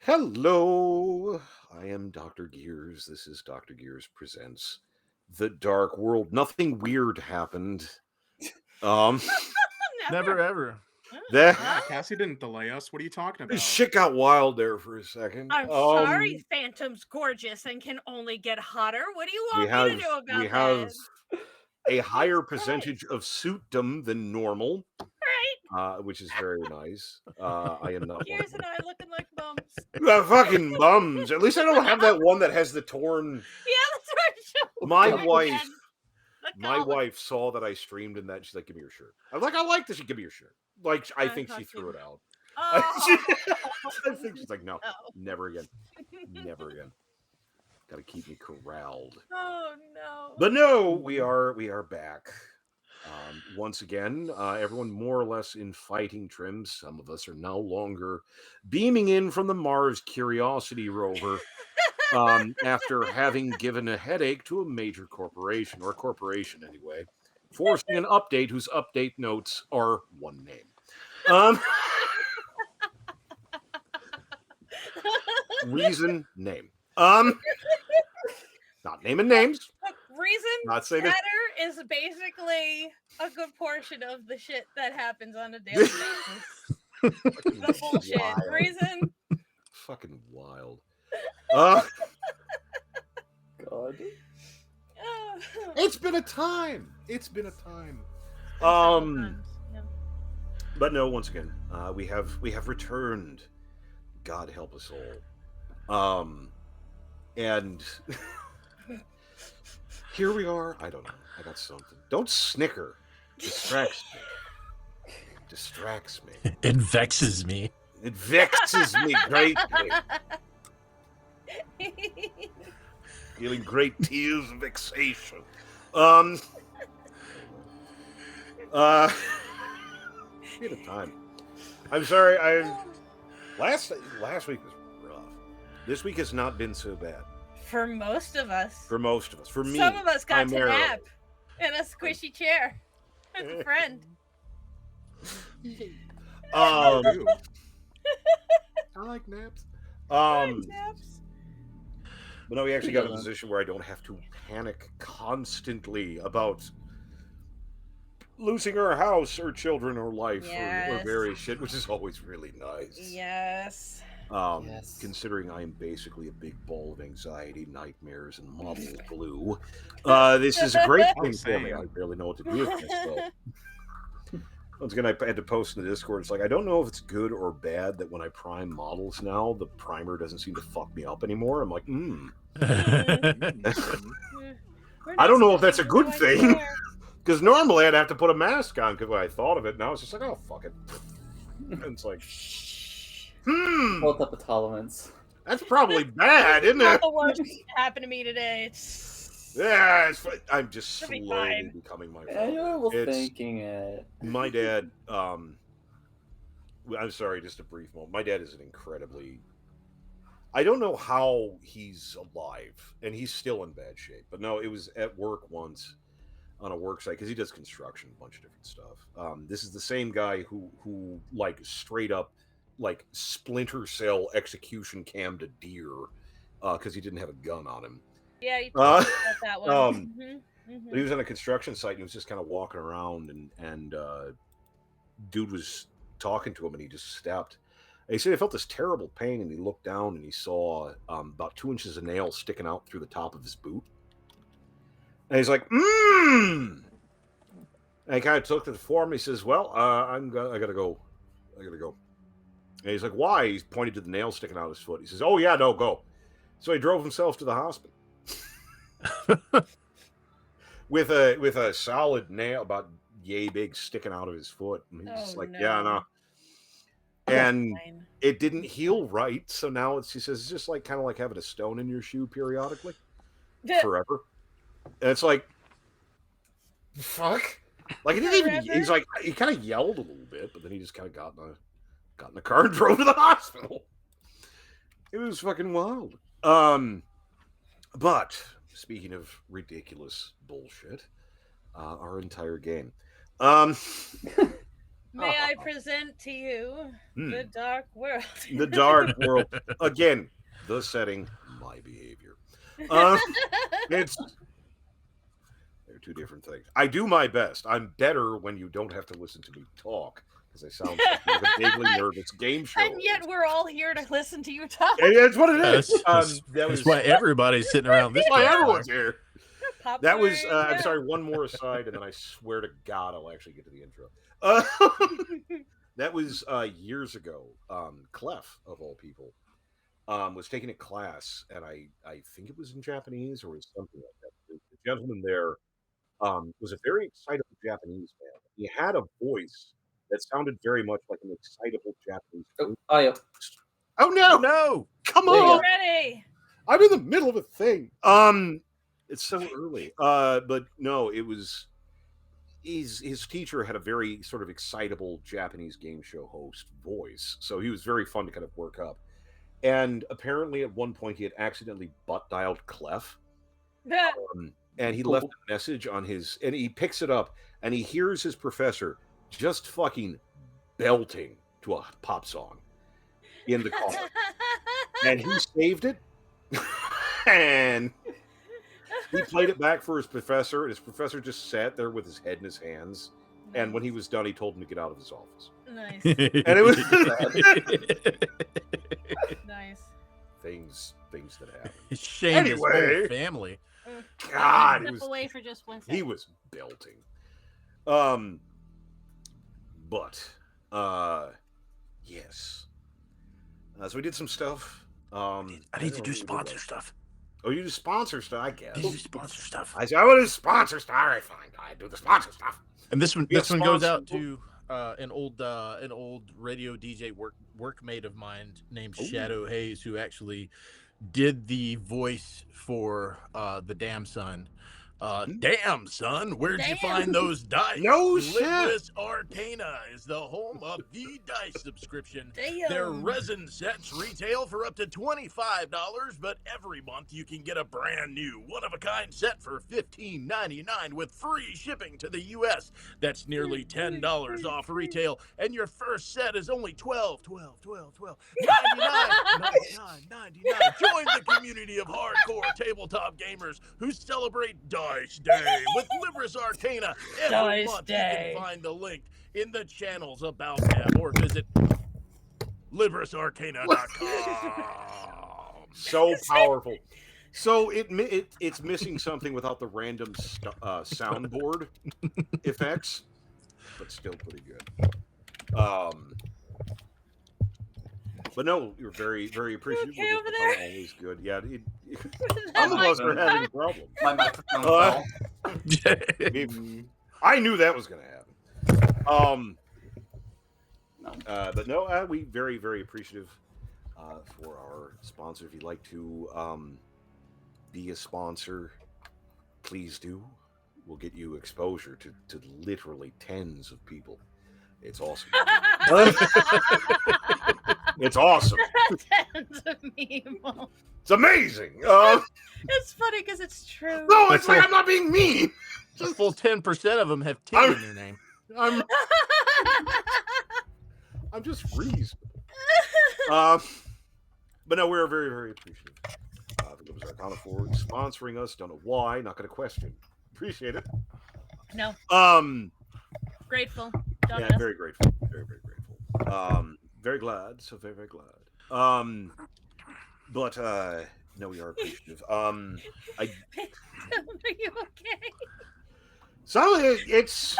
Hello, I am Dr. Gears. This is Dr. Gears Presents The Dark World. Nothing weird happened. Um, Never. Never ever. that Yeah, Cassie didn't delay us. What are you talking about? shit got wild there for a second. I'm sorry, Phantom's gorgeous and can only get hotter. What do you we want me have to do we about have that? a higher Jesus percentage Christ. of suitdom than normal, Right? which is very nice. I am not one of Gears and I looking like bums. the fucking bums. At least I don't have that one that has the torn. Yeah, that's right. My Again, wife. the My collar. wife saw that I streamed in that. She's like, "Give me your shirt." I'm like, "I like this. Give me your shirt." Like, I think she threw it out. I Oh, think she's like, "No, no. never again, never again." Got to keep me corralled. Oh, no. But no, we are back. Once again, everyone more or less in fighting trim. Some of us are no longer beaming in from the Mars Curiosity rover. After having given a headache to a major corporation, or a corporation anyway, forcing an update whose update notes are one name. Reason, name. Not naming names. Reason Not saying it. chatter is basically a good portion of the shit that happens on a daily basis. The bullshit. Wild. Reason. Fucking wild. God. It's been a time. It's been a time. Several times, yeah. But no, once again, we have returned. God help us all. And here we are. I don't know. I got something. Don't snicker. Distracts me. Distracts me. It vexes me. It vexes me greatly. Feeling great tears of vexation. Bit of time. I'm sorry. Last week was rough. This week has not been so bad. For most of us. For most of us. For me, Some of us got to primarily. nap in a squishy chair with a friend. I do. like naps. Naps. But no, we actually got a position where I don't have to panic constantly about losing our house or children or life or Yes. various shit, which is always really nice. Yes. Yes. Considering I am basically a big ball of anxiety, nightmares, and model blue, this is a great thing for me. I barely know what to do with myself. Once again, I had to post in the Discord. It's like, I don't know if it's good or bad that when I prime models now, the primer doesn't seem to fuck me up anymore. I'm like, I don't know if that's a good thing. Because normally I'd have to put a mask on because when I thought of it, now it's just like, oh, fuck it. And it's like, Built up a tolerance. that's probably bad, isn't Not it? the worst thing that happened to me today. It's... Yeah, I'm just It'll be slowly fine. becoming my I father. was thinking it. My dad, I'm sorry, just a brief moment. My dad is an incredibly, I don't know how he's alive, and he's still in bad shape. But no, it was at work once on a work site because he does construction, a bunch of different stuff. This is the same guy who like straight up like Splinter Cell execution cammed a deer because he didn't have a gun on him. Yeah, you talked about that one. But he was on a construction site and he was just kind of walking around and dude was talking to him and he just stepped. And he said he felt this terrible pain and he looked down and he saw about 2 inches of nail sticking out through the top of his boot. And he's like, And he kind of took to the form. He says, well, I gotta go. And he's like, why? He's pointed to the nail sticking out of his foot. He says, oh yeah, no, go. So he drove himself to the hospital. with a solid nail about yay big sticking out of his foot. And he's just like, yeah, no. And it didn't heal right. So now he says it's just like kind of like having a stone in your shoe periodically. Forever. And it's like, fuck. Like it didn't even, he's like, he kind of yelled a little bit, but then he just kind of got in the car and drove to the hospital. It was fucking wild. But speaking of ridiculous bullshit, our entire game. May I present to you the dark world? The dark world. Again, the setting, my behavior. It's they're two different things. I do my best. I'm better when you don't have to listen to me talk because I sound like a vaguely nervous game show. And yet we're all here to listen to you talk. And that's what it is. That's why everybody's sitting around this. Why everyone's here. Popcorn, That was. I'm yeah. sorry. One more aside, and then I swear to God, I'll actually get to the intro. That was years ago. Clef, of all people, was taking a class, and I think it was in Japanese or something like that. The gentleman there was a very excitable Japanese man. He had a voice that sounded very much like an excitable Japanese. Oh, yeah. Oh no! No, Come There you on! go. Ready. I'm in the middle of a thing. It's so early. But no, it was his teacher had a very sort of excitable Japanese game show host voice, so he was very fun to kind of work up. And apparently, at one point, he had accidentally butt dialed Clef, and he left a message on his, and he picks it up, and he hears his professor just fucking belting to a pop song in the car, and he saved it, and he played it back for his professor, and his professor just sat there with his head in his hands. And when he was done, he told him to get out of his office. Nice. And it was Nice. things that happen. Shamed his Anyway. whole family. God, Step away for just 1 second. he was belting. But yes. So we did some stuff. I need to do sponsor stuff. Oh, you do sponsor stuff, I I guess. need to do sponsor stuff. I said, I want to do sponsor stuff. All right, fine. I do the sponsor stuff. And this one Yeah, goes sponsor. out to an old radio DJ workmate of mine named Ooh. Shadow Hayes, who actually did the voice for the Damn Son. Damn son, where'd you Damn. find those dice? No shit. Libris Arcana is the home of the dice subscription. Damn. Their resin sets retail for up to $25, but every month you can get a brand new one-of-a-kind set for $15.99 with free shipping to the U.S. That's nearly $10 off retail, and your first set is only $99. Join the community of hardcore tabletop gamers who celebrate Dice Day with Libris Arcana. Every Dice month Day. you can find the link in the channel's About tab or visit librisarcana.com. So powerful. So it's missing something without the random soundboard effects, but still pretty good. But no, you're very, very appreciative. okay over there? Always good. Yeah, that some of us mic are on? having problems. My microphone Uh, fell. I knew that was going to happen. No. But no, we very, very appreciative for our sponsor. If you'd like to be a sponsor, please do. We'll get you exposure to literally tens of people. It's awesome. It's awesome. Tens of people. It's amazing. It's funny because it's true. No, it's like I'm not being mean. A full 10% of them have T in their name. I'm just reasonable. But no, we're very, very appreciative. It was Arcana for sponsoring us. Don't know why. Not going to question. Appreciate it. No, grateful. Yeah, Dominus. very grateful. Very, very grateful. Very glad. So very, very glad. But no, we are appreciative. Are you okay? So it's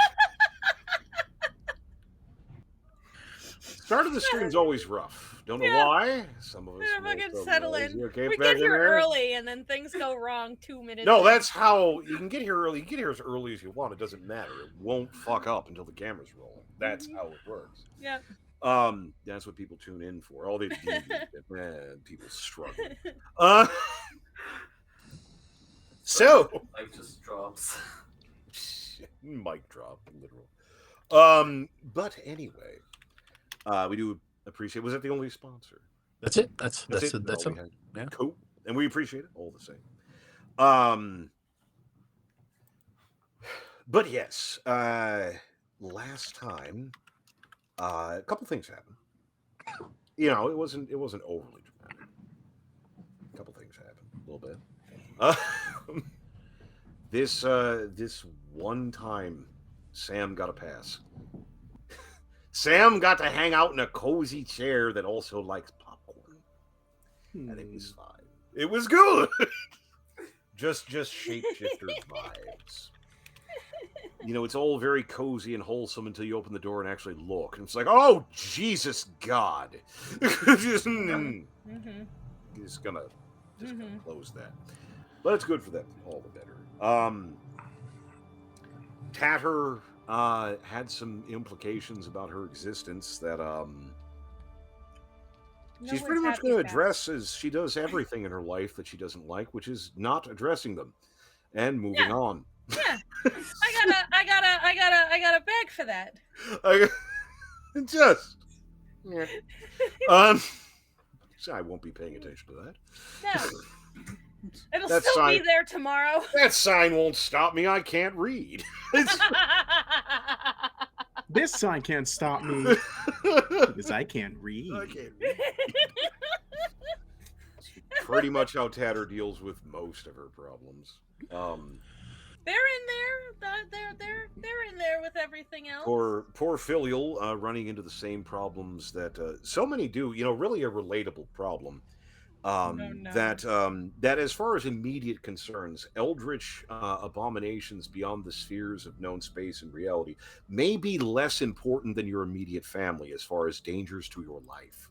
start of the stream's always rough. Don't know Yeah. why. Some of us We're may fucking feel settle lazy. in. Okay, We back get in here there. early and then things go wrong 2 minutes. No, in. that's how you can get here early. You can get here as early as you want. It doesn't matter. It won't fuck up until the camera's rolling. That's how it works. Yep. That's what people tune in for. All they do, people struggle. So Like just drops. mic drop, literal. But anyway, we do appreciate. Was that the only sponsor? That's it. That's it. it. That's all it. we had? Yeah. Cool, and we appreciate it all the same. But yes, last time a couple things happened. You know, it wasn't overly dramatic. A couple things happened, a little bit. This one time, Sam got a pass. Sam got to hang out in a cozy chair that also likes popcorn, and it was fine. It was good. just shapeshifter vibes. You know, it's all very cozy and wholesome until you open the door and actually look, and it's like, oh Jesus God! just gonna close that. But it's good for them, all the better. Tatter had some implications about her existence that she's pretty much going to address as she does everything in her life that she doesn't like, which is not addressing them and moving on. Yeah, I got a bag for that. I won't be paying attention to that. No. It'll still be there tomorrow. That sign won't stop me. I can't read. This sign can't stop me because I can't read. I can't read. Pretty much how Tatter deals with most of her problems. They're in there. They're in there with everything else. Poor Filial running into the same problems that so many do. You know, really a relatable problem. That as far as immediate concerns, eldritch abominations beyond the spheres of known space and reality may be less important than your immediate family as far as dangers to your life.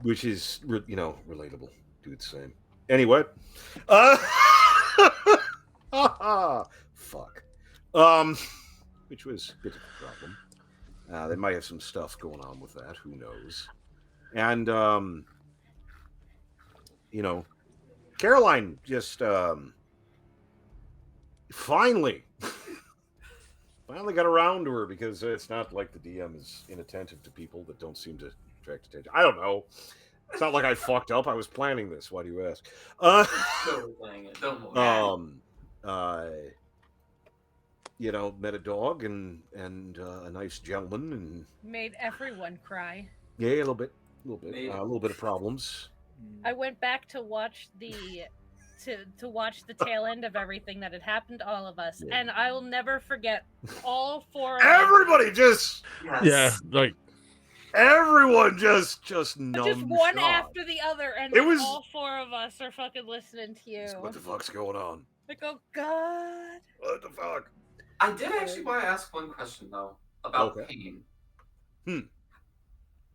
Which is, you know, relatable. Do the same. Anyway. Fuck. Which was a bit of a problem. They might have some stuff going on with that. Who knows? And, you know, Caroline just finally got around to her because it's not like the DM is inattentive to people that don't seem to attract attention. I don't know. It's not like I fucked up. I was planning this. Why do you ask? You know, met a dog and a nice gentleman and made everyone cry. Yeah, a little bit, a little bit of problems. I went back to watch the tail end of everything that had happened to all of us, and I will never forget all four of everybody us. Just like everyone just one after the other, and it was all four of us are fucking listening to you. What the fuck's going on? Like, oh God, what the fuck? I did actually want to ask one question though about pain.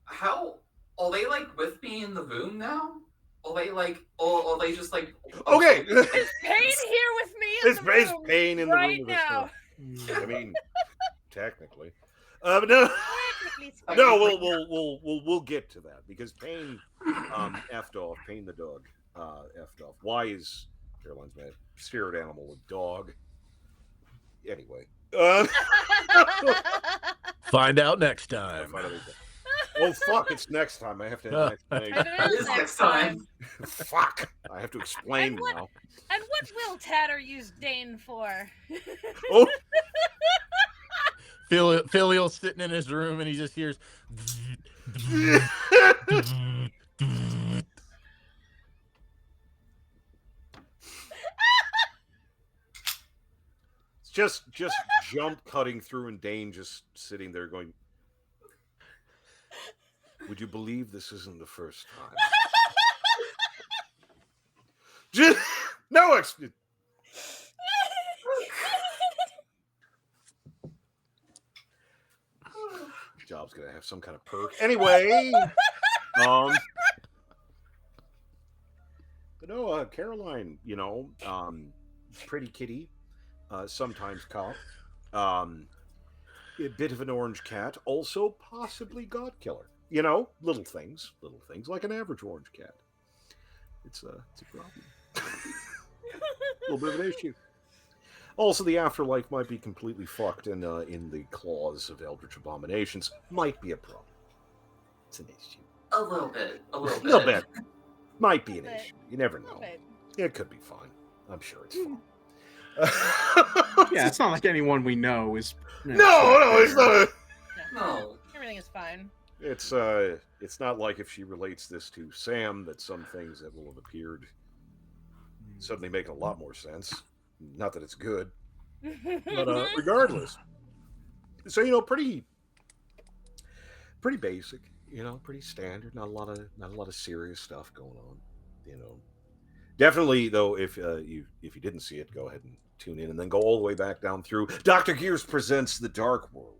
How are they like with me in the room now? Are they like, or are they just like? Okay, is Pain here with me in the room? Is Pain in the right room now? I mean, technically, but no, we'll get to that because Pain effed off. Pain the dog effed off. Why is Caroline's mad? Spirit animal, a dog. Anyway, find out next time. Oh fuck! It's next time. I have to have an explanation. It is next time. Fuck! I have to explain now. And what will Tatter use Dane for? Oh. Filial's sitting in his room and he just hears. Just jump cutting through and Dane just sitting there going, would you believe this isn't the first time? No job's gonna have some kind of perk. Anyway, but no, Caroline, you know, pretty kitty. Sometimes cop, a bit of an orange cat, also possibly god killer. You know, little things like an average orange cat. It's a problem, a little bit of an issue. Also, the afterlife might be completely fucked, and in the claws of eldritch abominations might be a problem. It's an issue. A little bit. Might be an issue. You never know. It could be fine. I'm sure it's fine. Yeah, it's not like anyone we know is. No, it's not a. No. Everything is fine. It's not like if she relates this to Sam that some things that will have appeared suddenly make a lot more sense. Not that it's good, but regardless. So pretty basic, pretty standard. Not a lot of serious stuff going on, you know. Definitely though, if you didn't see it, go ahead and tune in and then go all the way back down through. Dr. Gears presents The Dark World.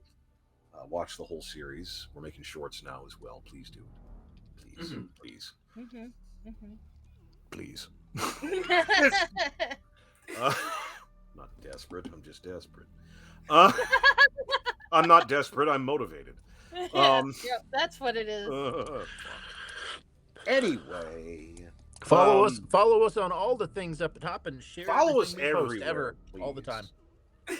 Watch the whole series. We're making shorts now as well. Please do it. Please, please, please. I'm not desperate. I'm just desperate. I'm not desperate. I'm motivated. Yep, that's what it is. Anyway, Follow us on all the things up top and share. follow us everything we post everywhere, all the time.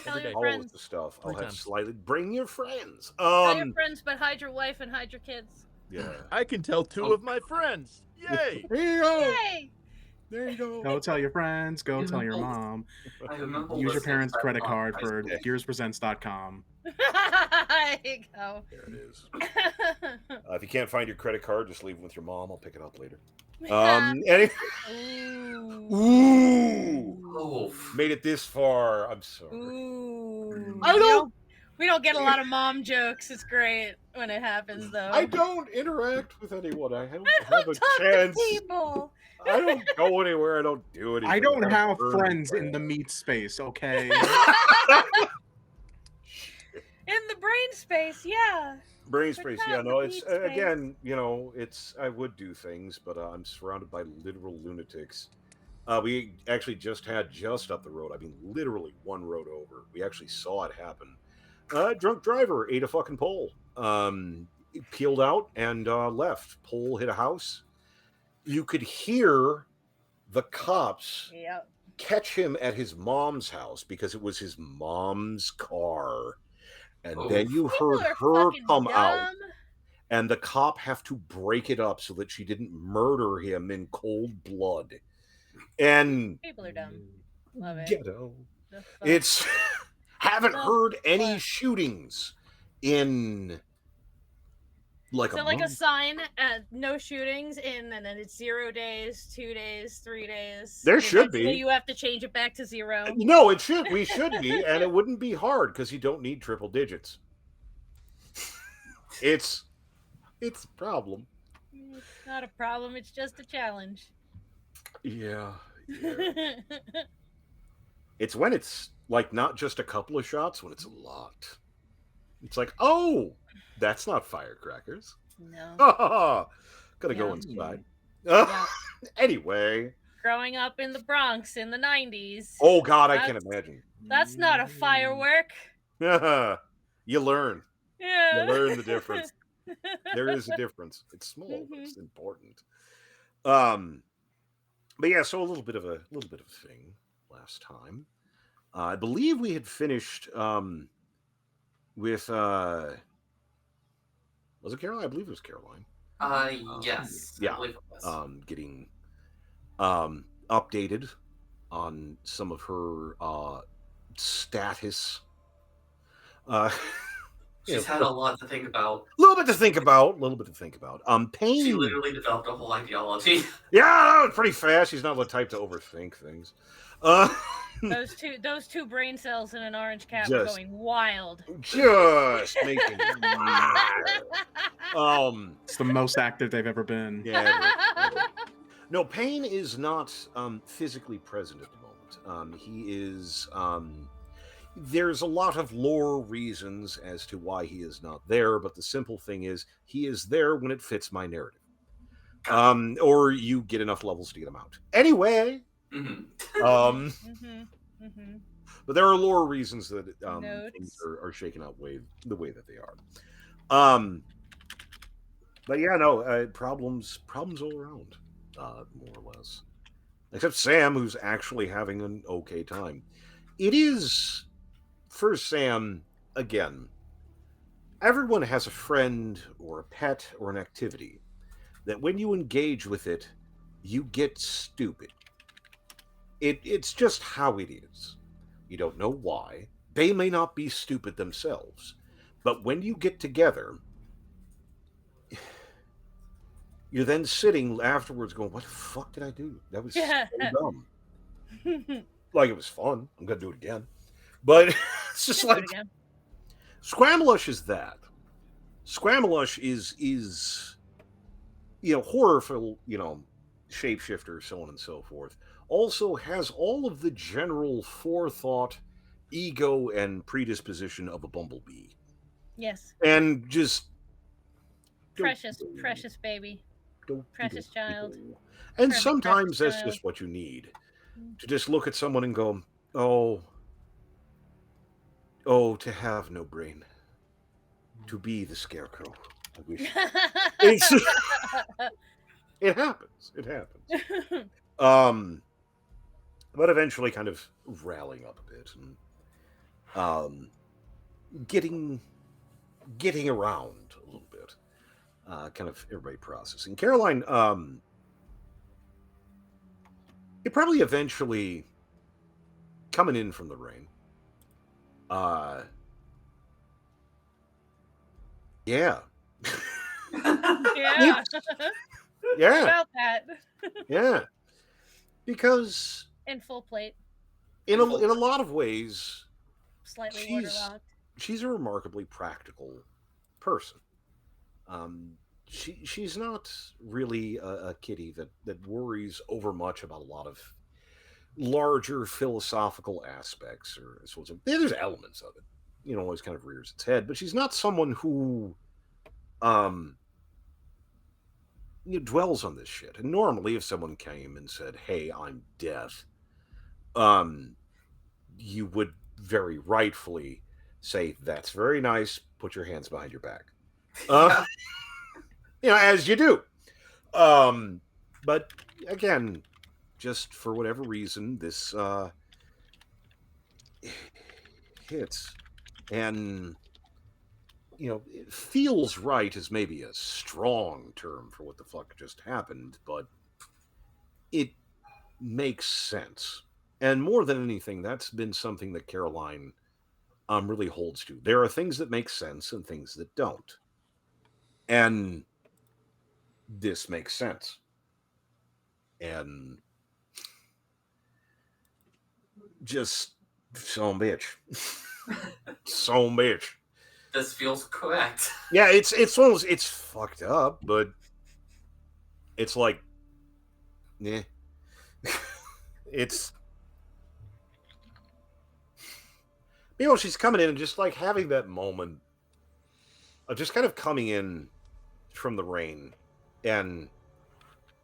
Tell Every your day. All friends. of the stuff. I'll Three have times. slightly. Bring your friends. Tell your friends, but hide your wife and hide your kids. Yeah. I can tell two of my friends. Yay! There you go. Yay! There you go. Go tell your friends. Go tell your mom. I remember Use your listening parents' to credit that card on for Facebook. gearspresents.com. There you go. There it is. If you can't find your credit card, just leave it with your mom. I'll pick it up later. Ooh. Ooh. Oh, Made it this far. I'm sorry. Ooh. I don't. We don't get a lot of mom jokes. It's great when it happens, though. I don't interact with anyone. I don't I have don't a talk chance. to people. I don't go anywhere. I don't do anything. I don't have burn friends in the friends. meat space, okay? In the brain space, yeah. Brain But space, not yeah, in no, the it's meat space. again, it's I would do things, but I'm surrounded by literal lunatics. We actually just up the road. I mean, literally one road over. We actually saw it happen. Drunk driver ate a fucking pole. Peeled out and left. Pole hit a house. You could hear the cops Yep. catch him at his mom's house because it was his mom's car. And Oh. then you People heard are her fucking come dumb. out, and the cop have to break it up so that she didn't murder him in cold blood. And People are dumb. Love it. ghetto. The fuck? It's haven't The heard any fuck? shootings in like So a like a month. sign at no shootings in, and then it's 0 days, 2 days, 3 days. There and should eventually be. You have to change it back to 0. No, it should. We should be, and it wouldn't be hard because you don't need triple digits. It's a problem. It's not a problem. It's just a challenge. Yeah. It's when it's like not just a couple of shots, when it's a lot. It's like, oh, that's not firecrackers. No. Gotta go Yeah. inside. Yeah. Anyway. Growing up in the Bronx in the 90s. Oh God, I can't imagine. That's not a firework. You learn. Yeah. You learn the difference. There is a difference. It's small, but it's important. But yeah, so a little bit of a thing last time. I believe we had finished with was it Caroline? I believe it was Caroline. Yes. Yeah. I believe it was. Getting updated on some of her status. She's had a lot to think about. A little bit to think about. Pain. She literally developed a whole ideology. Yeah, that was pretty fast. She's not the type to overthink things. Those two brain cells in an orange cat were Just- going wild. Just making. It's the most active they've ever been. Yeah. No, Pain is not physically present at the moment. He is. There's a lot of lore reasons as to why he is not there, but the simple thing is he is there when it fits my narrative. Or you get enough levels to get him out. Anyway. But there are lore reasons that things are shaken out the way that they are. But yeah, no, problems all around, more or less. Except Sam, who's actually having an okay time. It is, for Sam, again, everyone has a friend or a pet or an activity that when you engage with it, you get stupid. It's just how it is. You don't know why. They may not be stupid themselves. But when you get together, you're then sitting afterwards going, what the fuck did I do? That was so dumb. Like, it was fun. I'm going to do it again. But it's just like, Scramlush is that. Scramlush is horror for, shapeshifter, so on and so forth. Also has all of the general forethought, ego, and predisposition of a bumblebee. Yes. And just... Precious baby. Precious child. And sometimes that's just what you need. To just look at someone and go, oh, to have no brain. To be the scarecrow. I wish. It happens. It happens. But eventually kind of rallying up a bit and getting around a little bit. Kind of everybody processing. Caroline, it probably eventually coming in from the rain. Yeah. Yeah. Yeah. About that. Yeah. Because in full plate. In a lot of ways, Slightly waterlogged. She's a remarkably practical person. She's not really a kitty that worries over much about a lot of larger philosophical aspects or sorts of. There's elements of it, always kind of rears its head, but she's not someone who dwells on this shit. And normally, if someone came and said, "Hey, I'm death," you would very rightfully say, "That's very nice. Put your hands behind your back." As you do. But again, just for whatever reason, this hits. And, it feels right is maybe a strong term for what the fuck just happened, but it makes sense. And more than anything, that's been something that Caroline really holds to. There are things that make sense and things that don't. And this makes sense. And just so bitch. So bitch. This feels correct. Yeah, it's one of those, it's fucked up, but it's like, yeah. It's she's coming in and just like having that moment of just kind of coming in from the rain and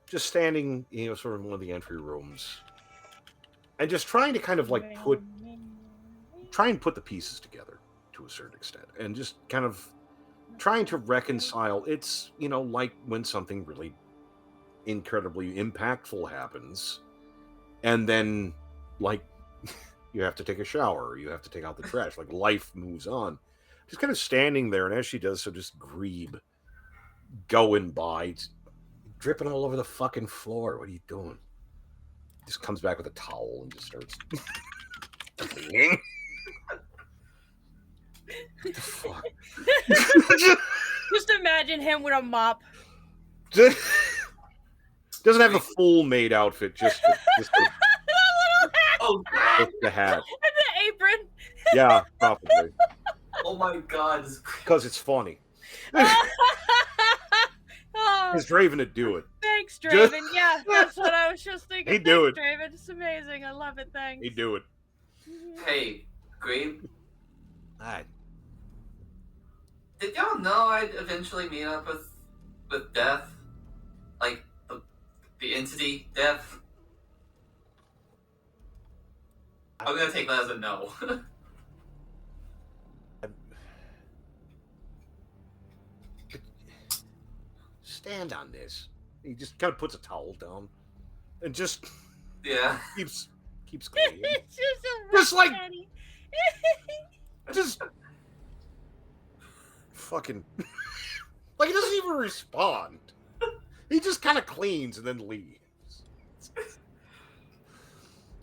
just standing, sort of in one of the entry rooms and just trying to kind of like put the pieces together to a certain extent and just kind of trying to reconcile. It's, like when something really incredibly impactful happens and then like you have to take a shower, or you have to take out the trash, like life moves on. Just kind of standing there, and as she does so, just Grebe going by, dripping all over the fucking floor. What are you doing? Just comes back with a towel and just starts cleaning. What the fuck? Just imagine him with a mop. Doesn't have the full maid outfit, just the hat and the apron. Yeah, probably. Oh my god. Because it's funny. Because Draven would do it. Thanks, Draven. Yeah, that's what I was just thinking. He'd do it. Draven. It's amazing. I love it. Thanks. He'd do it. Hey, Grebe. Hi. Did y'all know I'd eventually meet up with Death? Like, the entity Death? I'm gonna take that as a no. Stand on this. He just kind of puts a towel down and just keeps cleaning. It's just a Just like penny. just fucking like he doesn't even respond. He just kind of cleans and then leaves.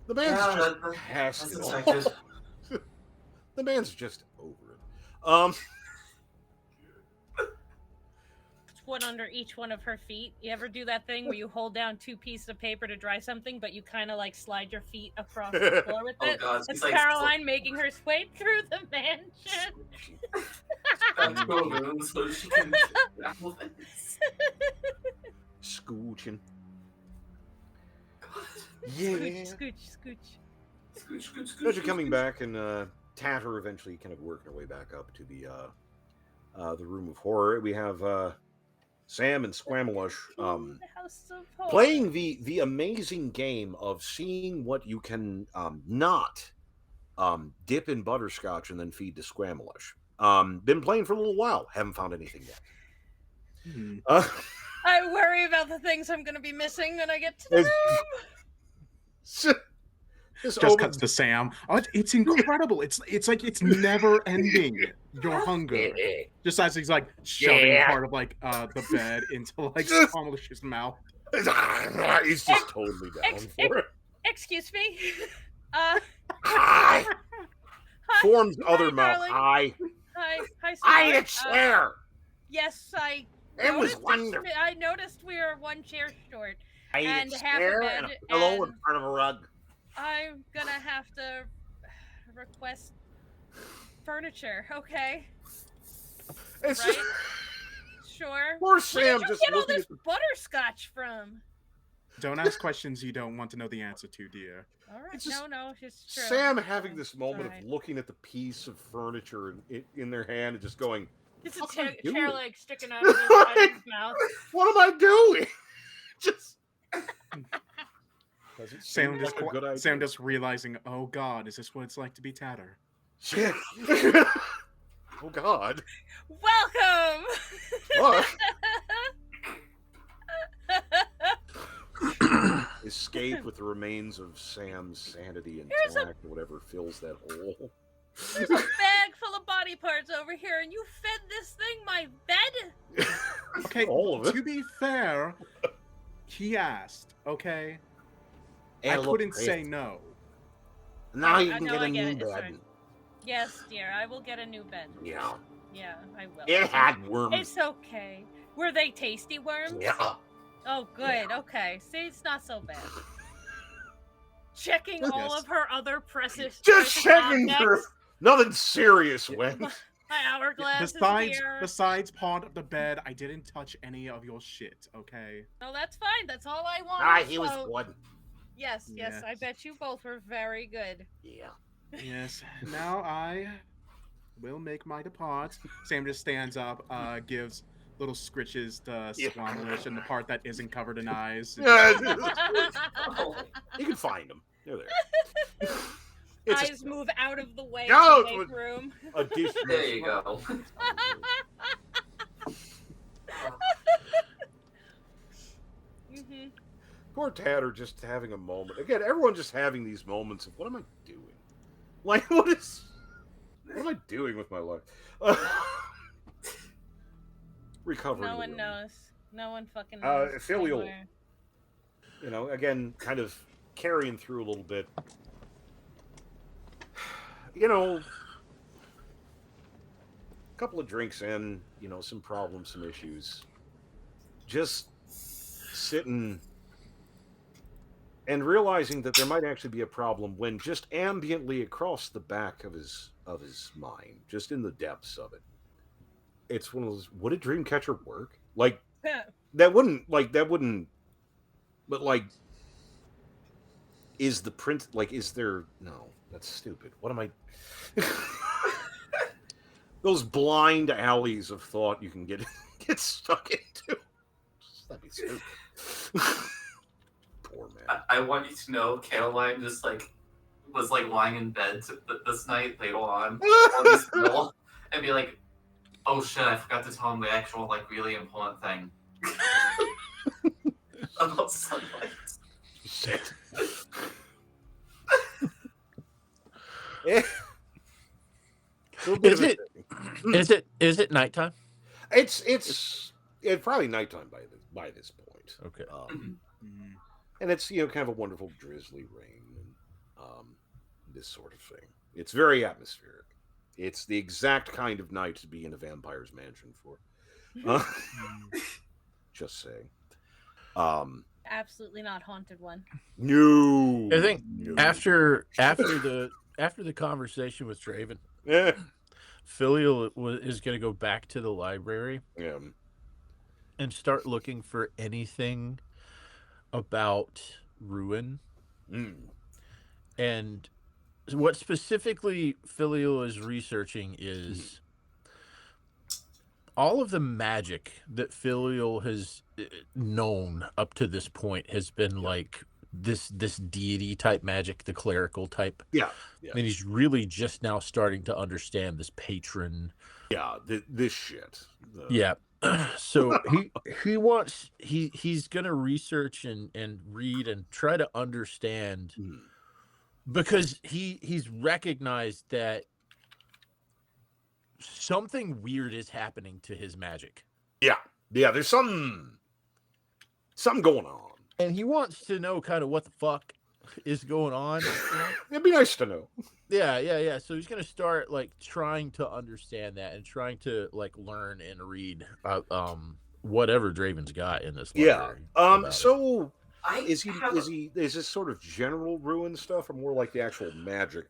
The man's just passed it off. The man's just over it. One under each one of her feet. You ever do that thing where you hold down 2 pieces of paper to dry something, but you kind of like slide your feet across the floor with Oh it? god, That's she's like Caroline making her way through the mansion. back to a room so she can grapple things. Scooching. God. Yeah. Scooch. Scooch, scooch, scooch. As you're coming back, and Tatter eventually kind of working her way back up to the room of horror, we have Sam and Squamelush The House of Horror. playing the amazing game of seeing what you can not dip in butterscotch and then feed to Squamelush. Been playing for a little while, haven't found anything yet. I worry about the things I'm going to be missing when I get to the room. Just cuts to Sam. Oh, it's incredible. It's like it's never ending. Your hunger. Just as he's like shoving part of like the bed into like Squamelush's mouth. He's just totally down for it. Excuse me. Hi. Form's other mouth. darling. Hi. Hi, I had a sweetheart. chair. Yes, I. It was noticed wonderful. I noticed we were one chair short. I ate And a half a chair bed, and a pillow and- and part of a rug. I'm gonna have to request furniture. Okay. It's Right? just Sure. poor Where Sam did you just get all looking this at the butterscotch from? Don't ask questions you don't want to know the answer to, dear. All right. It's just No, it's true. Sam having this moment Alright. of looking at the piece of furniture in their hand and just going, It's a What am I chair doing? leg sticking out of his mouth. "What am I doing?" Just doesn't Sam seem like a good idea. Sam just realizing, oh God, is this what it's like to be Tatter? Shit. Oh God. Welcome. What? Escape with the remains of Sam's sanity Here's intact, or whatever fills that hole. There's a bag full of body parts over here, and you fed this thing my bed? Okay, All of it. to be fair, he asked, okay? And I look, couldn't say no. Now you I can know, get I a get new it, it's bed. fine. Yes, dear, I will get a new bed. Yeah. Yeah, I will. It had worms. It's okay. Were they tasty worms? Yeah. Oh, good. Okay. See, it's not so bad. Checking all Yes. of her other precious Just precious checking objects. for nothing serious, Wen. My hourglass Besides, is here. besides part of the bed, I didn't touch any of your shit, okay? No, that's fine. That's all I want. Ah, he was So, good. yes, I Yes. bet you both were very good. Yeah. Yes. Now I will make my depart. Sam just stands up, gives little scritches to Yeah. Squamelush and the part that isn't covered in eyes. Yeah, Oh, you can find them. They're there. Eyes move out of the way No, to make room. a dish. there you go. hmm Poor Tatter just having a moment. Again, everyone just having these moments of what am I doing? Like, what am I doing with my life? Recovering. No a one little. knows. No one fucking knows. Filial. anywhere. You know, again, kind of carrying through a little bit. You know, a couple of drinks in, you know, some problems, some issues. Just sitting and realizing that there might actually be a problem when just ambiently across the back of his mind, just in the depths of it. It's one of those, would a dream catcher work? Like that wouldn't but like is the print like is there no, that's stupid. What am I those blind alleys of thought you can get stuck into. That'd be stupid. Poor man. I want you to know, Caroline just was lying in bed this night later on this middle, and be like, "Oh shit, I forgot to tell him the actual really important thing about sunlight." Shit. Yeah. Is it nighttime? It's probably nighttime by this point. Okay. Mhm. And it's kind of a wonderful drizzly rain and this sort of thing. It's very atmospheric. It's the exact kind of night to be in a vampire's mansion for. Uh, just saying. Absolutely not haunted one. No. I think no. after the conversation with Draven, Yeah. Filial is going to go back to the library Yeah. and start looking for anything about Ruin. Mm. And what specifically Filial is researching is all of the magic that Filial has known up to this point has been like this deity type magic, the clerical type. Yeah. And he's really just now starting to understand this patron. Yeah. This shit. Yeah. So he's gonna research and read and try to understand because he's recognized that something weird is happening to his magic. Yeah. There's something going on, and he wants to know kind of what the fuck is going on. It'd be nice to know. Yeah. So he's gonna start like trying to understand that and trying to like learn and read whatever Draven's got in this library. So I is have is this sort of general Ruin stuff or more like the actual magic?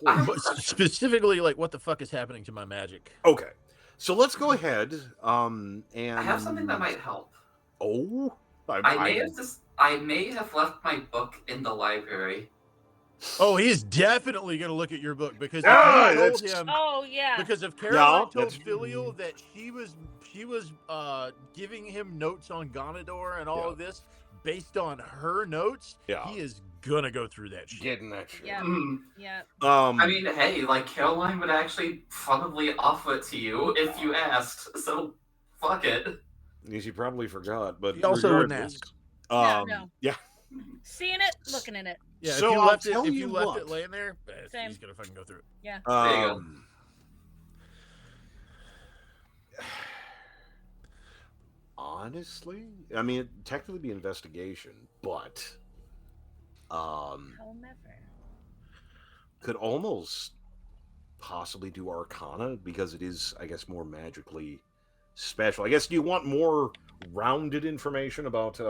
But specifically, like what the fuck is happening to my magic? Okay, so let's go ahead. And I have something that might help. Oh, I may have left my book in the library. Oh, he's definitely going to look at your book because Ah, if you told him. Oh yeah. Because if Caroline told that's- Filial that she was giving him notes on Gonador and all of this based on her notes, he is gonna go through that shit. Getting that shit. Yeah. Mm. Yeah. I mean, hey, like Caroline would actually probably offer it to you if you asked. So, fuck it. She probably forgot, but He also wouldn't regardless, ask. No. Yeah. Seeing it, looking in it. Yeah, So if you I'll left it, tell if you you left what. it laying there, Same. he's gonna fucking go through it. Yeah. There you go. Honestly, I mean, it'd technically be investigation, but I'll never. could almost possibly do Arcana because it is, I guess, more magically special. I guess, do you want more rounded information about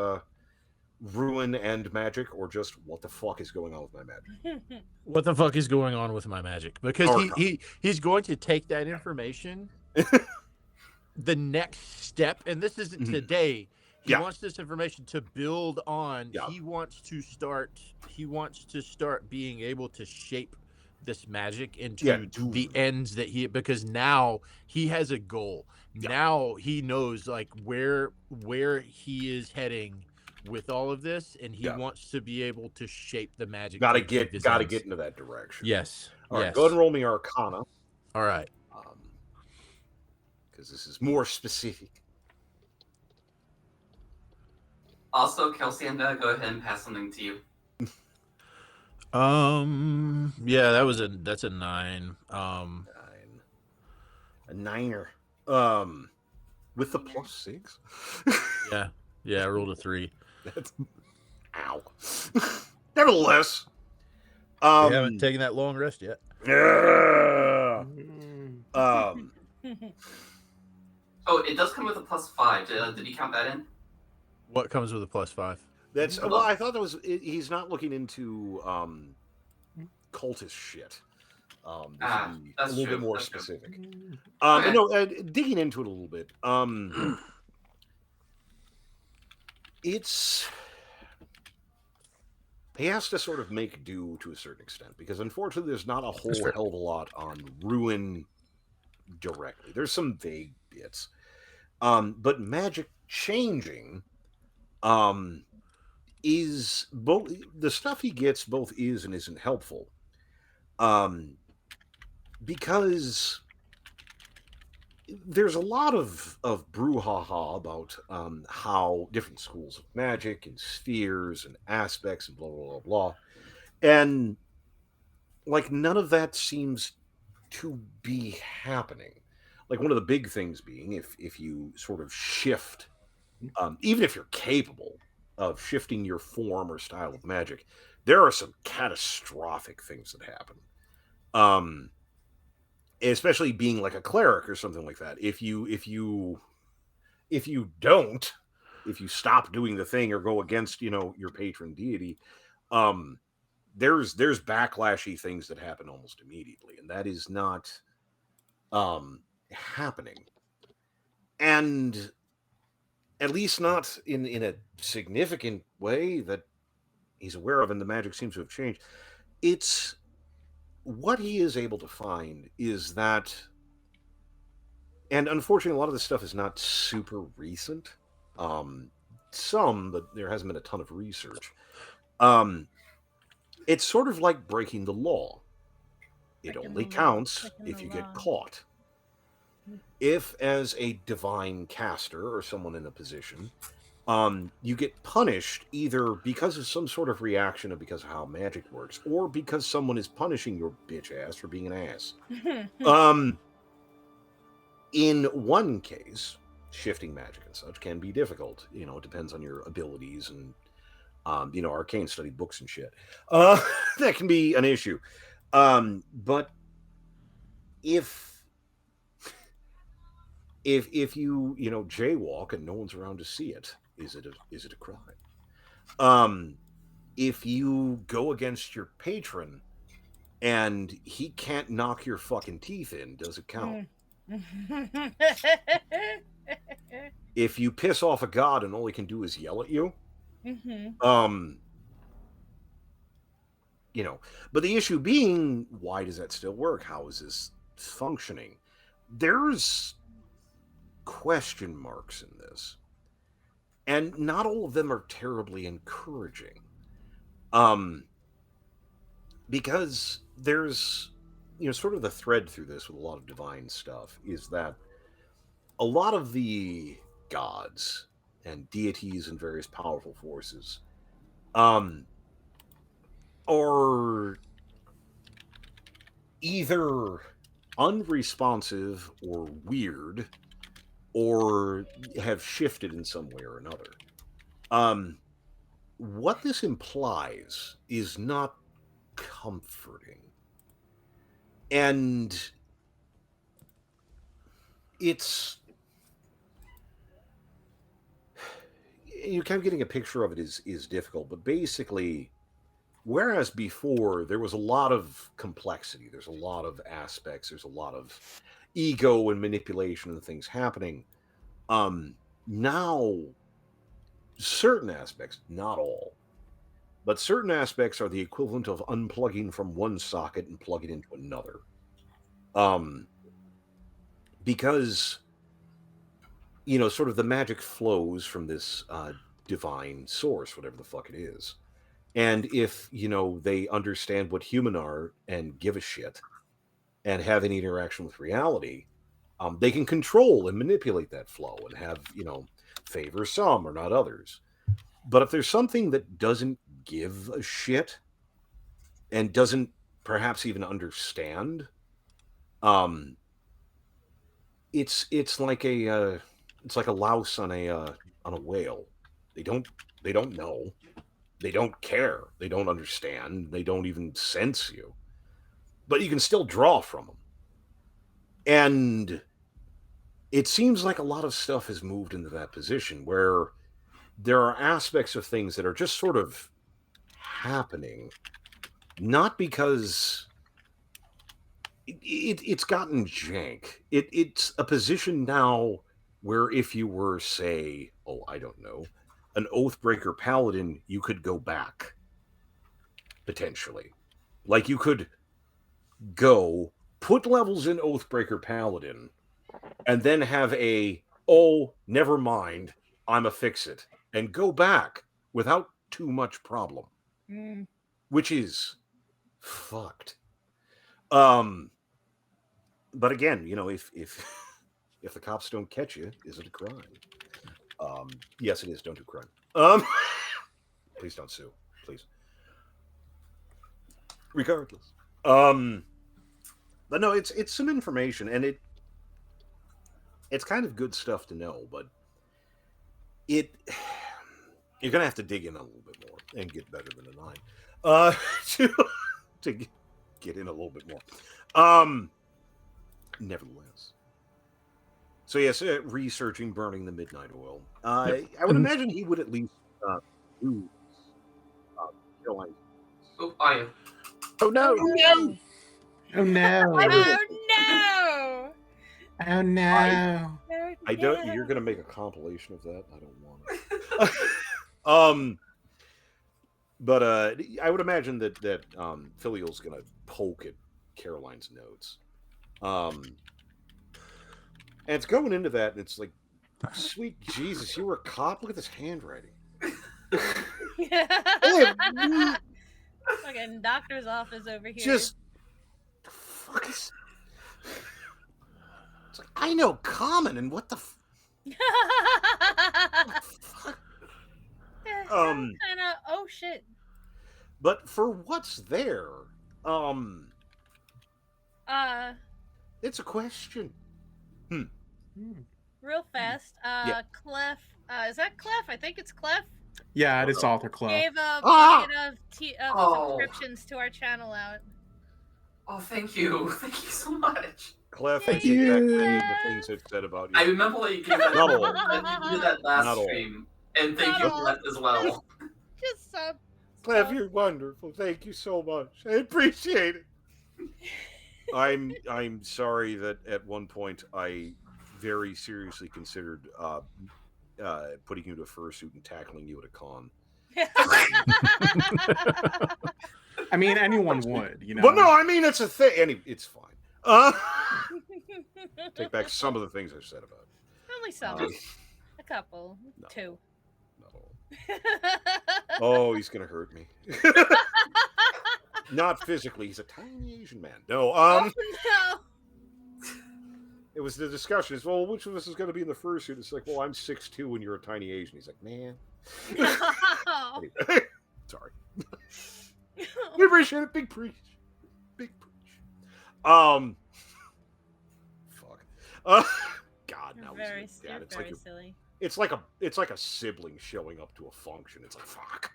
Ruin and magic, or just what the fuck is going on with my magic? What the fuck is going on with my magic? Because Arcana. he's going to take that information the next step, and this isn't today. He wants this information to build on. Yeah. He wants to start being able to shape this magic into the ends that because now he has a goal. Now he knows like where he is heading with all of this, and he wants to be able to shape the magic. Gotta get into that direction. Yes. All right, go ahead and roll me Arcana. All right. Because this is more specific. Also, Kelsey, I'm gonna go ahead and pass something to you. Yeah, that's a 9. A niner. With the +6. Yeah, I rolled a 3. That's ow. Nevertheless, You haven't taken that long rest yet. Yeah. Oh, it does come with a +5. Did you count that in? What comes with a +5? That's well. I thought that was. He's not looking into cultist shit. This would be a little bit more specific. Okay. No, digging into it a little bit. It's he has to sort of make do to a certain extent because unfortunately there's not a whole hell of a lot on Ruin directly. There's some vague bits, but magic changing is both the stuff he gets both is and isn't helpful because there's a lot of brouhaha about how different schools of magic and spheres and aspects and blah blah blah blah, and like none of that seems to be happening. Like one of the big things being if you sort of shift, even if you're capable of shifting your form or style of magic, there are some catastrophic things that happen. especially being like a cleric or something like that. If you don't, if you stop doing the thing or go against, your patron deity, there's backlashy things that happen almost immediately, and that is not happening, and at least not in a significant way that he's aware of, and the magic seems to have changed. It's what he is able to find is that, and unfortunately, a lot of this stuff is not super recent. Some, but there hasn't been a ton of research. It's sort of like breaking the law. It only counts if you get caught. If, as a divine caster or someone in a position, you get punished either because of some sort of reaction or because of how magic works, or because someone is punishing your bitch ass for being an ass. In one case, shifting magic and such can be difficult. It depends on your abilities and, arcane study books and shit. That can be an issue. But if you, jaywalk and no one's around to see it, is it a crime? If you go against your patron and he can't knock your fucking teeth in, does it count? If you piss off a god and all he can do is yell at you, but the issue being, why does that still work? How is this functioning? There's question marks in this, and not all of them are terribly encouraging. Because there's, sort of the thread through this with a lot of divine stuff is that a lot of the gods and deities and various powerful forces are either unresponsive or weird or have shifted in some way or another. What this implies is not comforting. And you're kind of getting a picture of it is difficult, but basically, whereas before there was a lot of complexity, there's a lot of aspects, there's a lot of ego and manipulation and things happening. Now certain aspects, not all, but certain aspects are the equivalent of unplugging from one socket and plugging into another. Because, sort of the magic flows from this divine source, whatever the fuck it is. And if, they understand what human are and give a shit and have any interaction with reality, they can control and manipulate that flow and have, favor some or not others. But if there's something that doesn't give a shit and doesn't perhaps even understand, it's like a louse on a whale. They don't know, they don't care, they don't understand, they don't even sense you, but you can still draw from them. And it seems like a lot of stuff has moved into that position where there are aspects of things that are just sort of happening, not because it's gotten jank. It's a position now where if you were, say, I don't know, an Oathbreaker Paladin, you could go back, potentially. Like, you could go, put levels in Oathbreaker Paladin, and then have never mind, I'm a fix-it, and go back without too much problem. Which is fucked. But again, if the cops don't catch you, is it a crime? Yes, it is. Don't do crime. Please don't sue. Please. Regardless. But no, it's some information, and it's kind of good stuff to know, but you're gonna have to dig in a little bit more and get better than a 9. To get in a little bit more. nevertheless. So yes, researching burning the midnight oil. I would imagine he would at least use Caroline. Oh, I Oh no! Oh no! Oh no! Oh no! I don't. You're going to make a compilation of that. I don't want it. But I would imagine that Filial's going to poke at Caroline's notes. And it's going into that, and it's like, sweet Jesus, you were a cop? Look at this handwriting. Fucking doctor's office over here. Just the fuck is. It's like, I know common, and what the fuck? Kind of. Oh shit. But for what's there, it's a question. Real fast. Yeah. Clef. Is that Clef? I think it's Clef. Yeah, it is Author Club. Gave a bucket of subscriptions to our channel out. Oh, thank you. Thank you so much. Clef, Thank exactly you. the things it said about you. I remember what you gave that, Not all. you did that last Not all. stream. And thank Not you all. for that as well. Just sub. Clef, you're wonderful. Thank you so much. I appreciate it. I'm sorry that at one point I very seriously considered putting you to a fursuit and tackling you at a con. I mean, anyone would, you know. But no, I mean it's a thing. It's fine. Take back some of the things I said about it. Only some. A couple. No. Two. Not all. Oh, he's gonna hurt me. Not physically. He's a tiny Asian man. No. Oh no. It was the discussion. Is well, which of us is going to be in the fursuit? It's like, well, I'm 6'2" and you're a tiny Asian. He's like, man. No. Anyway, sorry. We appreciate it. Big preach. Big preach. Fuck. God, now Very, he's dad. It's very like silly. it's like a sibling showing up to a function. It's like, fuck.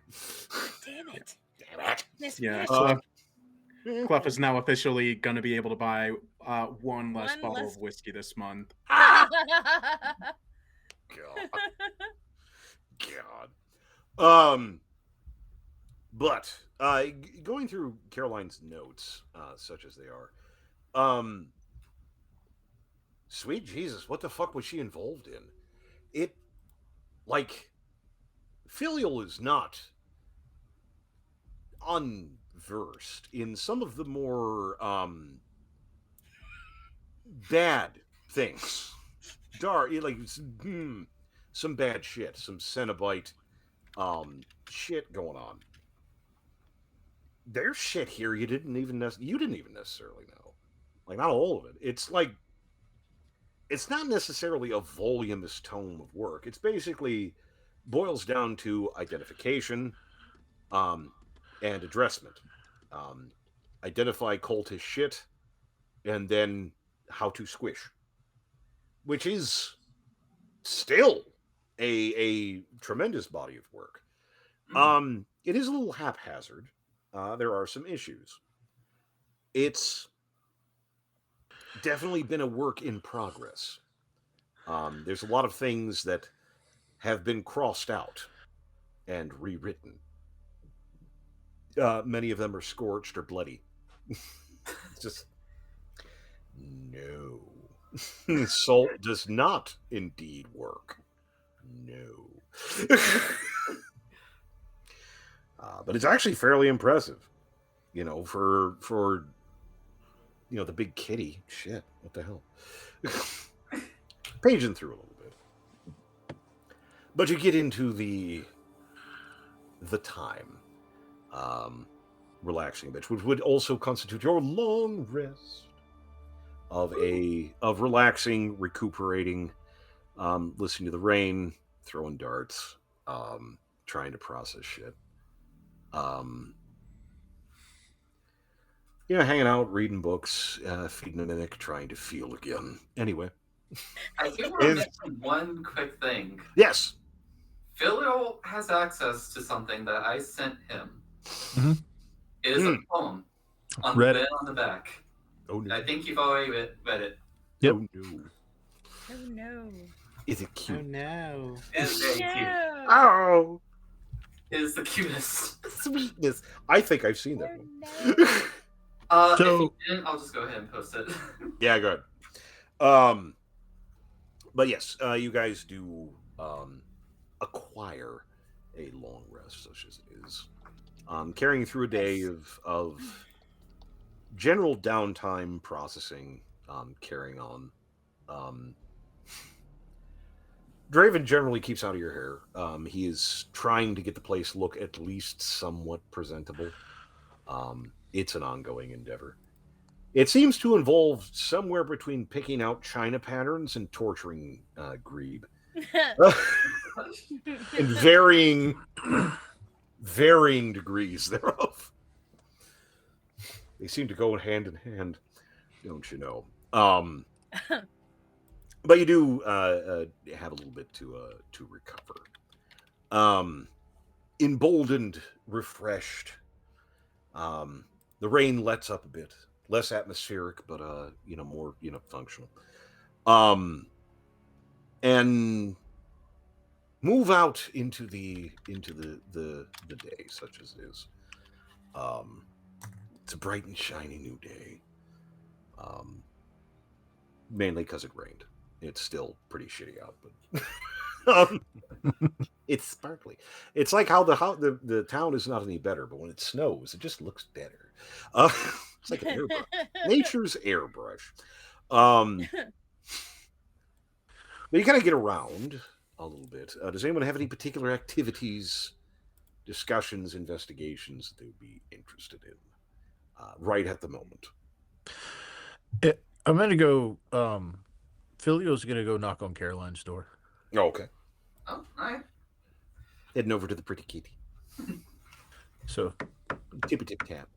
Damn it. Damn it. This Yeah, bitch. Clef is now officially going to be able to buy one less One bottle less- of whiskey this month. God. God. But going through Caroline's notes, such as they are, sweet Jesus, what the fuck was she involved in? It, like, Filial is not unversed in some of the more bad things. Dark, like some bad shit, some Cenobite shit going on. There's shit here you didn't even necessarily know. Like, not all of it. It's like, it's not necessarily a voluminous tome of work. It's basically boils down to identification and addressment. Identify cultist shit, and then how to squish, which is still a tremendous body of work. It is a little haphazard. There are some issues. It's definitely been a work in progress. There's a lot of things that have been crossed out and rewritten. Many of them are scorched or bloody. It's just no. Salt does not indeed work. No. But it's actually fairly impressive, you know, for you know, the big kitty. Shit, what the hell? Paging through a little bit, but you get into the time, relaxing a bit, which would also constitute your long rest of relaxing, recuperating, listening to the rain, throwing darts, trying to process shit. You know, hanging out, reading books, feeding a mimic, trying to feel again. Anyway. I do want to mention one quick thing. Yes. Philio has access to something that I sent him. Mhm. It is a poem on Read the it. bed on the back. Oh, no. I think you've already read it. Yep. Oh no. Oh no. Is it Oh cute? no. It's very cute. No. Oh, It is the cutest. sweetness. I think I've seen that Oh one. no. If So- you didn't, I'll just go ahead and post it. Yeah, go ahead. But yes, you guys do acquire a long rest, such as it is. Carrying through a day of general downtime processing, carrying on. Draven generally keeps out of your hair. He is trying to get the place look at least somewhat presentable. It's an ongoing endeavor. It seems to involve somewhere between picking out china patterns and torturing Grebe. In varying degrees thereof. They seem to go hand in hand, don't you know? But you do have a little bit to recover. Emboldened, refreshed. The rain lets up a bit, less atmospheric, but more functional. And move out into the day, such as it is. It's a bright and shiny new day. Mainly because it rained. It's still pretty shitty out, but it's sparkly. It's like how the town is not any better, but when it snows, it just looks better. It's like an airbrush. Nature's airbrush. But you kind of get around a little bit. Does anyone have any particular activities, discussions, investigations that they would be interested in right at the moment? I'm gonna go. Filio's gonna go knock on Caroline's door. Oh, okay. Oh, alright. Heading over to the pretty kitty. So Tippy tip tap.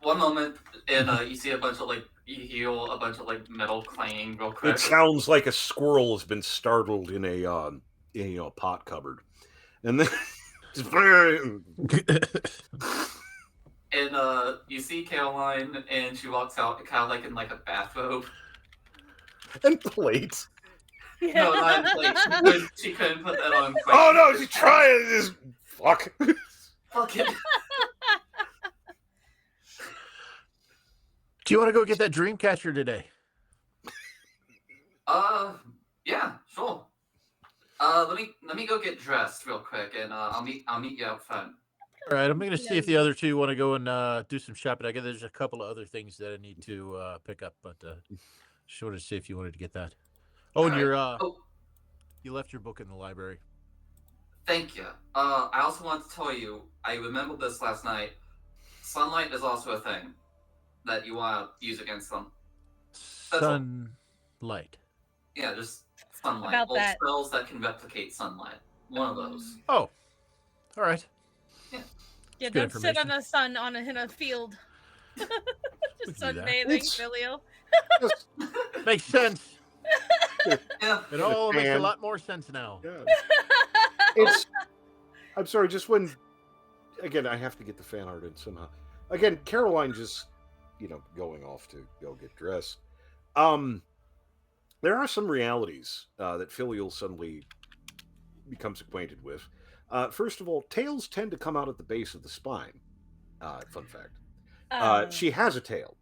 One moment, and you see a bunch of you hear a bunch of metal clanging real quick. It sounds like a squirrel has been startled in a pot cupboard, and then And you see Caroline, and she walks out kind of in a bathrobe. and plate. No, not in place. She couldn't put that on. Oh no, she's trying this. Fuck. Fuck it. do you want to go get that dream catcher today? Yeah, sure. Let me go get dressed real quick, and I'll meet you out front. All right, I'm going to see if the other two want to go and do some shopping. I guess there's a couple of other things that I need to pick up, but just wanted to see if you wanted to get that. Oh, and Alright. you left your book in the library. Thank you. I also want to tell you, I remembered this last night. Sunlight is also a thing that you want to use against them. That's all. Sunlight. Yeah, just sunlight. About Old that. spells that can replicate sunlight. One of those. Oh, all right. Yeah, good don't sit on information. in a field. We Just can do that. sunbathing, It's- Filio. Makes sense. Yeah. It all makes a And- lot more sense now. Yeah. It's. I'm sorry. Just when. Again, I have to get the fan art in somehow. Again, Caroline just, going off to go get dressed. There are some realities that Filial suddenly becomes acquainted with. First of all, tails tend to come out at the base of the spine. Fun fact. She has a tail,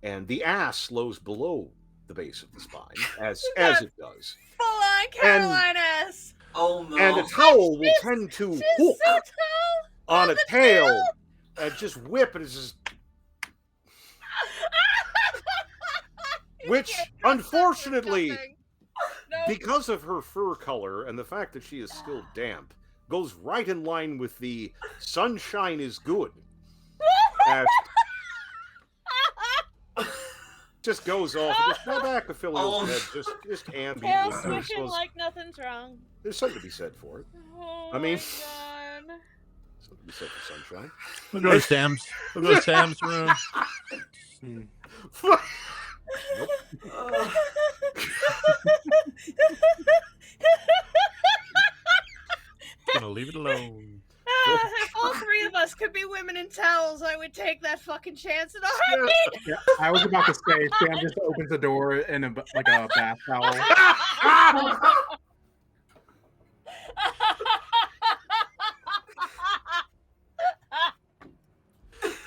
and the ass slows below the base of the spine, as it does. Full on Caroline ass. Oh no. And a towel will tend to She's hook so tall. on a the tail and just whip, and it's just. Which, unfortunately, No. because of her fur color and the fact that she is still damp, goes right in line with the sunshine is good. As just goes off. And just go back to Phil's head. Just Tail ambient. swishing like nothing's wrong. There's something to be said for it. Oh I mean- my God. Something to be said for sunshine. We'll go to Sam's. We'll go to Sam's room. Gonna leave it alone. If all three of us could be women in towels, I would take that fucking chance in a heartbeat. Yeah, I was about to say, Sam just opens the door in a bath towel.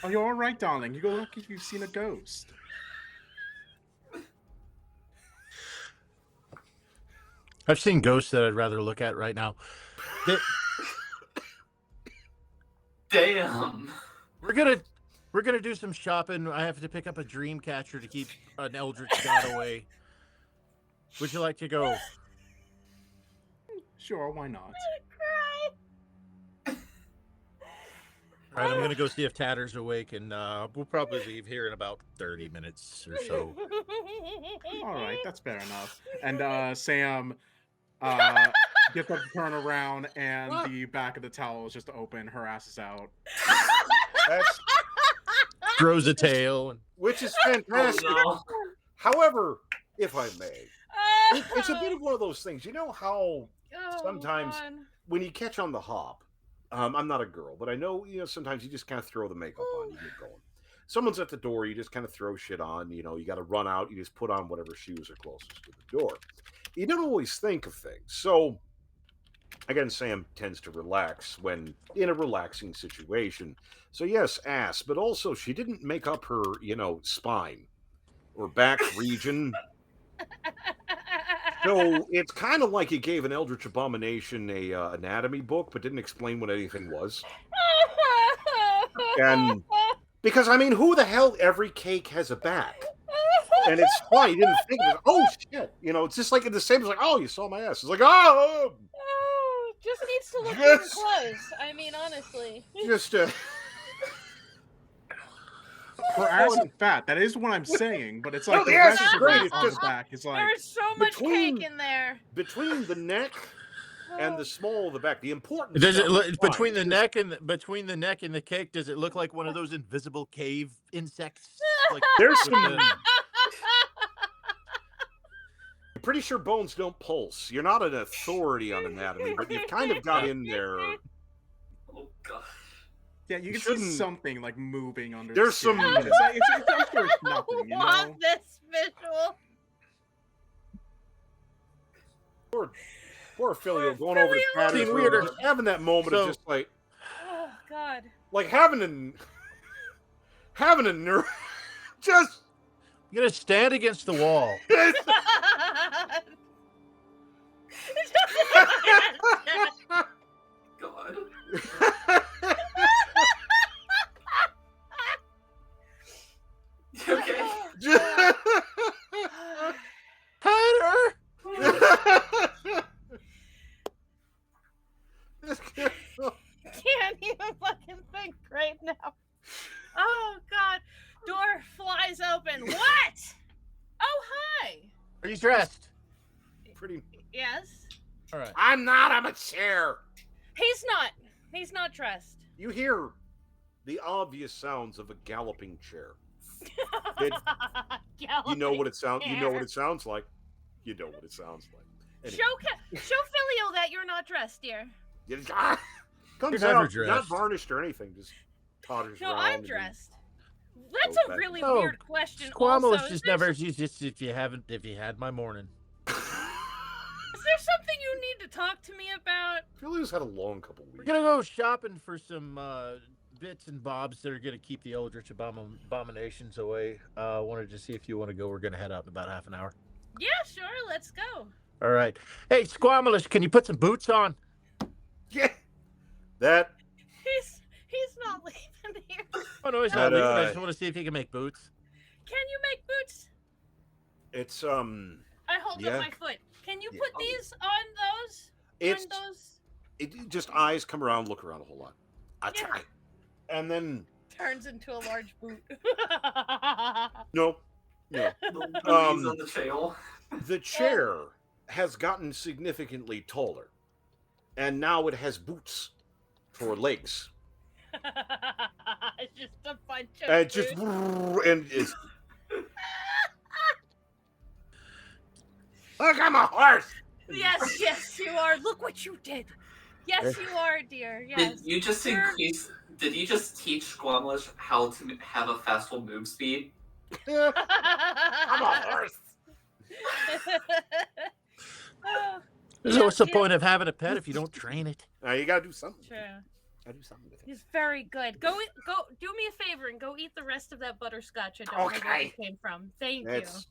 Oh, you're all right, darling. You go look if you've seen a ghost. I've seen ghosts that I'd rather look at right now. Damn. We're gonna do some shopping. I have to pick up a dream catcher to keep an eldritch god away. Would you like to go? Sure, why not? All right, I'm gonna go see if Tatter's awake, and we'll probably leave here in about 30 minutes or so. All right, that's fair enough. And Sam gets up to turn around, and the back of the towel is just open. Her ass is out. That's Throws a tail. And... which is fantastic. Oh, However, if I may, it's a bit of one of those things. You know how sometimes when you catch on the hop, I'm not a girl, but I know, sometimes you just kind of throw the makeup on, you get going. Someone's at the door, you just kind of throw shit on, you got to run out, you just put on whatever shoes are closest to the door. You don't always think of things. So, again, Sam tends to relax when in a relaxing situation. So, yes, ass, but also she didn't make up her, spine or back region. So it's kind of like you gave an Eldritch Abomination a anatomy book, but didn't explain what anything was. And because who the hell? Every cake has a back, and it's funny. You didn't think of it. Oh shit! It's just like in the same. It's like, oh, you saw my ass. It's like, oh, just needs to look even close. Honestly, just Her ass is fat. That is what I'm saying, but it's like No, the the ass rest is of great. it It's on just- the back is like. there's so much between- cake in there. between the neck and the small of the back. The important Does it stuff look is between fine. the neck and the cake? Does it look like one of those invisible cave insects? Like There's with some. the- I'm pretty sure bones don't pulse. You're not an authority on anatomy, but you've kind of got in there. oh god. Yeah, you can see shouldn't- something like moving under. There's the skin. some- It's like, I'm sure it's nothing, you I know. want this visual. Poor Filio going over to Filio. Patty's Seems room, weirder. just having that moment So- of just like Oh God. having a nerve. Just You're gonna stand against the wall. God. You okay? Tatter! Can't even fucking think right now. Oh God. Door flies open. What? Oh hi. Are you dressed? Pretty. Yes. All right. I'm not. I'm a chair. He's not. He's not dressed. You hear the obvious sounds of a galloping chair. You know what it sounds. You know what it sounds like. You know what it sounds like. Anyway. Show Filio that you're not dressed, dear. Comes You're never out, not dressed. varnished or anything, just totters No, around. I'm and- dressed. That's goes a back. really Oh, weird question. Squamble Also, is just never. She's just if you had my morning. Is there something you need to talk to me about? Filio's had a long couple We're weeks. gonna go shopping for some bits and bobs that are gonna keep the Eldritch abominations away. Wanted to see if you want to go. We're gonna head out in about half an hour. Yeah, sure. Let's go. All right. Hey, Squamalish, can you put some boots on? Yeah. That He's not leaving here. Oh no, he's But, not leaving. I just want to see if he can make boots. Can you make boots? it's I hold Yeah. up my foot. Can you Yeah. put these on those? it's On those? it just eyes come around, look around a whole lot. I Yeah. try, and then Turns into a large boot. no. The Um, knees on the tail. The chair has gotten significantly taller, and now it has boots for legs. Just a bunch of And just boots. and it's. Look, I'm a horse. Yes, you are. Look what you did. Yes, you are, dear. Yes. Did you just You're- increase? Did you just teach Squamlish how to have a fastful move speed? I'm a horse. Oh, So yeah, what's the yeah. point of having a pet if you don't train it? Now you gotta do something. True. Gotta do something with it. He's very good. Go do me a favor and go eat the rest of that butterscotch. I don't know where Okay. it came from. Thank That's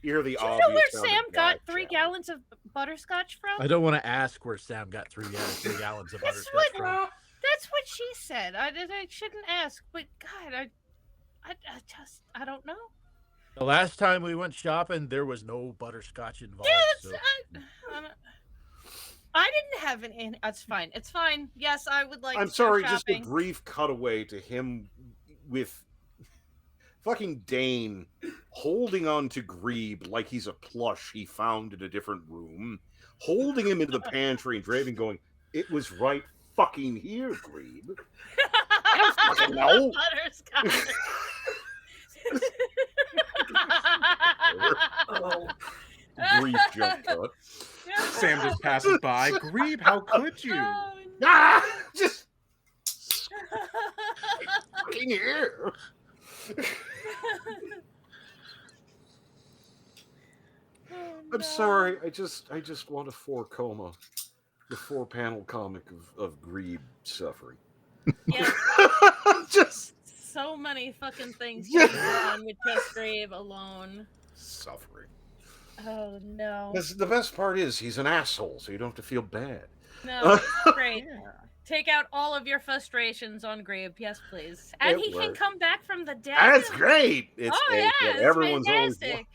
you. you're the Do you know obvious where sound of Sam got God 3 challenge. gallons of butterscotch from? I don't want to ask where Sam got 3 gallons of That's butterscotch what- from. That's what she said. I shouldn't ask, but God, I don't know. The last time we went shopping, there was no butterscotch involved. Yeah, so- I didn't have an. It's fine. It's fine. Yes, I would like. I'm to start sorry, just a shopping. brief cutaway to him with fucking Dane holding on to Grebe like he's a plush he found in a different room, holding him into the pantry and Draven going, "It was right fucking here, Grebe." I don't fucking know. Butterscotch. Oh, Brief jump cut. Sam just passes by. Grebe, how could you? Oh, no. Ah, just fucking here. Oh, I'm no. sorry. I just want a 4-coma, the 4-panel comic of Grebe suffering. Yeah, Just so many fucking things Yeah. going on with just Grave alone. suffering. Oh no. The best part is he's an asshole, so you don't have to feel bad. No, it's great. Yeah. Take out all of your frustrations on Grave, yes, please. And It he can works. come back from the dead. That's great. It's Oh yeah, it's everyone's fantastic.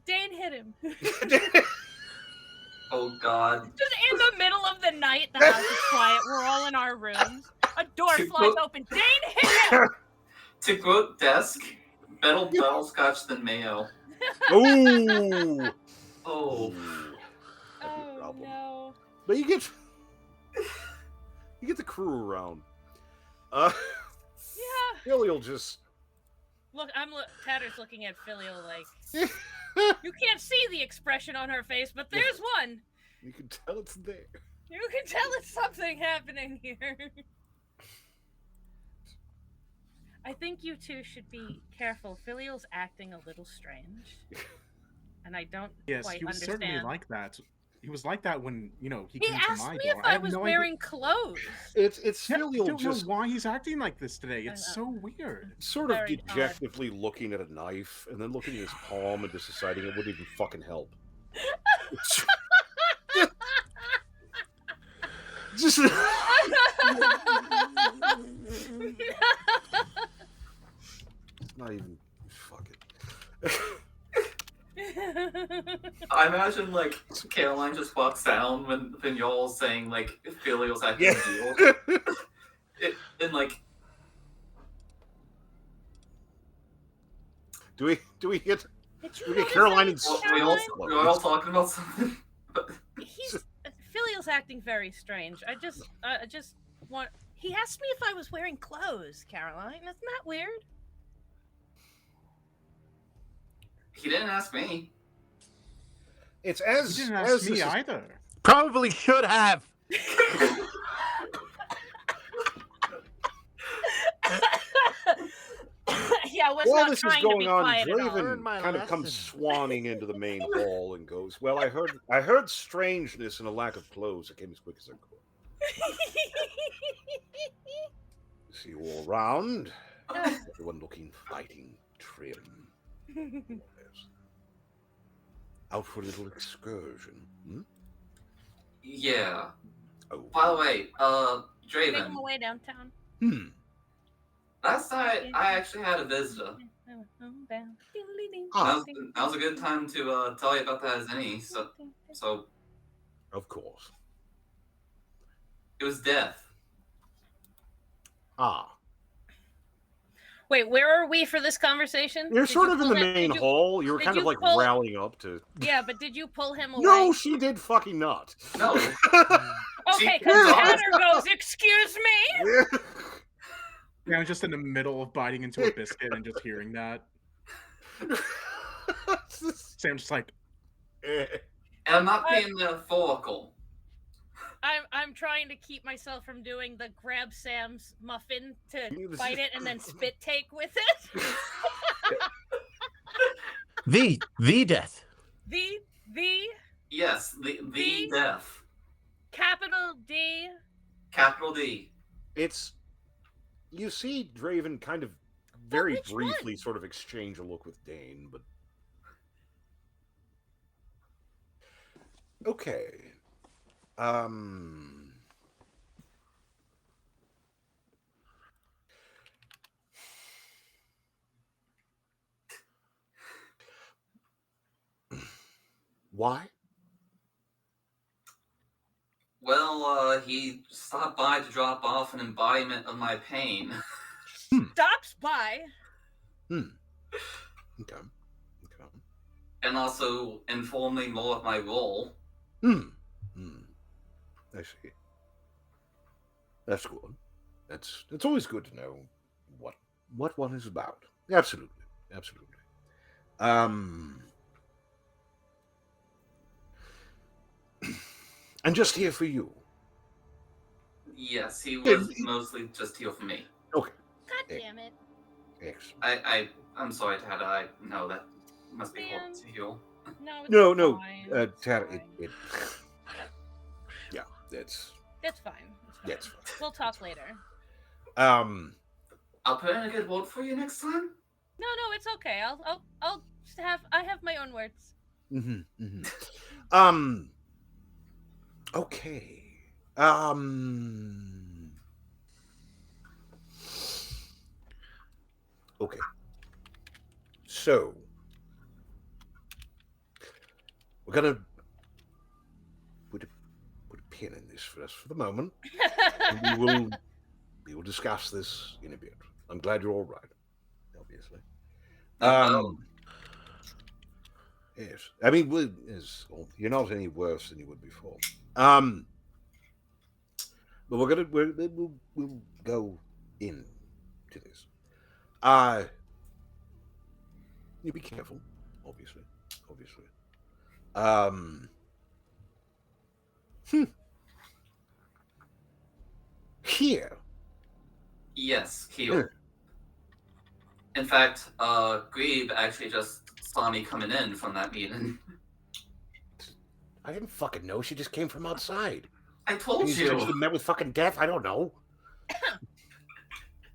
Dane hit him. always. oh God. Just in the middle of the night, the house is quiet. We're all in our rooms. A door flies open. Dane hit him. To quote Desk, better butterscotch than mayo. Ooh. Oh, That'd be a Oh problem. no. But you get the crew around. Yeah. Billy'll just Look, Tatter's looking at Filial like you can't see the expression on her face, but there's one. you can tell it's there. You can tell it's something happening here. I think you two should be careful. Filial's acting a little strange. And I don't Yes, quite he was understand. certainly like that. He was like that when, he He came to asked my me door. if I have was no wearing clothes. It's idea. I Filial don't just know why he's acting like this today. I It's know. so weird. sort of Very odd. dejectedly looking at a knife and then looking at his palm and just deciding it wouldn't even fucking help. Just not even fuck it. I imagine like Caroline just walks down when Vignol's saying like Filial's acting Yeah. deal. And like Do we get Did you We get notice Caroline that, and Caroline? we're all talking about something. He's Filial's acting very strange. I just want. He asked me if I was wearing clothes, Caroline. Isn't that weird? He didn't ask me. it's He as didn't as ask me this is- either. Probably should have. Yeah, I was While not this is trying to going be on, quiet at all. Draven Learn my kind of comes lesson. swanning into the main hall and goes, "Well, I heard strangeness and a lack of clothes. I came as quick as I could. See you all around. Everyone looking fighting trim. Out for a little excursion. Hmm? Yeah. Oh. By the way, Make Draven, him away downtown. Hmm. last night I actually had a visitor. Ah. Now's a good time to tell you about that as any. So Of course. it was Death. Ah. Wait, where are we for this conversation? You're Did sort you of in pull the him- main did you- hall. You were did kind of you like pull- rallying up to. Yeah, but did you pull him away? No, she did fucking not. No. Okay, She- because Tanner goes, "Excuse me." Yeah, I'm just in the middle of biting into a biscuit and just hearing that. Sam's just like, Eh. And I'm not being metaphorical. I'm trying to keep myself from doing the grab Sam's muffin to bite it and then spit take with it. The death. The Yes, the death. capital D. Capital D. It's you see Draven kind of But very which briefly one? sort of exchange a look with Dane, but okay. Why? Well, he stopped by to drop off an embodiment of my pain. Stops by. Okay. Okay. And also inform me more of my role. I see. That's good. It's always good to know what one is about. Absolutely. And just here for you. Yes, he was mostly just here for me. Okay. God damn it. Excellent. I'm sorry, Tad. I know that must be hard to hear. No, it's No. fine. It's Tara, fine. yeah, that's fine. that's fine. We'll talk later. I'll put in a good word for you next time. No, it's okay. I'll just have my own words. Okay. Okay. So we're gonna put a pin in this for us for the moment. And we will discuss this in a bit. I'm glad you're all right, obviously. Yes. I mean, you're not any worse than you would before. But we'll go into this. You be careful, obviously. Here. Yes, here. In fact, Grebe actually just saw me coming in from that meeting. I didn't fucking know. She just came from outside. I told you. She met with fucking death. I don't know.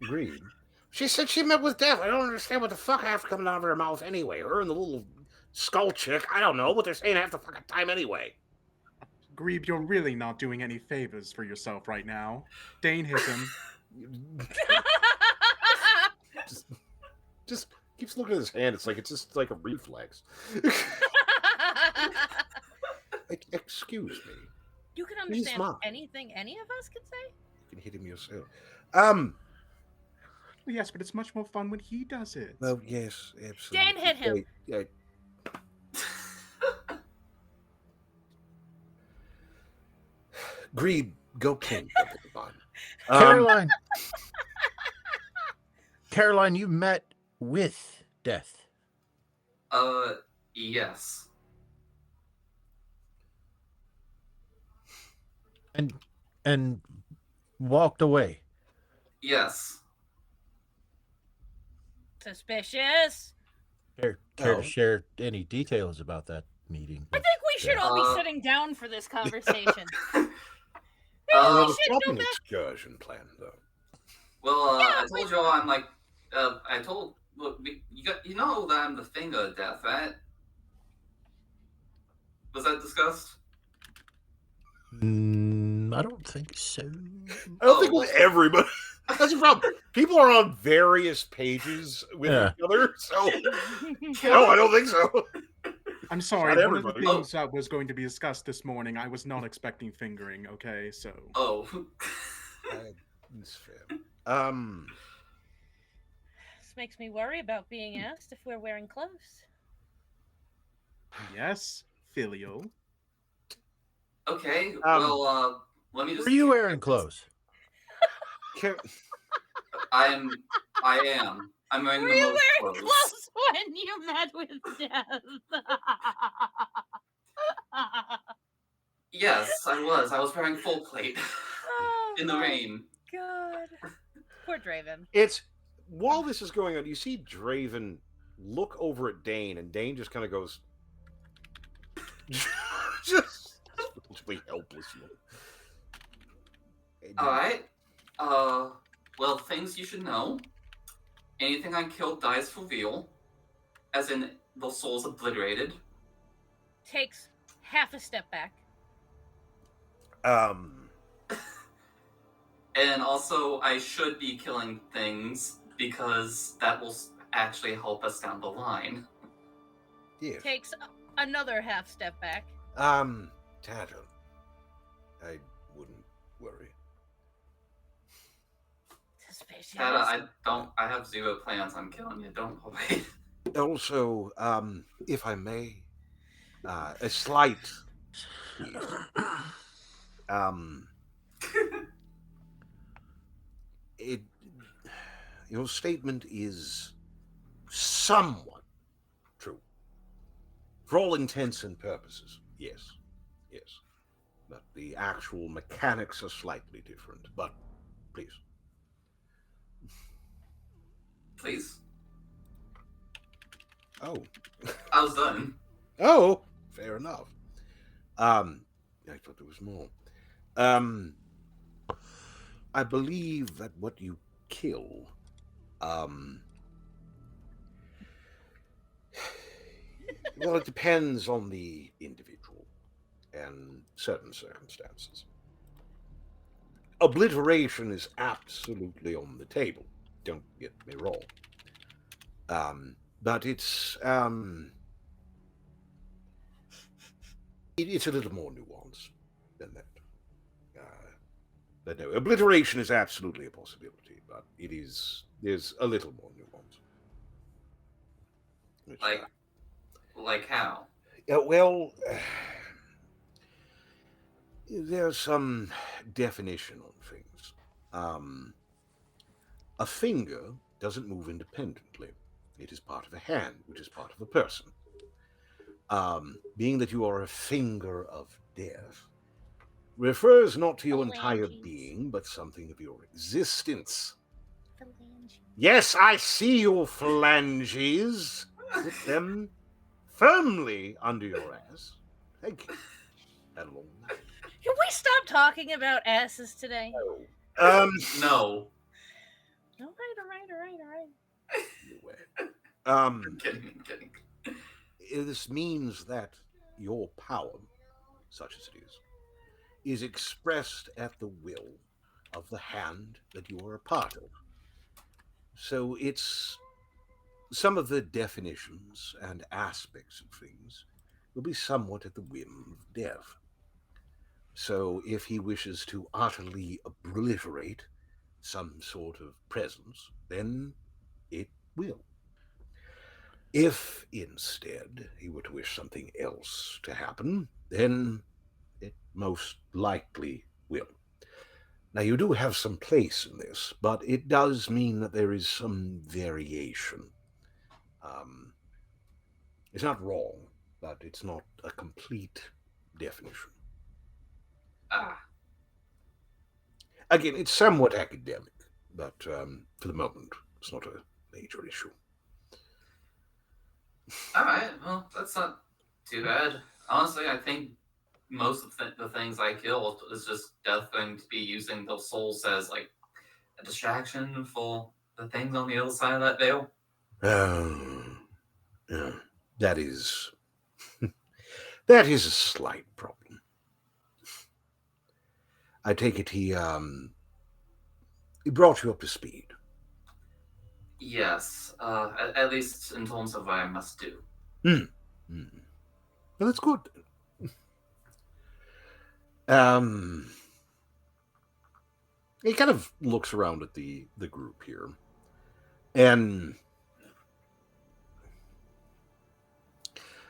Grebe. She said she met with death. I don't understand what the fuck half coming out of her mouth anyway. Her and the little skull chick. I don't know what they're saying half the fucking time anyway. Grebe, you're really not doing any favors for yourself right now. Dane hit him. just keeps looking at his hand. It's just like a reflex. Excuse me. You can understand anything any of us could say? You can hit him yourself. Yes, but it's much more fun when he does it. Well, yes, absolutely. Dan hit him. Yeah. Grebe, go king. Caroline, you met with death. Yes. And walked away. Yes. Suspicious. Care to share any details about that meeting? I think we should all be sitting down for this conversation. The shopping excursion plan, though. Well, I told you all I'm like, look, you know that I'm the finger of death, right? Was that discussed? I don't think so. I don't think with everybody. That's the problem. People are on various pages with each other, so no, I don't think so. I'm sorry. One of the things that was going to be discussed this morning, I was not expecting fingering. Okay, so. Oh. It's fair. This makes me worry about being asked if we're wearing clothes. Yes, filial. Okay. Well, let me just. Were you wearing clothes? I am. I'm wearing the most clothes. Clothes when you met with death. Yes, I was. I was wearing full plate Oh in the my rain. God. Poor Draven. It's while this is going on, you see Draven look over at Dane, and Dane just kind of goes, just really helpless. All right. Well, things you should know. Anything I killed dies for real, as in the soul's obliterated. Takes half a step back. And also, I should be killing things because that will actually help us down the line. Yes. Takes another half step back. Tatter, I wouldn't worry. Suspicious. Kata, I have zero plans on killing you, don't worry. Also, if I may, a slight, it, your statement is somewhat true. For all intents and purposes, yes. But the actual mechanics are slightly different. But please. Please. Oh. I was done. Oh, fair enough. I thought there was more. I believe that what you kill, well, it depends on the individual and certain circumstances. Obliteration is absolutely on the table. Don't get me wrong. But it's it's a little more nuanced than that. But no, obliteration is absolutely a possibility, but there's a little more nuance. Which, Like how? well, there's some definition on things. A finger doesn't move independently. It is part of a hand, which is part of a person. Being that you are a finger of death refers not to your entire being, but something of your existence. Phalanges. Yes, I see your phalanges. Put them firmly under your ass. Thank you. Had a long night. Can we stop talking about asses today? No. All right. Anyway, I'm kidding. this means that your power, such as it is expressed at the will of the hand that you are a part of. So it's some of the definitions and aspects of things will be somewhat at the whim of death. So if he wishes to utterly obliterate some sort of presence, then it will. If instead he were to wish something else to happen, then it most likely will. Now, you do have some place in this, but it does mean that there is some variation. It's not wrong, but it's not a complete definition. Again, it's somewhat academic, but for the moment, it's not a major issue. Alright, well, that's not too bad. Honestly, I think most of the things I killed is just death going to be using those souls as, like, a distraction for the things on the other side of that veil. Yeah, that is that is a slight problem. I take it he brought you up to speed. Yes, at least in terms of what I must do. Well, that's good. He kind of looks around at the group here, and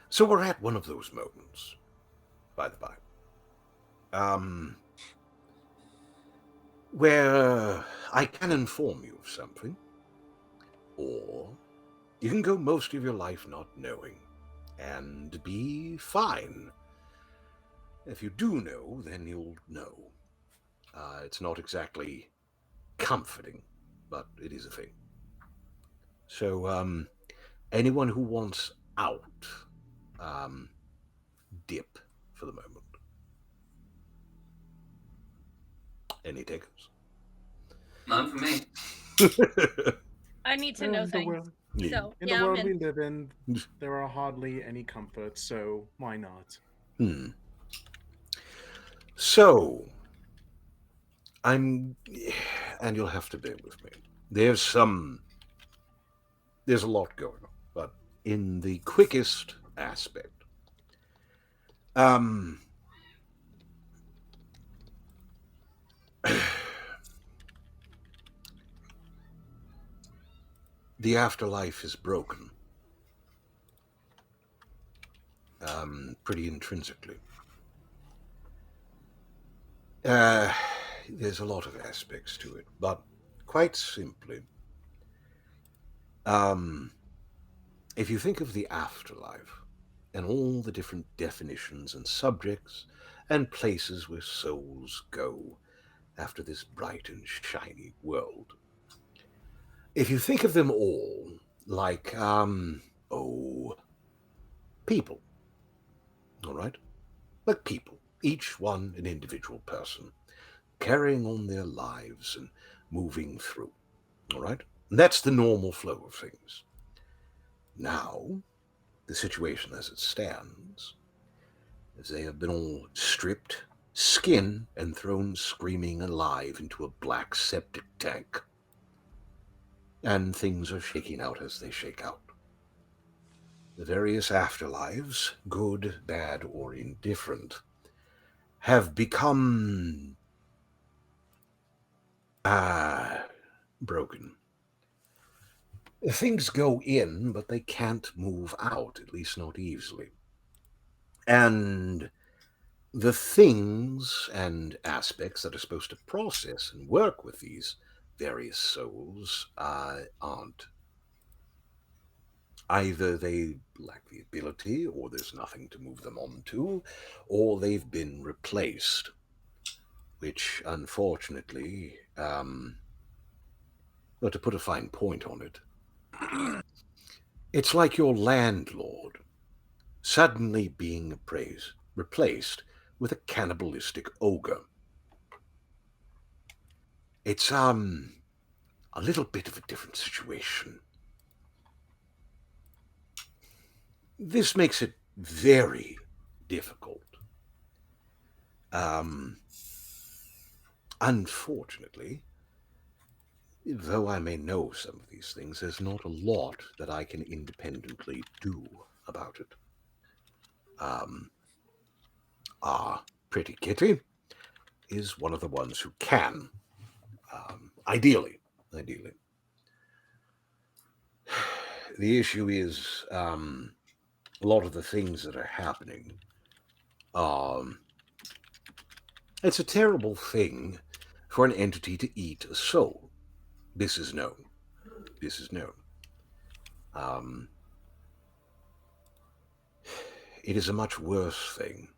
so we're at one of those moments, by the by, where I can inform you of something, or you can go most of your life not knowing and be fine. If you do know, then you'll know. It's not exactly comforting, but it is a thing. So, anyone who wants out, um, dip for the moment. Any takers? None for me. I need to know In the things. world, So in the yeah, I'm world in. we live in, there are hardly any comforts, so why not? Hmm. So, I'm, and you'll have to bear with me. There's a lot going on, but in the quickest aspect, um, the afterlife is broken, pretty intrinsically. There's a lot of aspects to it, but quite simply, um, if you think of the afterlife and all the different definitions and subjects and places where souls go after this bright and shiny world, if you think of them all like, people, all right? Like people, each one an individual person, carrying on their lives and moving through, all right? And that's the normal flow of things. Now, the situation as it stands is they have been all stripped, skinned, and thrown screaming alive into a black septic tank. And things are shaking out as they shake out. The various afterlives, good, bad, or indifferent, have become broken. Things go in, but they can't move out, at least not easily. And the things and aspects that are supposed to process and work with these various souls aren't. Either they lack the ability, or there's nothing to move them onto, or they've been replaced, which unfortunately, well, to put a fine point on it, it's like your landlord suddenly being replaced with a cannibalistic ogre. It's a little bit of a different situation. This makes it very difficult. Unfortunately, though I may know some of these things, there's not a lot that I can independently do about it. Our pretty kitty is one of the ones who can. Ideally. The issue is a lot of the things that are happening. It's a terrible thing for an entity to eat a soul. This is known. This is known. It is a much worse thing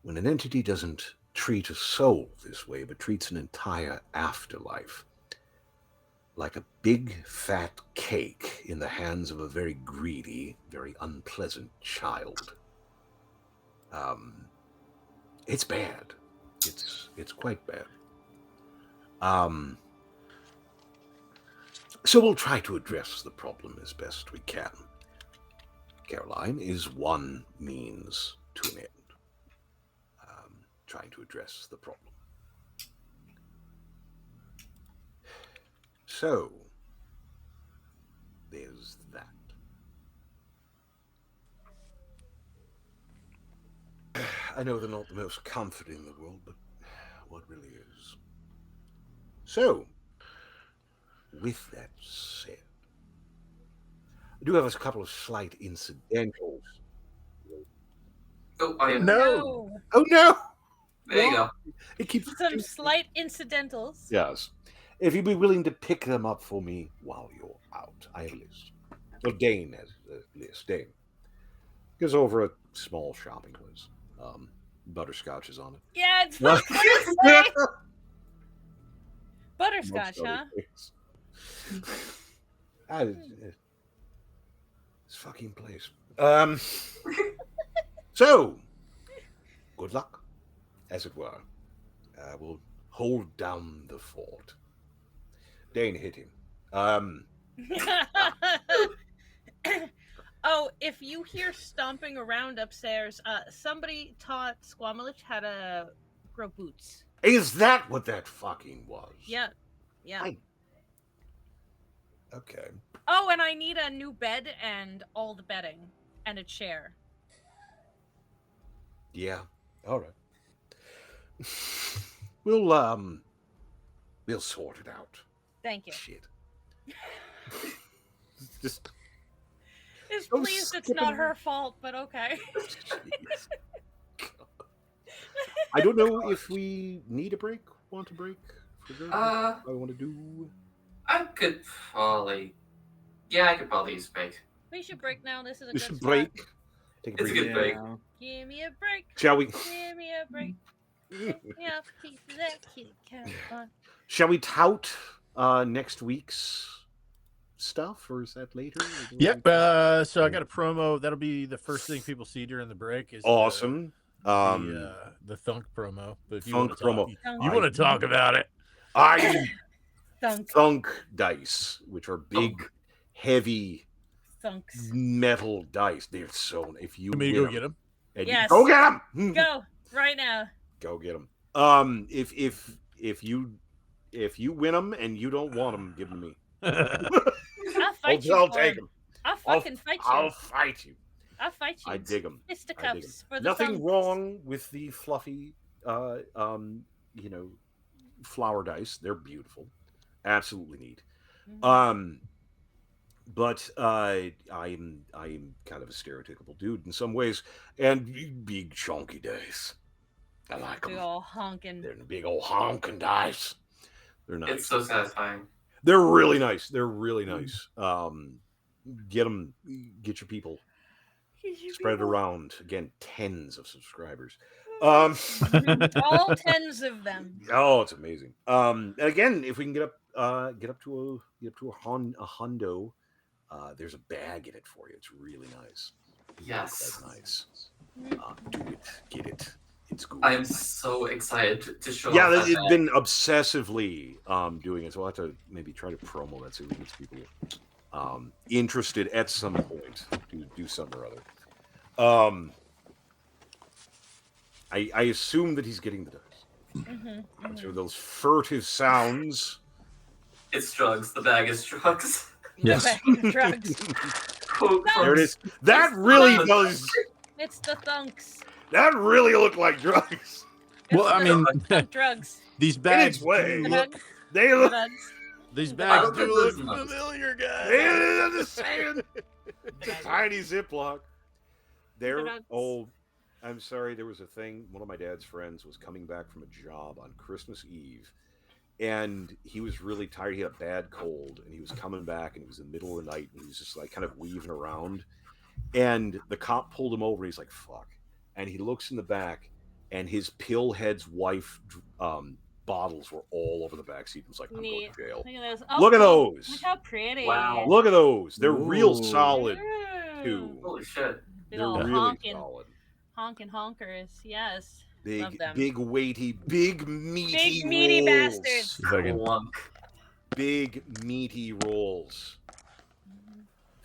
when an entity doesn't treat a soul this way, but treats an entire afterlife like a big fat cake in the hands of a very greedy, very unpleasant child. It's bad. It's quite bad. So we'll try to address the problem as best we can. Caroline is one means to an end. Trying to address the problem. So, there's that. I know they're not the most comforting in the world, but what really is. So, with that said, I do have a couple of slight incidentals. Oh, I am. No. Oh no! There you go. It keeps Some slight incidentals. Yes. If you'd be willing to pick them up for me while you're out, I have a list. Well, Dane has a list. Dane goes over a small shopping list. Butterscotch is on it. Yeah, it's what I was gonna say. Butterscotch, Amongst huh? other things. This fucking place. So, good luck, as it were. I will hold down the fort. Dane hit him. Oh, if you hear stomping around upstairs, somebody taught Squamilich how to grow boots. Is that what that fucking was? Yeah. Yeah. Okay. Oh, and I need a new bed and all the bedding and a chair. Yeah. All right. We'll sort it out. Thank you. Shit. Just Is don't pleased it's skip not it. her fault, but okay. Jeez. I don't know if we need a break. Want a break for good? I want to do. I could probably. Yeah, I could probably use a break. We should break now. This is a We good should spot. break. Take a It's a break. good break. Give me a break. Shall we? Give me a break. Give me a piece of that kitty cat fun. Shall we tout next week's stuff, or is that later? Yep. So I got a promo. That'll be the first thing people see during the break. Is Awesome. the Thunk promo. But if you want Thunk to talk, promo. you want to talk about it? I Thunk. Thunk dice, which are big, heavy Thunks. metal dice. They're so. If you You may win go them, get them. and Yes. go get them. Go right now. Go get them. If you win them and you don't want them, give them to me. I'll fight you. I'll for take 'em. them. I'll fucking fight you. I'll fight you. I'll fight you. I dig them. Fisticuffs for the Nothing thunks. wrong with the fluffy, flower dice. They're beautiful, absolutely neat. Mhm. But I'm kind of a stereotypical dude in some ways, and big chunky dice. I like Big them. ol' honking. They're big old honking dice. They're nice. It's so satisfying. They're really nice. They're really nice. Get them. Get your people. Spread it around. Again, tens of subscribers. All 10s of them. Oh, it's amazing. And again, if we can get up to a hundo, there's a bag in it for you. It's really nice. Yes. That's nice. Do it. Get it. It's good. I am so excited to show Yeah, off that it's bag. been obsessively doing it, so I'll have to maybe try to promo that so we get people interested at some point to do something or other. I assume that he's getting the dice. So those furtive sounds. It's drugs. The bag is drugs. The bag of drugs. Quote There it from- is. That really does. It's the thunks. That really looked like drugs. Well, I mean, Thunk drugs. these In bags its way. do The look. drugs. They The look. drugs. These I bags don't do think look there's much. familiar, guys. I'm just saying. It's a tiny Ziploc. They're drugs. old. I'm sorry, there was a thing. One of my dad's friends was coming back from a job on Christmas Eve, and he was really tired. He had a bad cold, and he was coming back, and it was the middle of the night, and he was just like kind of weaving around. And the cop pulled him over, and he's like, "Fuck!" And he looks in the back, and his pillhead's wife bottles were all over the back seat. He was like, "I'm going Neat. to jail." Look at those. Look at cool. those. Look how pretty. Wow. Look at those. They're real Ooh. solid Ooh. too. Holy shit. Big They're ol' really honkin', solid. honkin' honkers. Yes. Love Big, them. big, weighty, big, meaty, Big, meaty rolls. bastards. Clunk. Big, meaty rolls.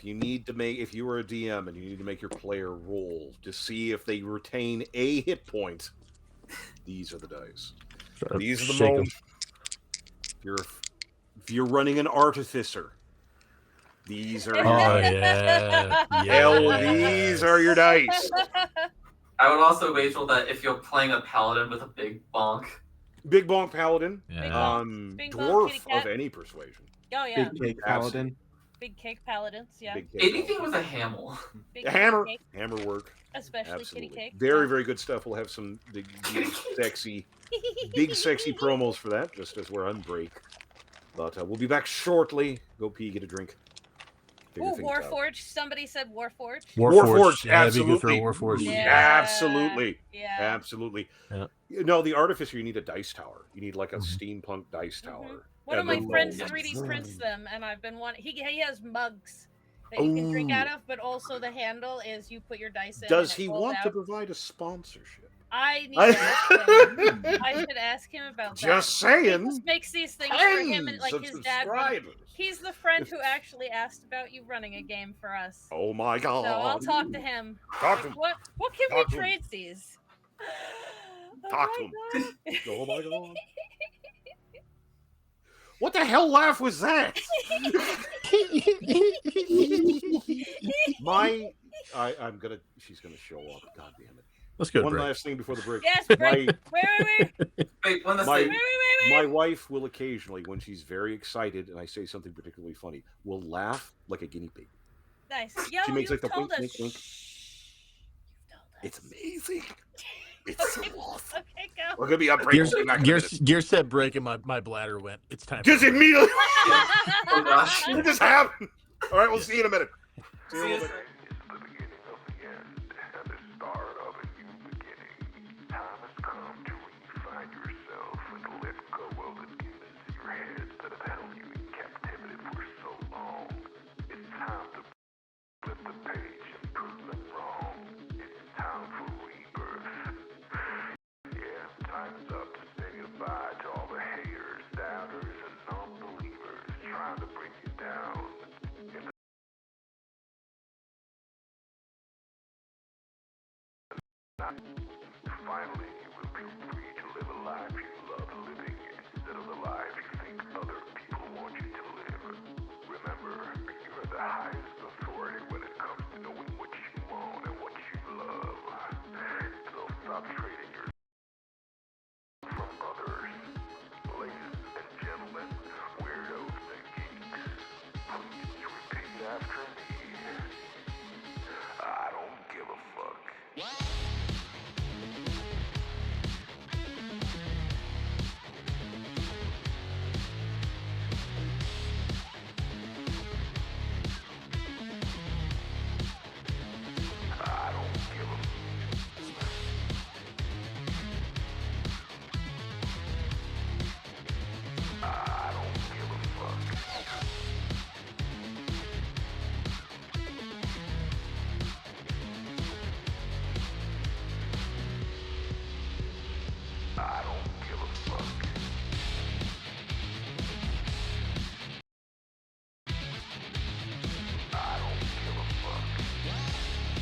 If you were a DM and you need to make your player roll to see if they retain a hit point, these are the dice. These are the Shake 'em. moments. If you're running an artificer, these are Oh your dice. yeah, Hell, yeah. these are your dice. I would also wager that if you're playing a paladin with a big bonk, Big bonk paladin. Big Yeah. bonk. Big bonk, Dwarf kitty cat. of any persuasion. Oh yeah. Big cake paladin. Big cake paladins. Yeah. Big cake anything paladin. with a hammer. Big A hammer. Cake, Hammer work. especially Absolutely. kitty cake. Very, very good stuff. We'll have some big sexy promos for that, just as we're on break. But we'll be back shortly. Go pee, get a drink. figure Ooh, things out. Warforged. Somebody said Warforged. Warforged, Yeah, that'd be good for a absolutely. Warforged. Yeah. Absolutely. Yeah. Absolutely. Yeah. No, the Artificer, you need a dice tower. You need like a Mhm. steampunk dice tower. One of And my then friends go, 3D prints them, and I've been wanting. He has mugs that Oh, you can drink out of, but also the handle is you put your dice in. does and he it rolls want to out. provide a sponsorship? I need to ask him. I should ask him about that. Just He saying. just makes these things for him and Tens like of his dad. Wanted, subscribers. he's the friend who actually asked about you running a game for us. Oh my god. So I'll talk to him. Talk to him. What can Talk we to him. trade these? Oh Talk my to him. God. Oh my god. What the hell laugh was that? She's gonna show up. God damn it. Let's go to One break. last thing before the break. Yes, break. Wait. Wait, one last My- thing. My wife will occasionally, when she's very excited and I say something particularly funny, will laugh like a guinea pig. Nice. Yo, She makes you've like the told wink, us. wink, wink. You've told us. It's amazing. It's so awesome. Okay, go. We're gonna be up break. Gears, We'll be back in a minute. Gears said break and my bladder went. It's time. Just for a break. immediately. Oh gosh. It just happened. All right, we'll see you in a minute. See you in a See you little bit. soon. Finally, you will feel free to live a life you love living instead of the life you think other people want you to live. Remember, you are the highest authority when it comes to knowing what you want and what you love. So stop trading your from others. Ladies and gentlemen, weirdos and geeks, please repeat after me. I don't give a fuck. I don't give a I don't give a fuck. I don't give a fuck. I don't give a fuck.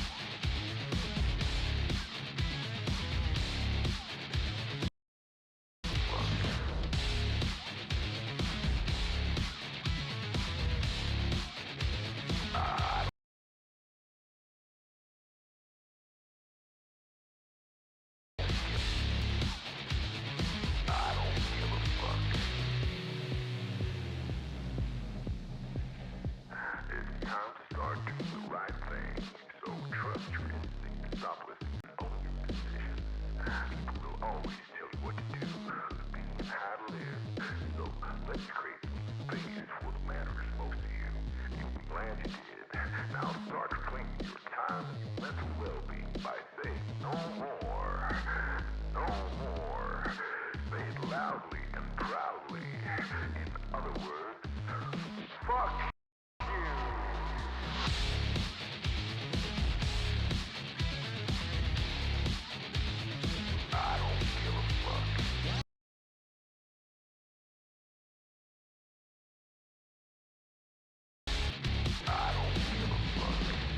I don't give a fuck. It's time to start doing the right thing. So trust your instinct. Stop listening to own your decisions. People will always tell you what to do, be and how to live. So let's create some space for what matters most to you. You'll be glad you did. Now start claiming your time and your mental well-being by saying no more. No more. Say it loudly and proudly. In other words, fuck you. I don't give a fuck. I don't give a fuck.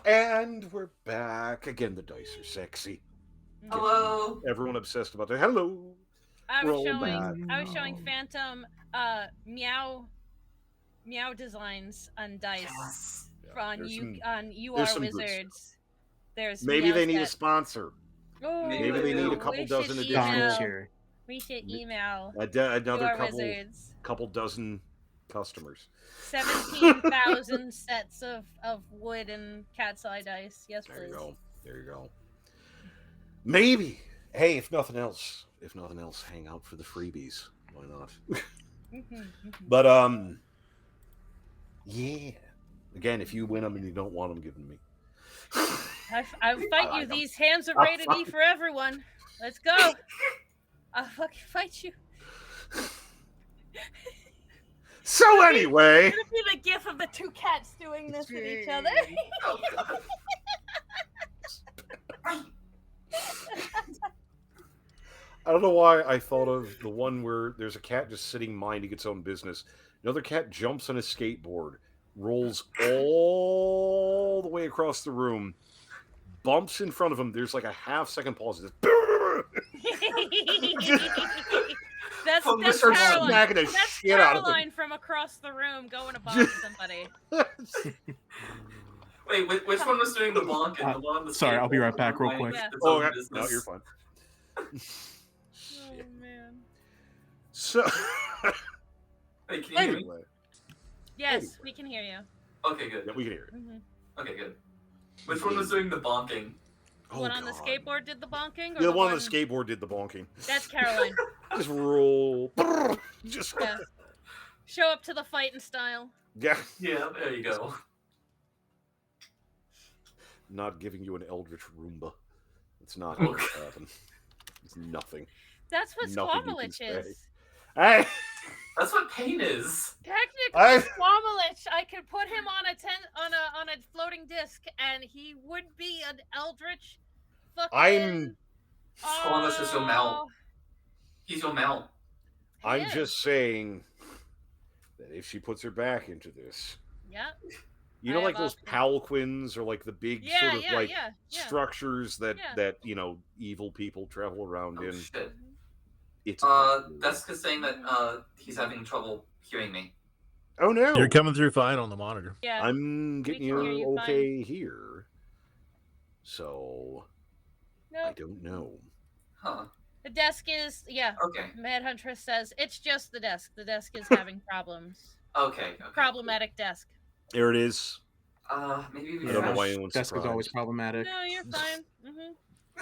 And we're back. Again, the dice are sexy. Hello. Everyone obsessed about that. Hello. I was Roll showing back. I was showing Phantom meow designs on dice Yes. on there's you some- on You there's Are some good stuff. Wizards. There's Maybe they meows need a that- sponsor. Ooh, Maybe they need a couple we dozen should additional- email- Volunteer. We should email Another You Are couple Wizards. dozen customers. 17,000 sets of wood and cat's eye dice. Yes, There you please. go. There you go. Maybe. Hey, if nothing else, hang out for the freebies. Why not? But yeah. Again, if you win them and you don't want them, give them to me. I'll fight you. These hands are rated E for everyone. Let's go. I'll fucking fight you. So anyway, It's gonna be the gif of the two cats doing this with each other. Oh, God. I don't know why I thought of the one where there's a cat just sitting minding its own business. Another cat jumps on a skateboard, rolls all the way across the room, bumps in front of him. There's like a half-second pause. That's Starts Caroline. smacking the That's shit out of him. Caroline from across the room going to bomb somebody. Wait, which one was doing the bonking? The one on the Sorry, I'll be right skateboard back real minding quick. its Oh, own yeah. business? No, you're fine. Oh man. So Wait, can you hear me? anyway, Yes, we can hear you. Okay, good. yeah, we can hear it. Okay, good. Which one was doing the bonking? The Oh, one on the God. skateboard did the bonking? Or Yeah, the one on the skateboard did the bonking. That's Caroline. Just roll. Just Yeah. Show up to the fight in style. yeah. Yeah, there you go. Not giving you an eldritch Roomba. It's not Oh, going to happen. It's nothing. That's what Nothing you can Squamalich say. is. Hey, That's what pain is. Technically, Squamalich, I could put him on a floating disc, and he would be an eldritch. Fucking. Squamish is your mount. He's your mount. I'm is. just saying that if she puts her back into this, Yeah. you know, I like have those options. palanquins or like the big sort of like yeah. structures that Yeah. evil people travel around Oh, in. shit. It's That's saying that he's having trouble hearing me. oh no, You're coming through fine on the monitor. Yeah. I'm getting can hear you you okay here. So I Nope. don't know. Huh. The desk is Okay. Mad Huntress says it's just the desk. The desk is having problems. Okay. Problematic desk. There it is. Maybe I don't know why refresh. anyone's Desk is always surprised. problematic. No, you're fine.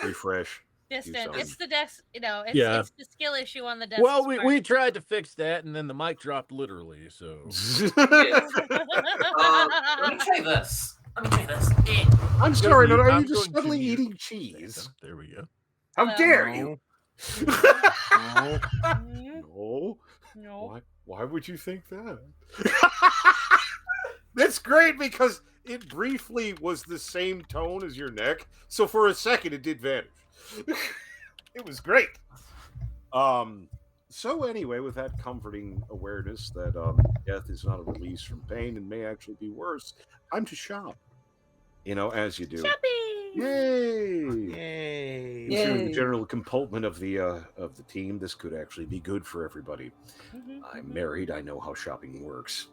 Refresh. Distant. something. It's the desk. It's Yeah. it's the skill issue on the desk. Well, we tried to fix that, and then the mic dropped literally. So Let me try this. Yeah. I'm sorry, mute. but are I'm you just going to suddenly mute. eating cheese? There we go. How No. dare you? No. No. No. Why would you think that? That's great because it briefly was the same tone as your neck. So for a second it did vanish. It was great. So anyway, with that comforting awareness that death is not a release from pain and may actually be worse, I'm to shop. You know, as you do. Shopping. Yay! Yay. Considering the general comportment of the team, this could actually be good for everybody. I'm married. I know how shopping works.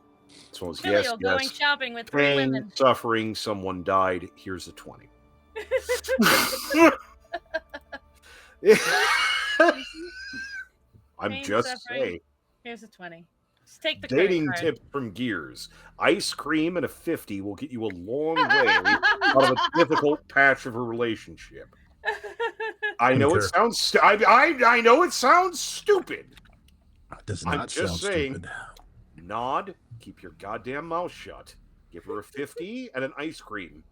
So it's yes, Filio going yes. shopping with 3 Pain, women. suffering, someone died. Here's a 20. I'm Pain, just suffering. saying. Here's a 20. Just take the credit Dating card. tip from Gears: ice cream and a 50 will get you a long way out of a difficult patch of a relationship. I know it Concur. sounds. I know it sounds stupid. Does I'm not just sound saying. stupid. Nod. Keep your goddamn mouth shut. Give her a 50 and an ice cream.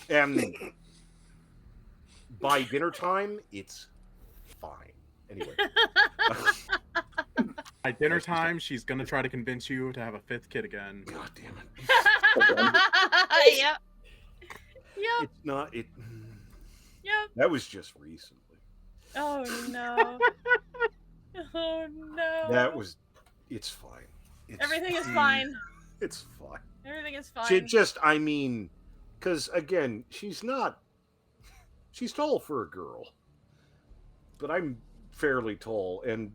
And by dinner time, it's fine. Anyway. At dinner time, she's gonna try to convince you to have a 5th kid again. God damn it. Yep. It's not. It. Yep. That was just recently. Oh no. Oh no. That was. It's fine. Everything is fine. It's fine. Everything is fine. Just, I mean, because again, she's tall for a girl, but I'm fairly tall, and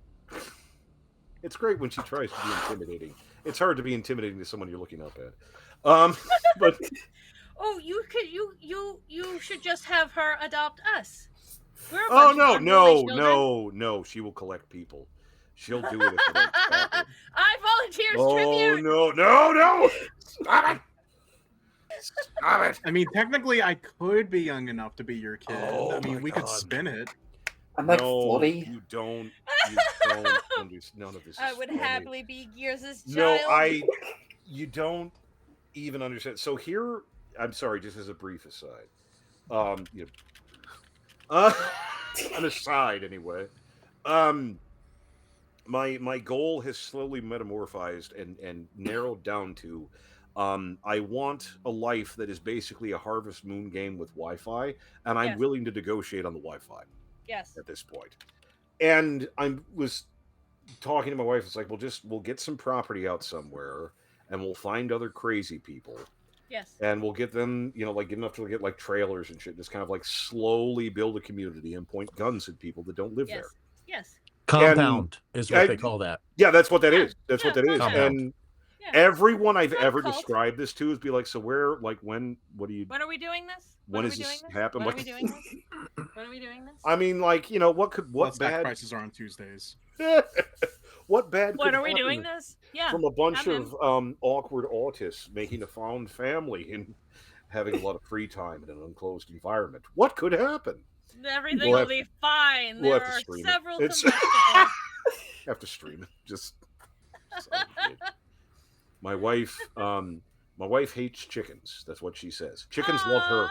it's great when she tries to be intimidating. It's hard to be intimidating to someone you're looking up at. But Oh, you should just have her adopt us. We're a oh bunch of unruly children. no, she will collect people. She'll do it if I don't stop her. I volunteer as Oh tribute. no! Stop it! Stop it! I mean, technically, I could be young enough to be your kid. Oh I mean, my we could God. spin it. I'm like No, 40. you don't. None of this. I is would funny. happily be Gears' No, child. you don't even understand. So here, I'm sorry, just as a brief aside. You an aside anyway. My goal has slowly metamorphized and narrowed down to I want a life that is basically a Harvest Moon game with Wi-Fi, and I'm Yes. willing to negotiate on the Wi-Fi Yes. at this point. And I was talking to my wife. It's like, we'll get some property out somewhere, and we'll find other crazy people, Yes. and we'll get them, like get enough to get like trailers and shit. Just kind of like slowly build a community and point guns at people that don't live Yes. there. Yes. Compound is what I- they call that. Yeah, that's what that Yeah, is. That's what yeah, that is. compound. And Yeah. everyone I've Not a ever cult. described this to is be like, so where, like, when, what do you? When are we doing this? When are is we this doing happen? When Like- are we doing this? When are we doing this? I mean, like, what Blood bad, sacrifices are on Tuesdays. what bad? When could are we happen doing this? Yeah. From a bunch I'm of awkward autists making a found family and having a lot of free time in an enclosed environment. What could happen? Everything We'll will have- be fine. we'll There have to are stream it. several It's- combustibles. Have to stream it. Just son of a bitch. My wife hates chickens. That's what she says. Chickens love her. Aw.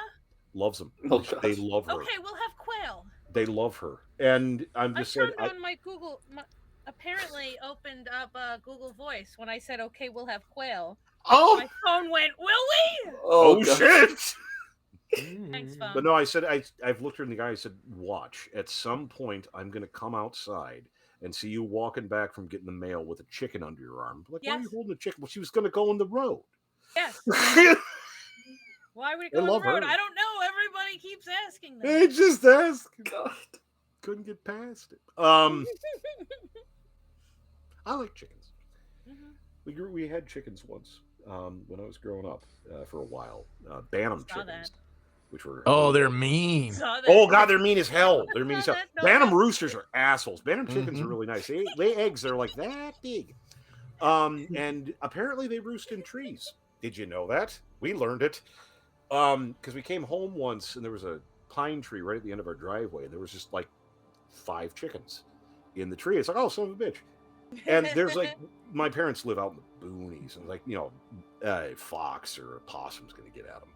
Loves them. Oh, God. They love her. Okay, we'll have quail. They love her. And I'm I just saying, turned on my Google. Apparently opened up Google Voice when I said, "Okay, we'll have quail." oh, My phone went, "Will we?" oh God. shit! Thanks, phone. But no, I said I've looked her in the eye. I said, watch. At some point, I'm going to come outside and see you walking back from getting the mail with a chicken under your arm. Like, why are you Yes. holding a chicken? Well, she was going to go in the road. Yes. Why would it I go on love the road? her. I don't know. Everybody keeps asking Hey, that. just ask. God. Couldn't get past it. I like chickens. Mhm. We had chickens once when I was growing up for a while. Bantam Saw chickens, that. which were Oh, they're mean. Saw that. oh god, they're mean as hell. They're mean as Saw hell. that, no, Bantam that- roosters are assholes. Bantam chickens are Mhm. really nice. They lay eggs. They're like that big. And apparently they roost in trees. Did you know that? We learned it. Because we came home once and there was a pine tree right at the end of our driveway. And there was just like 5 chickens in the tree. It's like, oh, son of a bitch. And there's like, my parents live out in the boonies, and like, a fox or a possum's going to get at them.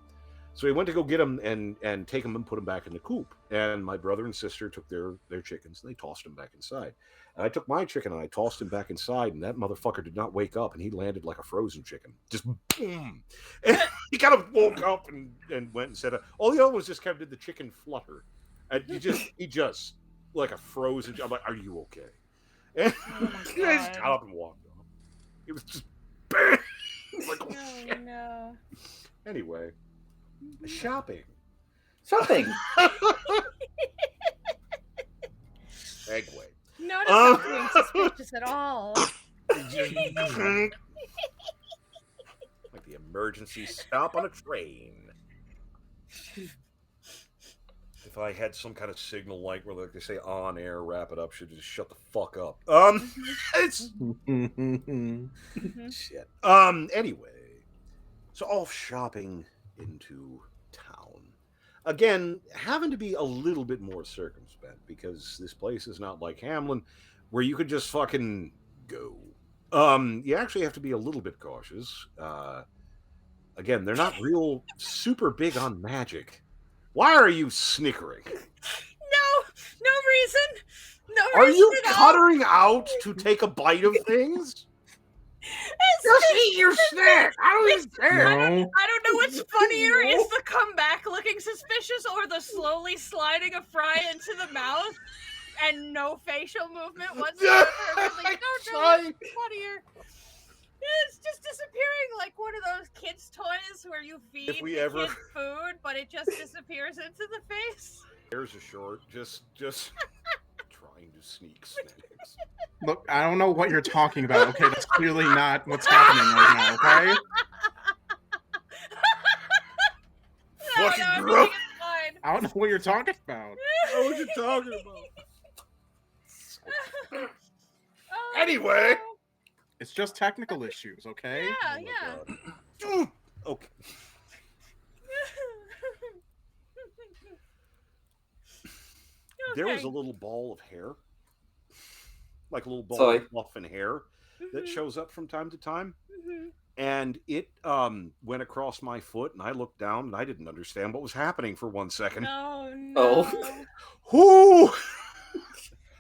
So we went to go get them and take them and put them back in the coop. And my brother and sister took their chickens and they tossed them back inside. And I took my chicken and I tossed him back inside, and that motherfucker did not wake up, and he landed like a frozen chicken. Just boom. And he kind of woke up and went and said, all the other ones just kind of did the chicken flutter. And he just like a frozen. I'm like, are you okay? And Oh my he just God. got up and walked off. It was just bang. Like, oh, Oh shit. no. Anyway, shopping. Shopping. Segway. Notice not being suspicious at all. Like the emergency stop on a train. If I had some kind of signal like where like they say on air, wrap it up, should just shut the fuck up. It's Mhm. shit. Anyway, so off shopping into town. Again, having to be a little bit more circumspect because this place is not like Hamlin where you could just fucking go. You actually have to be a little bit cautious. Again, they're not real super big on magic. Why are you snickering? No reason. No Are reason you at all. cuttering out to take a bite of things? It's Just eat your snack. I don't even care. No. I don't know what's funnier is the comeback looking suspicious or the slowly sliding of fry into the mouth and no facial movement whatsoever. I'm like, don't know what's funnier. It's just disappearing like one of those kids' toys where you feed we the ever- kid food, but it just disappears into the face. Hairs are short. Just trying to sneak snacks. Look, I don't know what you're talking about. Okay, that's clearly not what's happening right now. Okay. Fucking everything gross. is fine. I don't know what you're talking about. What was you talking about? Oh, Anyway. no. It's just technical issues. Okay. Yeah, Oh my yeah. God. Okay. There was a little ball of hair, like a little ball Sorry. of fluff and hair that Mhm, shows up from time to time, mhm. and it went across my foot, and I looked down, and I didn't understand what was happening for 1 second. No, Oh. no. Whoo!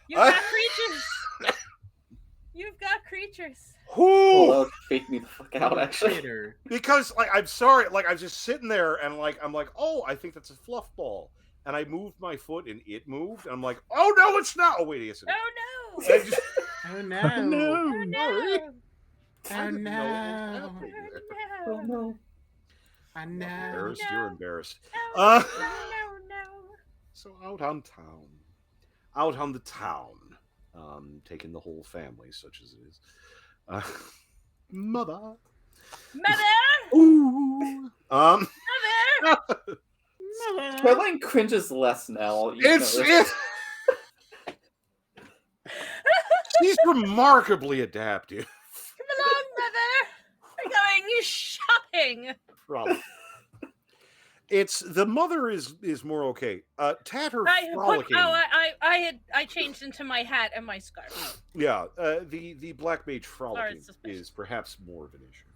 You've got creatures. You've got creatures. Well, that Whoo! would freak me the fuck out, actually. Later. Because like I'm sorry, like I was just sitting there, and like I'm like, oh, I think that's a fluff ball, and I moved my foot, and it moved, and I'm like, oh no, it's not. Oh wait, yes, it is. Oh no. And I just, Oh no. Oh no. I Oh didn't know what was no. happening there. Oh no. I I'm know. embarrassed. No. You're embarrassed. Oh, no. So out on the town, taking the whole family, such as it is. Mother. Mother. Ooh. Mother. Caroline cringes less now. It's she's remarkably adaptive. Come along, Mother. We're going shopping. Probably. It's the mother is more okay. Tatter I frolicking. I changed into my hat and my scarf. Yeah, the black mage frolicking suspicious. is perhaps more of an issue.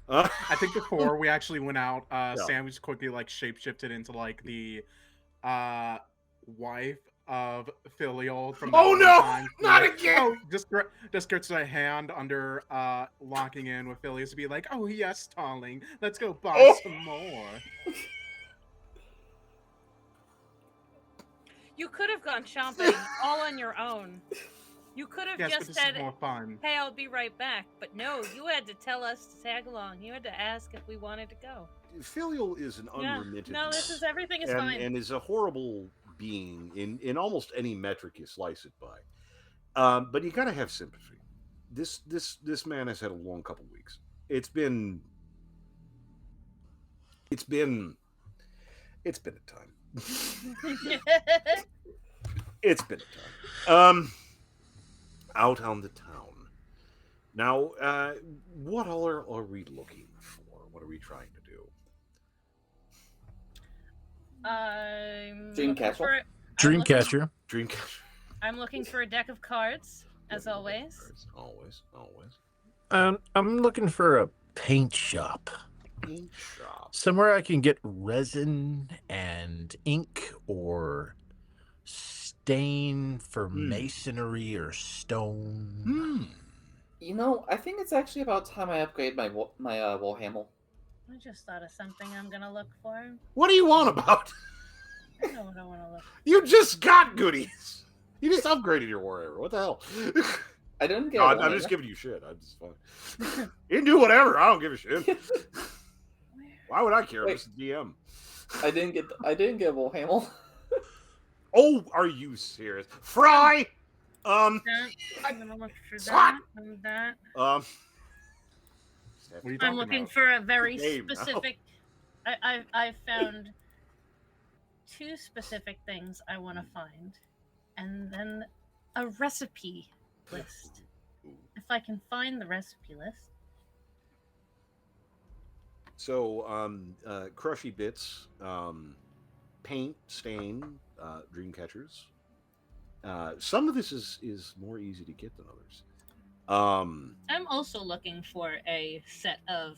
I think before we actually went out, Yeah. Sam just quickly like shapeshifted into like the wife of Filial from that Oh, one no! time. Not Like, again! Oh, just gets a hand under locking in with Filius to be like, oh yes, darling, let's go buy Oh. some more. You could have gone shopping all on your own. You could have Yes, but just this said, is more fun. "Hey, I'll be right back." But no, you had to tell us to tag along. You had to ask if we wanted to go. Filial is an Yeah. unremitted No, this is everything is and, fine. and is a horrible being in almost any metric you slice it by. But you gotta have sympathy. This man has had a long couple weeks. It's been a time. It's been a time. Out on the town. Now, what all are we looking for? What are we trying to do? I'm Dream looking Castle? for- Dreamcatcher. Dreamcatcher. I'm looking for a deck of cards, as always. Always. I'm looking for a paint shop. Paint shop. Somewhere I can get resin and ink or stain for masonry or stone. You know, I think it's actually about time I upgrade my Warhammer. I just thought of something I'm gonna look for. What do you want about? I know what I want to look for. You just got goodies. You just upgraded your Warhammer. What the hell? I didn't get. No, I'm just giving you shit. I'm just fine. You can do whatever. I don't give a shit. Why would I care? Wait. This is DM. I didn't get Warhammer. Oh, are you serious? Fry. I'm gonna look for Swat! that and that. What are you I'm talking looking about? for a very Game now. specific. I found 2 specific things I want to find, and then a recipe list. If I can find the recipe list. So, crushy bits, paint, stain, dream catchers. Some of this is more easy to get than others. I'm also looking for a set of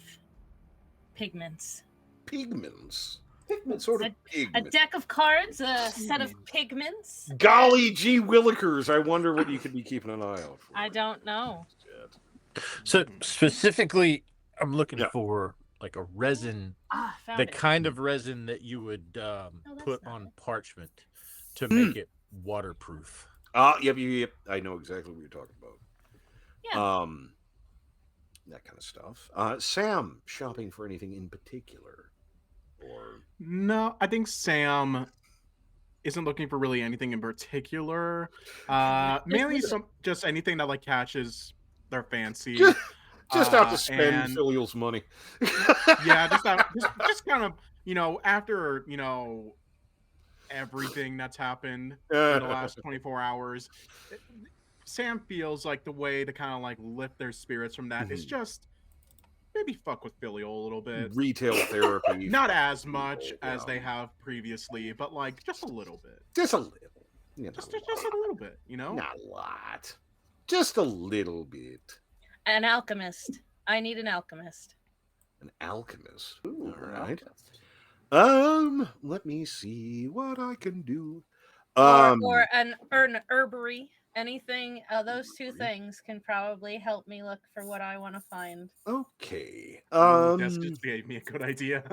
pigments. Pigments. What sort of A pigments? deck of cards, a set of pigments. Golly gee willikers! I wonder what you could be keeping an eye out for. I don't know. So specifically, I'm looking Yeah. for like a resin, Found the it. kind of resin that you would that's put not on it. parchment to make it waterproof. Yep. I know exactly what you're talking about. Yeah. that kind of stuff. Sam, shopping for anything in particular, or No, I think Sam isn't looking for really anything in particular. Mainly just anything that like catches their fancy. just out to spend And Filial's money. yeah, just kind of, after, everything that's happened in the last 24 hours, Sam feels like the way to kind of like lift their spirits from that is just maybe fuck with Filial a little bit. Retail therapy. Not as much as they have previously, but like just a little bit. Just a little. Just a little bit, Not a lot. Just a little bit. An alchemist. I need an alchemist. An alchemist. Ooh, All right. alchemist. Let me see what I can do. Or an herbery. Anything, those two things can probably help me look for what I want to find. Okay. Des just gave me a good idea.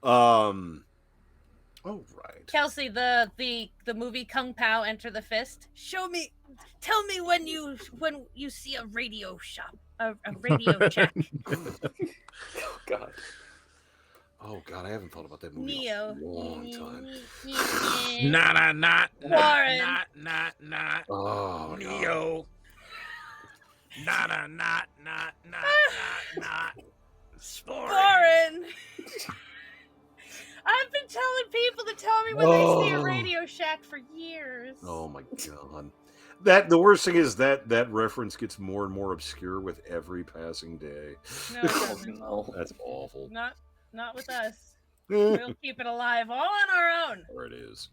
All right. Kelsey, the movie Kung Pao Enter the Fist. Tell me when you see a radio shop, a radio check. Oh God, I haven't thought about that movie Neo. in a long time. Not. Warren. Not. Oh, Neo. Not. Warren. I've been telling people to tell me when they see a Radio Shack for years. Oh my God. The worst thing is that reference gets more and more obscure with every passing day. No, it doesn't. No. That's awful. Not with us. We'll keep it alive all on our own. There it is.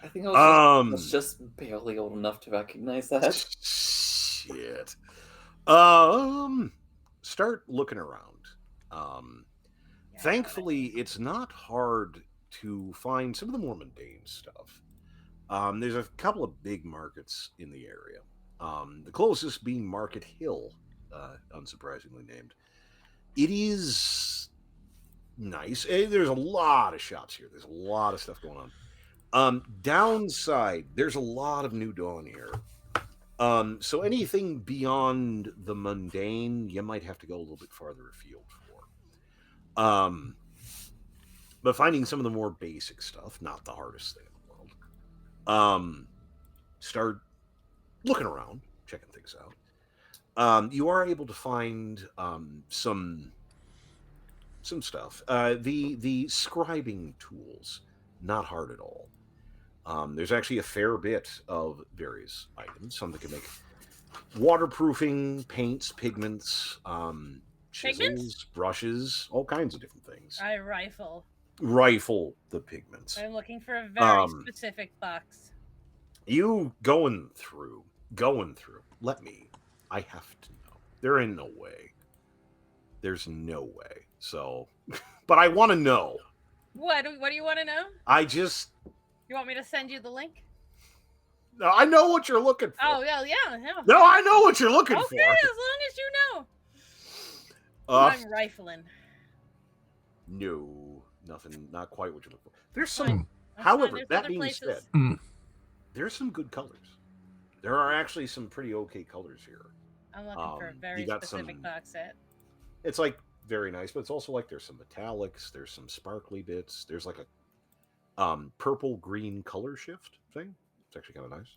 I think I was just barely old enough to recognize that. Shit. Start looking around. Thankfully, it's not hard to find some of the more mundane stuff. There's a couple of big markets in the area. The closest being Market Hill, unsurprisingly named. It is nice. There's a lot of shops here. There's a lot of stuff going on. Downside, there's a lot of New Dawn here. So anything beyond the mundane, you might have to go a little bit farther afield for. But finding some of the more basic stuff, not the hardest thing in the world. Start looking around, checking things out. You are able to find some stuff. The scribing tools, not hard at all. There's actually a fair bit of various items. Some that can make waterproofing, paints, pigments, chisels, brushes, all kinds of different things. I rifle the pigments. I'm looking for a very specific box. You going through. I have to know. There's no way. So, but I want to know. What do you want to know? You want me to send you the link? No, I know what you're looking for. Oh, yeah. No, I know what you're looking for. Okay, as long as you know. I'm rifling. No, nothing. Not quite what you're looking for. There's some. However, that being said, there's some good colors. There are actually some pretty okay colors here. I'm looking for a very specific box set. It's like very nice, but it's also like there's some metallics, there's some sparkly bits, there's like a purple green color shift thing. It's actually kind of nice.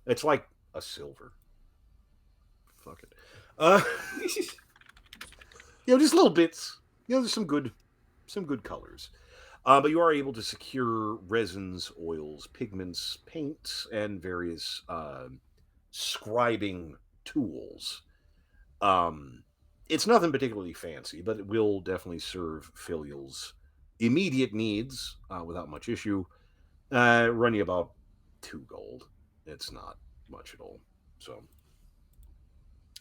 It's like a silver. Fuck it. Just little bits. There's some good colors. But you are able to secure resins, oils, pigments, paints, and various scribing tools. It's nothing particularly fancy, but it will definitely serve Filial's immediate needs without much issue. Run you about 2 gold. It's not much at all. So,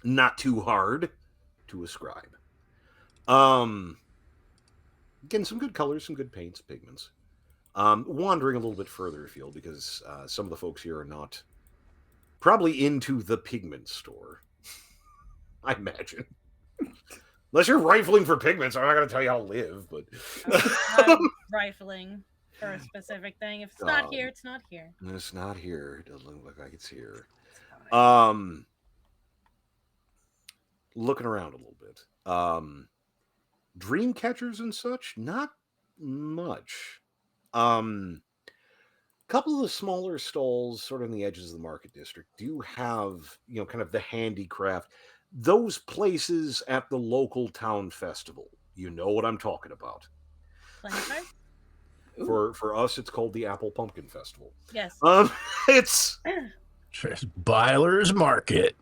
not too hard to ascribe. Again, some good colors, some good paints, pigments. Wandering a little bit further afield because some of the folks here are not probably into the pigment store. I imagine. Unless you're rifling for pigments, I'm not going to tell you how to live, but... I'm rifling for a specific thing. If it's not here, it's not here. It's not here. It doesn't look like it's here. looking around a little bit. Dream catchers and such, not much. Couple of the smaller stalls, sort of on the edges of the market district, do have, kind of the handicraft. Those places at the local town festival. You know what I'm talking about. Playing cards? For us, it's called the Apple Pumpkin Festival. Yes. It's Byler's Market.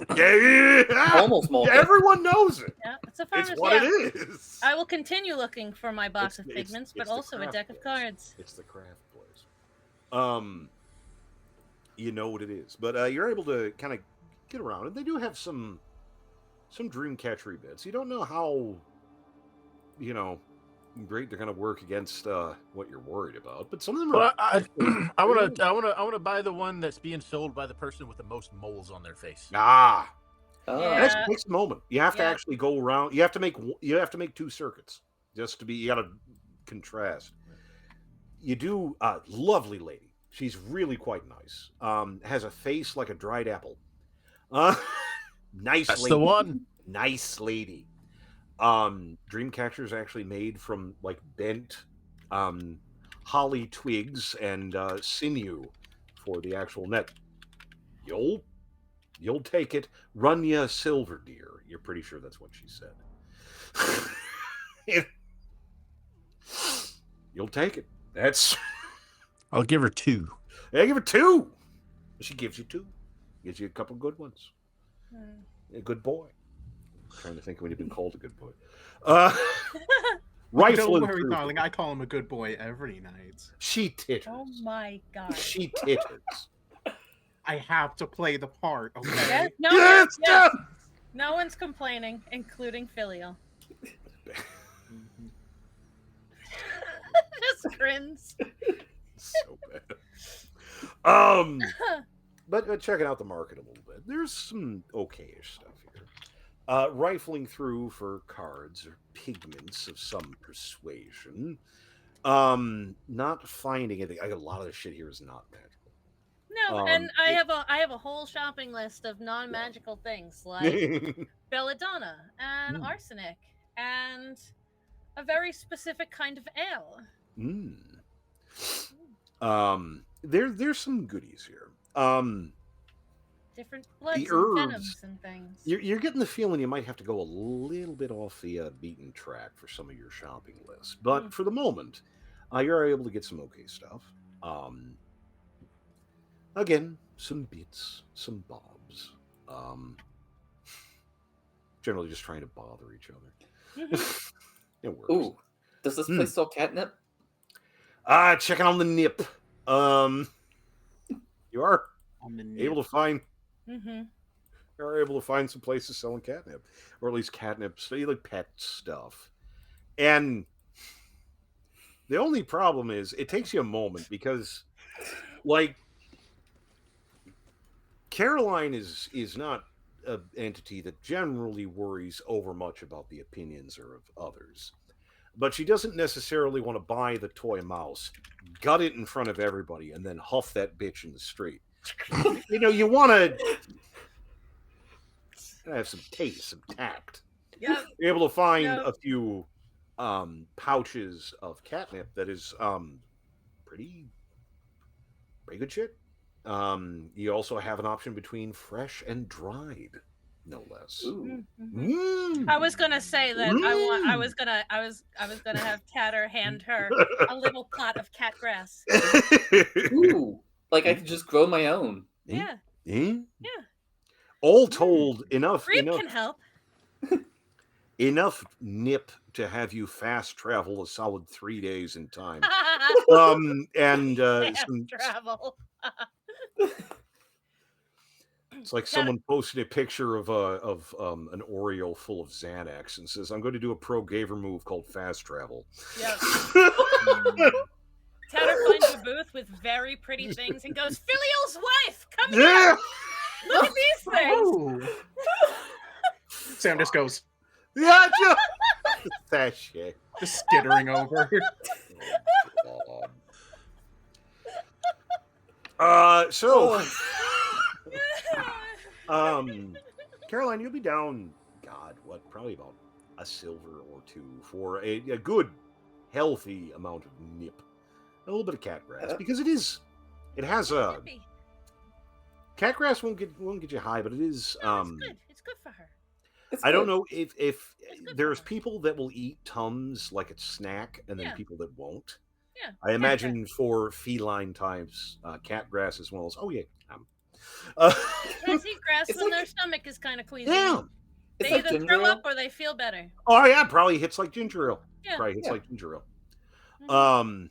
Almost multi. Everyone knows it. Yeah, it's a It's farmer's. what it is. I will continue looking for my box of It's- pigments, it's but the also a craft deck of place. cards. It's the craft place. You know what it is, but you're able to kind of get around, and they do have some dream catchery bits. You don't know how, great they're going to work against what you're worried about, but some of them are. Well, I want to buy the one that's being sold by the person with the most moles on their face. Ah, Yeah. that takes a moment. You have to Yeah. actually go around. You have to make 2 circuits just to be. You got to contrast. You do. Lovely lady. She's really quite nice. Has a face like a dried apple. Nice That's lady. the one. Nice lady. Dreamcatcher is actually made from like bent holly twigs and sinew for the actual net. You'll take it. Run ya silver deer. You're pretty sure that's what she said. You'll take it. That's. I'll give her 2. I give her 2. She gives you 2. Gives you a couple good ones. A good boy. I'm trying to think when you've been called a good boy. Rifling Don't worry, through. darling. I call him a good boy every night. She titters. Oh my god. She titters. I have to play the part, okay? Yes, no, Yes, yes. No one's complaining, including Filial. Just grins. So bad. But checking out the market a little bit, there's some okayish stuff here. Rifling through for cards or pigments of some persuasion. Not finding anything. A lot of this shit here is not magical. No, and I have a whole shopping list of non-magical things like belladonna and arsenic and a very specific kind of ale. There's some goodies here. Different bloods and herbs. venoms and things. You're getting the feeling you might have to go a little bit off the beaten track for some of your shopping lists, but for the moment, you're able to get some okay stuff. Again, some bits, some bobs. Generally, just trying to bother each other. It works. Ooh, does this place sell catnip? Checking on the nip. You are On the able to find. Mm-hmm. Are able to find some places selling catnip, or at least catnip, like pet stuff. And the only problem is it takes you a moment because, like, Caroline is not an entity that generally worries over much about the opinions or of others. But she doesn't necessarily want to buy the toy mouse, gut it in front of everybody, and then huff that bitch in the street. You want to have some taste, some tact. Yeah. Be able to find a few pouches of catnip that is pretty good shit. You also have an option between fresh and dried, no less. I was gonna say that I was gonna have Tatter hand her a little pot of cat grass. Ooh, like I could just grow my own. Yeah. Yeah. Yeah. All told, enough Reed can help. enough nip to have you fast travel a solid 3 days in time. And Fast travel. it's like someone posted a picture of an Oreo full of Xanax and says, "I'm going to do a pro gaver move called fast travel." Yep. Tatter finds a booth with very pretty things and goes, "Filial's wife, come here! Look at these things!" Oh. Sam just goes, Yeah, that shit. just skittering over. So, Caroline, you'll be down God, what? Probably about a silver or two for a good, healthy amount of nip. A little bit of cat grass because it has Yeah, a nippy. cat grass won't get you high, but it is. No, it's good. It's good for her. It's I don't good. know if good there's for her. people that will eat Tums like it's snack, and then Yeah. people that won't. Yeah. I imagine for feline types, cat grass is one of those. Oh yeah, Cats eat grass It's when like- their stomach is kind of queasy. yeah. It's They like either ginger throw up ale. or they feel better. Oh yeah, probably hits like ginger ale. Yeah. Probably hits Yeah. like ginger ale. Mhm.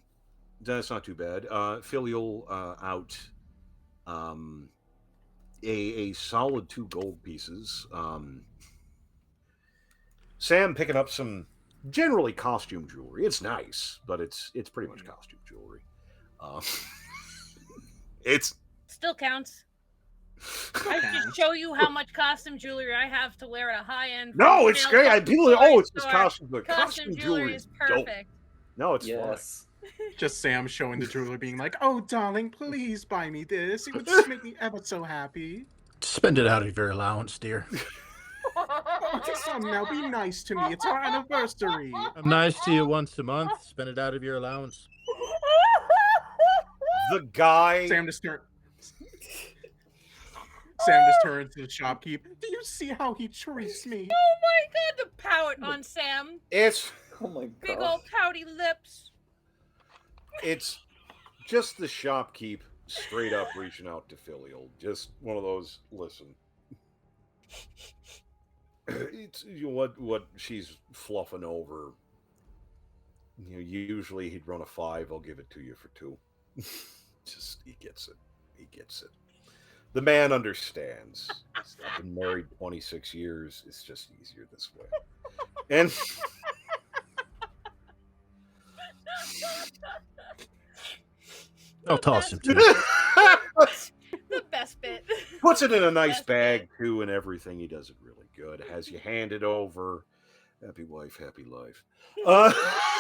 That's not too bad. Filial out a solid 2 gold pieces. Sam picking up some generally costume jewelry. It's nice, but it's pretty much costume jewelry. It's Still counts. I should show you how much costume jewelry I have to wear at a high end. no, it's great. People it's just costume. But Costume jewelry is dope. perfect. No, it's fine. Yes. Just Sam showing the jeweler being like, "Oh, darling, please buy me this. It would just make me ever so happy." Spend it out of your allowance, dear. Oh, come now, be nice to me. It's our anniversary. I'm nice to you once a month. Spend it out of your allowance. The guy. Sam just turns to the shopkeep. Do you see how he treats me? Oh my god, the pout on Sam. It's Oh my Big god. old pouty lips. it's just the shopkeep straight up reaching out to Filial. Just one of those. Listen, it's what she's fluffing over. Usually he'd run a 5. I'll give it to you for 2. Just he gets it. He gets it. The man understands. I've been married 26 years. It's just easier this way. And I'll toss him too. The best bit. puts it in a nice Best bag bit. too, and everything. He does it really good. Has you hand it over. Happy wife, happy life.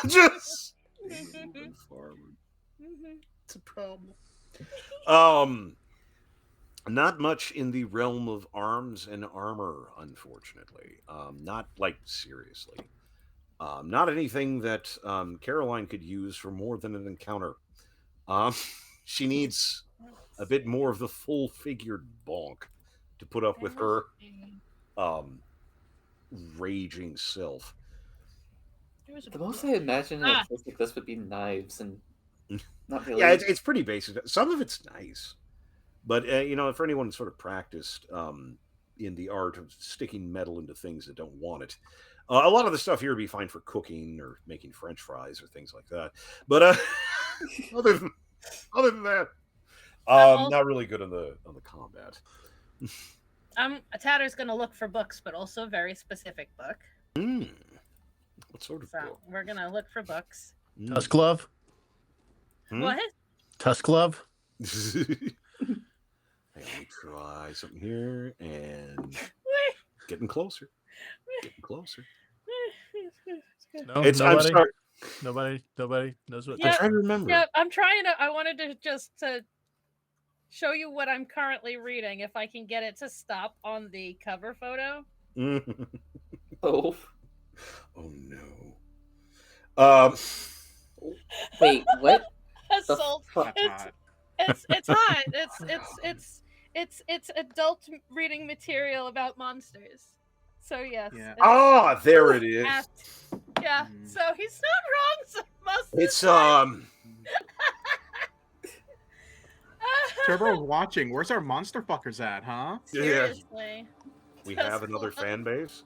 Just moving forward. It's a problem. Not much in the realm of arms and armor, unfortunately. Not like seriously. Not anything that Caroline could use for more than an encounter. She needs a bit more of the full-figured bonk to put up with her raging self. The most I imagine in a place like this would be knives and not really. Yeah, it's pretty basic. Some of it's nice, but for anyone sort of practiced in the art of sticking metal into things that don't want it, a lot of the stuff here would be fine for cooking or making French fries or things like that. But other than that, not really good on the combat. Tatter's gonna look for books, but also a very specific book. What sort of So book? we're gonna look for books. Tusk glove? What? Tusk glove? Let me try something here, and getting closer. Getting closer. No, I'm nobody? sorry. Nobody knows what. Yeah. I'm trying to remember. Yeah, I'm trying to. I wanted to just show you what I'm currently reading. If I can get it to stop on the cover photo. Oh. Oh no. Wait, what? Assault. It's hot. It's adult reading material about monsters. So yes. Yeah. Ah, there it is. Yeah. So he's not wrong. So most of It's the time. Turbo's watching. Where's our monster fuckers at, huh? Seriously. We have another fan base.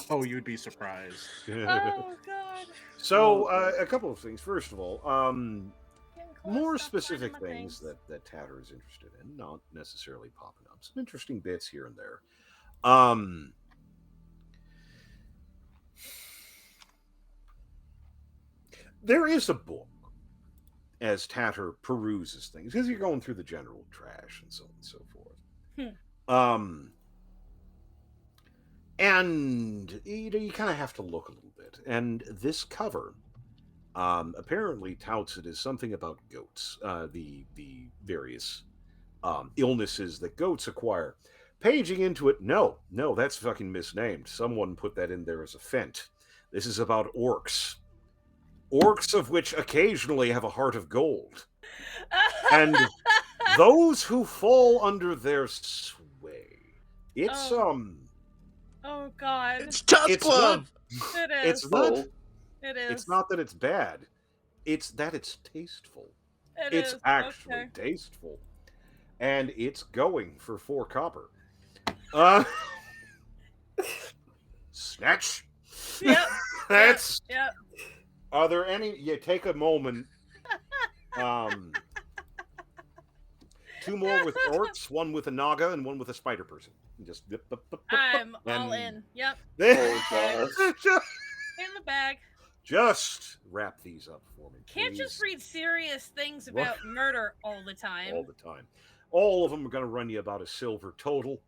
Oh, you'd be surprised. Oh god. So a couple of things. First of all, Getting close, more stop finding specific my things that Tatter is interested in, not necessarily popping up. Some interesting bits here and there. There is a book as Tatter peruses things because you're going through the general trash and so on and so forth. And you kind of have to look a little bit. And this cover apparently touts it as something about goats, the various illnesses that goats acquire. Paging into it, no, that's fucking misnamed. Someone put that in there as a fent. This is about orcs. Orcs of which occasionally have a heart of gold. And those who fall under their sway. It's Oh God. It's Tusk it's Love. It is. It's not It is. it's not that it's bad. It's that it's tasteful. It It's is. actually Okay. tasteful. And it's going for 4 copper. Snatch. Yep. That's Yep. Are there any you take a moment 2 more with orcs, 1 with a naga, and 1 with a spider person. Just I'm all and- in. Yep. Oh gosh. In the bag. just wrap these up for me. Can't just please. read serious things about murder all the time. All the time. All of them are going to run you about a silver total.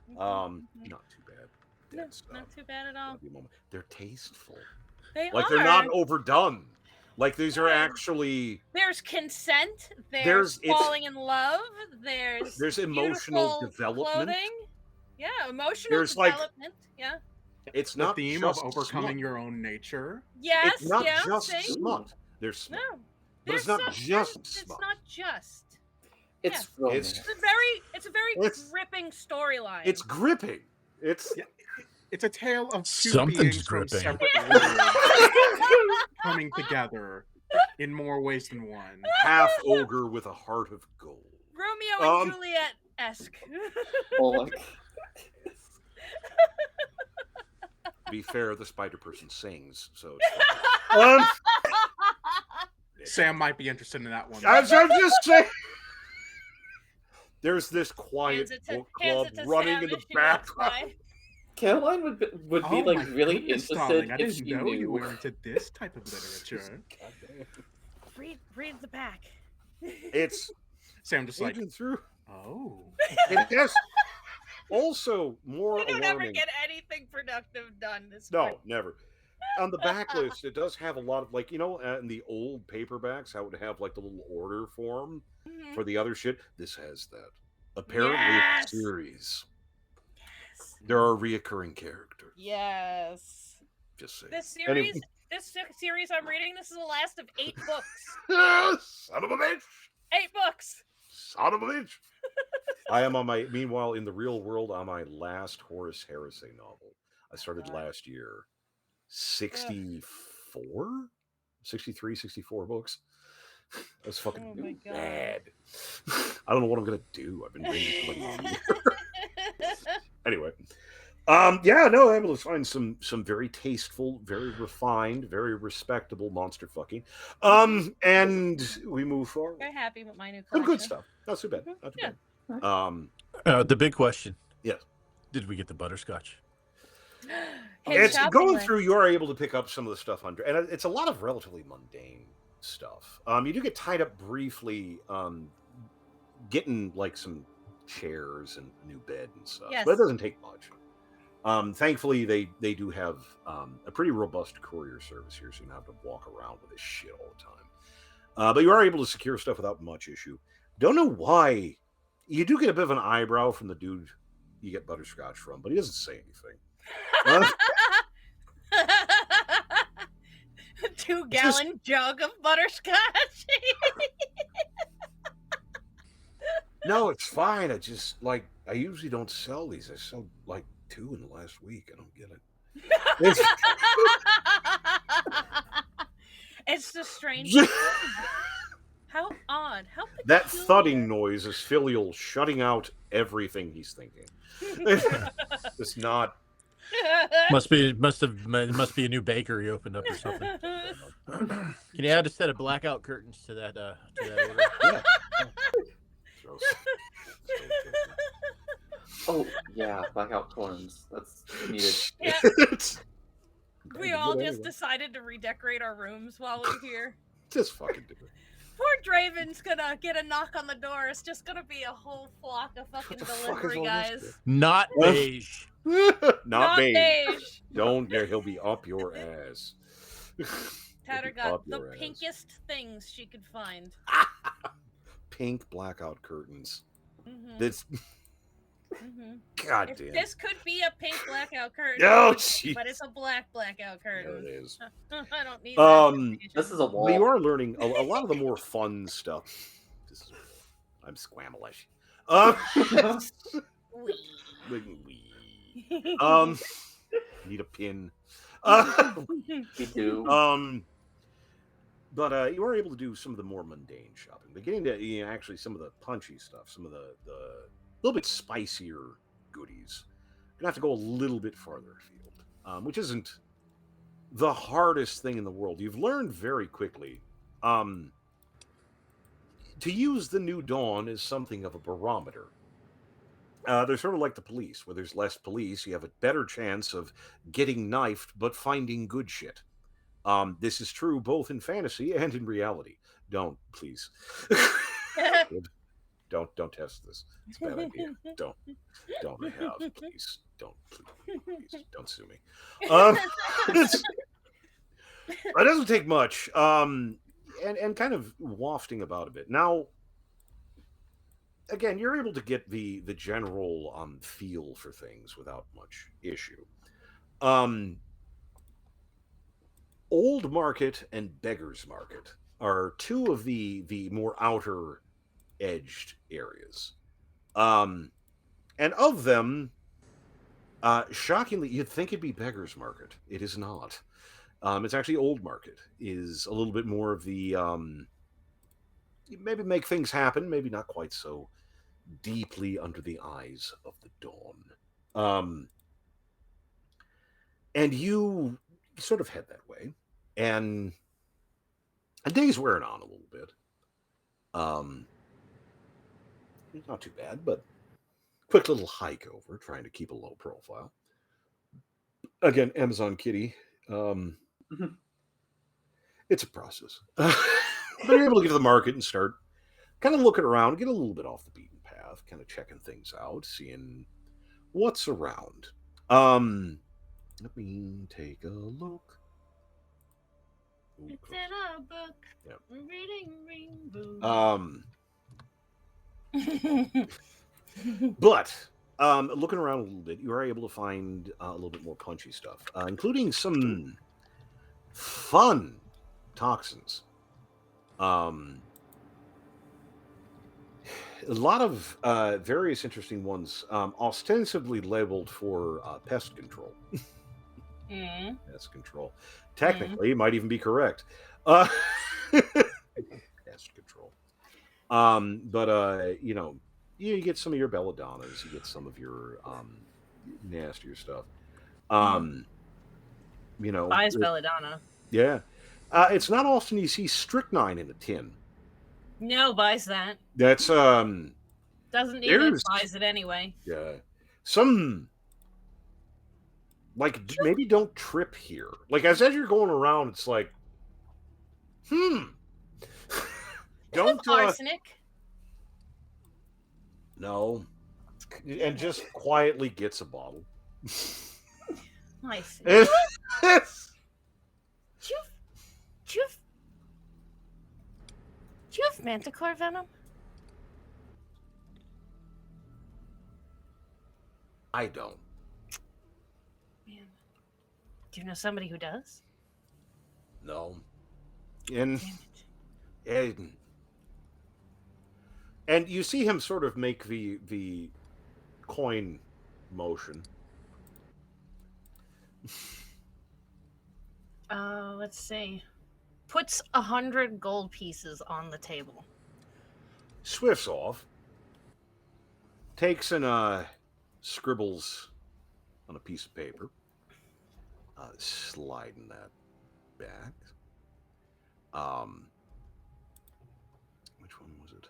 Mhm. Not too bad. No, That's, not too bad at all. happy moment. They're tasteful. They Like are. they're not overdone. Like these are Yeah. actually There's consent. There's- There's it's- falling in love. There's emotional beautiful development. Clothing. Yeah, emotional There's, like- development. Yeah. It's The not theme just of overcoming smut. your own nature. Yes. It's not yeah. just see? smut. There's smut. No. But it's There's not some- just It's smut. not just. It's Yeah. romance. It's a very It's- gripping storyline. It's gripping. It's Yeah. It's a tale of 2 Something's beings from gripping. separate worlds coming together in more ways than one. half ogre with a heart of gold. Romeo and Juliet esque. Oh my god. To be fair, the spider person sings, so it's Sam might be interested in that one. I'm just saying. There's this quiet Hands it to- book hands club it to running Sam in the as she walks background. by. Caroline would be Oh like my really goodness, interested darling, I if didn't she know knew. you were into this type of literature. Read the back. It's Sam just like, paging through. oh. It has also more We don't ever alarming. get anything productive done this No, quick. never. On the back list, it does have a lot of like in the old paperbacks, how it would have like the little order form Mhm. for the other shit. This has that. Apparently, Yes! it's a series. Yes. There are reoccurring characters. Yes. Just saying. This Anyway. series, this series I'm reading, this is the last of 8 books. Son of a bitch! 8 books. Son of a bitch! I am meanwhile, in the real world, on my last Horace Heresy novel. I started God. last year. 64? 63, 64 books. I was fucking Oh my God. mad. I don't know what I'm going to do. I've been reading for like a year. Anyway. Yeah, no, I'm able to find some very tasteful, very refined, very respectable monster fucking. And we move forward. Very happy with my new Some collection. good stuff. Not too bad. Not too Yeah. bad. The big question. Yes. Did we get the butterscotch? Hit It's shopping going list. through. You are able to pick up some of the stuff under, and it's a lot of relatively mundane stuff. You do get tied up briefly, getting like some chairs and a new bed and stuff, Yes. but it doesn't take much. Thankfully, they do have a pretty robust courier service here, so you don't have to walk around with this shit all the time. But you are able to secure stuff without much issue. Don't know why. You do get a bit of an eyebrow from the dude you get butterscotch from, but he doesn't say anything. 2-gallon jug of butterscotch. No, it's fine. I just I usually don't sell these. I sold like 2 in the last week. I don't get it. It's, It's the strangest thing. How odd. How that peculiar. thudding noise is Filial shutting out everything he's thinking. It's not. Must be a new bakery opened up or something. Can you add a set of blackout curtains to that order? Yeah. Gross. Oh yeah, blackout corns. That's needed. Yeah. It's- We all But just anyway, decided to redecorate our rooms while we're here. just fucking do it. Poor Draven's gonna get a knock on the door. It's just gonna be a whole flock of fucking the fuck is delivery all this guys. Not Well, beige. Not beige. beige. Don't dare. He'll be up your ass. Tatter He'll be got up the your ass. pinkest things she could find. Pink blackout curtains. Mhm. This God damn. This could be a pink blackout curtain, Oh, but it's a black blackout curtain. There it is. I don't need that. This is a Well, you wall. are learning a lot of the more fun stuff. This is I'm squamalish. Need a pin. Me too. But you are able to do some of the more mundane shopping. Beginning to actually some of the punchy stuff, some of the little bit spicier goodies. You're gonna have to go a little bit farther afield, which isn't the hardest thing in the world. You've learned very quickly to use the New Dawn as something of a barometer. They're sort of like the police, where there's less police, you have a better chance of getting knifed, but finding good shit. This is true both in fantasy and in reality. Don't, please. Don't test this. It's a bad idea. Don't have, please. Please don't sue me. It doesn't take much. And kind of wafting about a bit. Now, again, you're able to get the general feel for things without much issue. Old Market and Beggar's Market are two of the more outer edged areas. And of them, shockingly, you'd think it'd be Beggar's Market. It is not. It's actually Old Market is a little bit more of the maybe make things happen, maybe not quite so deeply under the eyes of the dawn. And you sort of head that way, and a day's wearing on a little bit. Not too bad, but quick little hike over, trying to keep a low profile. Again, Amazon Kitty. It's a process. But you're able to get to the market and start kind of looking around, get a little bit off the beaten path, kind of checking things out, seeing what's around. Let me take a look. Ooh, It's close. in a book. Yep. Reading rainbow. But looking around a little bit, you are able to find a little bit more punchy stuff, including some fun toxins. A lot of various interesting ones, ostensibly labeled for pest control. Pest control. Technically, it might even be correct. Pest control. But you get some of your belladonnas, you get some of your nastier stuff. Buys belladonna. Yeah. It's not often you see strychnine in a tin. No, buys that. That's Doesn't need it, there's- buys it anyway. yeah. Some like maybe don't trip here. Like as you're going around, it's like, don't Arsenic. no, and just quietly gets a bottle. Nice. And- Do you have manticore venom? I don't. Man. Do you know somebody who does? No. And Damn it. and you see him sort of make the coin motion. Let's see. Puts 100 gold pieces on the table. Swifts off. Takes and scribbles on a piece of paper. Sliding that back. Which one was it?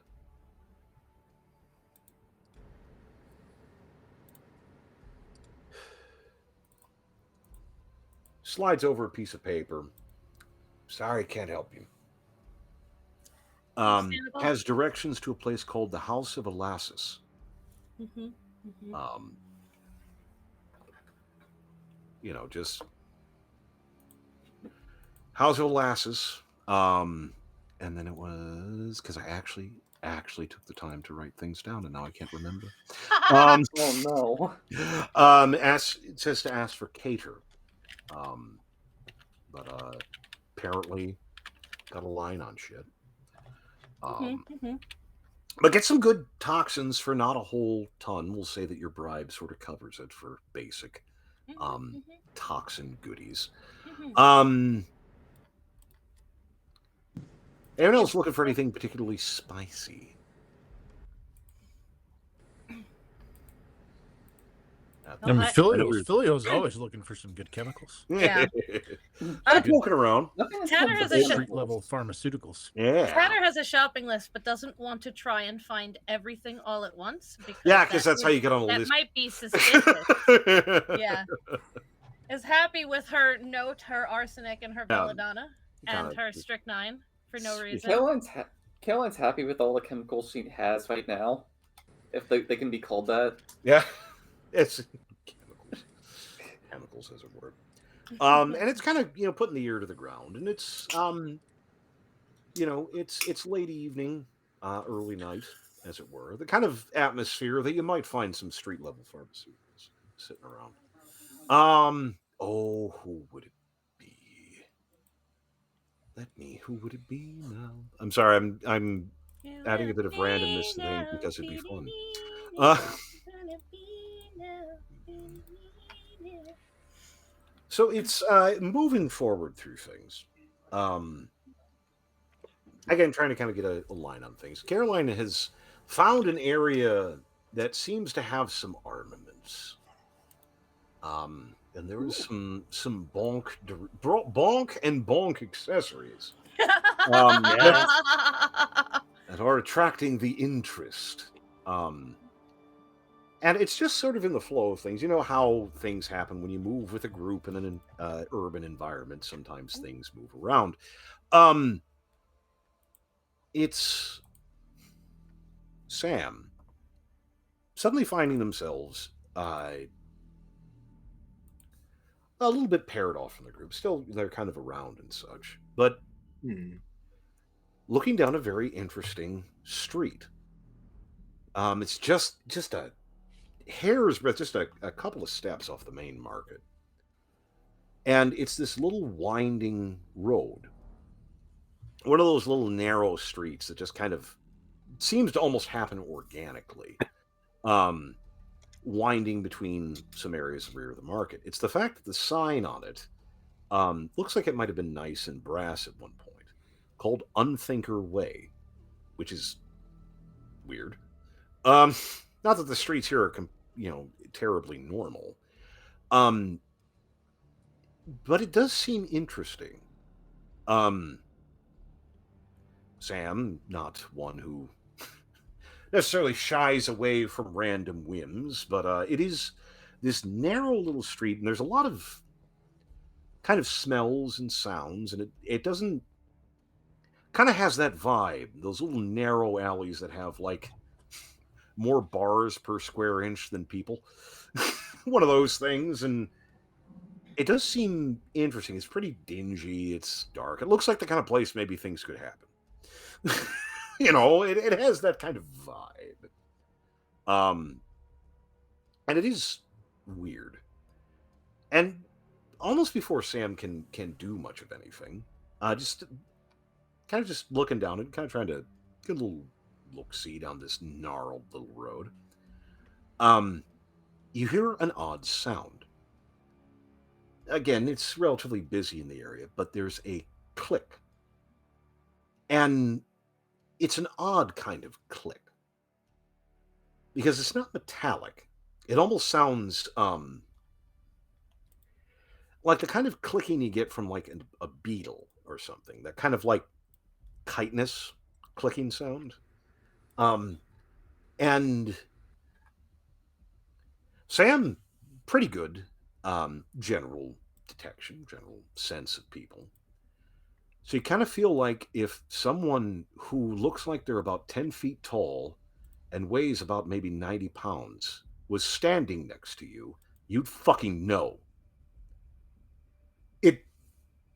Slides over a piece of paper. Sorry, can't help you. Understandable. Has directions to a place called the House of Alassus. Just House of Alassus. And then it was because I actually actually took the time to write things down, and now I can't remember. Oh no. It says to ask for cater. But apparently got a line on shit. But get some good toxins for not a whole ton. We'll say that your bribe sort of covers it for basic toxin goodies. Anyone else looking for anything particularly spicy? I mean, Filio's always looking for some good chemicals. Yeah. I'm walking around. Tanner has a Street level pharmaceuticals. Yeah. Tanner has a shopping list, but doesn't want to try and find everything all at once. Because that's how you get on a that list. might be suspicious. Yeah. Is happy with her note, her arsenic, and her belladonna, and her strychnine for no reason. Caroline's happy with all the chemicals she has right now, if they can be called that. Yeah, it's chemicals as a word. And it's kind of putting the ear to the ground, and it's it's late evening, early night, as it were. The kind of atmosphere that you might find some street level pharmaceuticals sitting around. Who would it be? Who would it be now? I'm sorry, I'm adding a bit of randomness to things because it'd be fun. So it's moving forward through things. Again, trying to kind of get a line on things. Caroline has found an area that seems to have some armaments. And there was some bonk and bonk accessories that are attracting the interest. And it's just sort of in the flow of things. You know how things happen when you move with a group in an urban environment. Sometimes things move around. It's Sam suddenly finding themselves a little bit paired off from the group. Still, they're kind of around and such, but looking down a very interesting street. It's just a hair's breadth, just a couple of steps off the main market, and it's this little winding road, one of those little narrow streets that just kind of seems to almost happen organically. Winding between some areas of the rear of the market. It's the fact that the sign on it looks like it might have been nice and brass at one point, called Unthinker Way, which is weird. Not that the streets here are terribly normal, but it does seem interesting. Sam, not one who necessarily shies away from random whims, but it is this narrow little street, and there's a lot of kind of smells and sounds, and it doesn't kind of has that vibe, those little narrow alleys that have like more bars per square inch than people. One of those things, and it does seem interesting. It's pretty dingy, it's dark. It looks like the kind of place maybe things could happen. It has that kind of vibe. And it is weird. And almost before Sam can do much of anything, just kind of just looking down and kind of trying to get a little look-see down this gnarled little road. You hear an odd sound. Again, it's relatively busy in the area, but there's a click. And it's an odd kind of click, because it's not metallic. It almost sounds like the kind of clicking you get from like a beetle or something, that kind of like chitinous clicking sound. And Sam, pretty good general detection, general sense of people. So you kind of feel like if someone who looks like they're about 10 feet tall and weighs about maybe 90 pounds was standing next to you, you'd fucking know.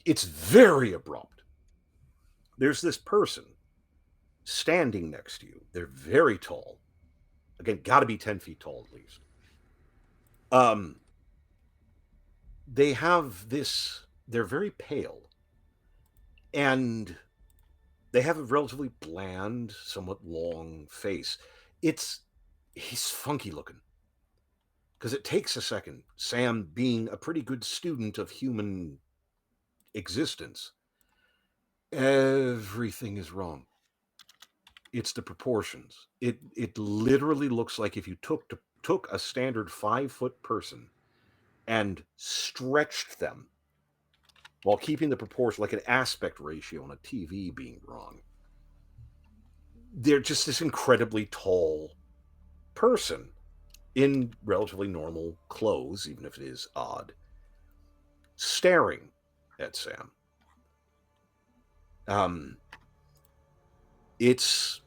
It's very abrupt. There's this person standing next to you. They're very tall. Again, got to be 10 feet tall at least. They have this, they're very pale, and they have a relatively bland, somewhat long face. He's funky looking. Because it takes a second. Sam, being a pretty good student of human existence, everything is wrong. It's the proportions. It literally looks like if you took a standard 5-foot person and stretched them while keeping the proportion, like an aspect ratio on a TV being wrong. They're just this incredibly tall person in relatively normal clothes, even if it is odd, staring at Sam. It's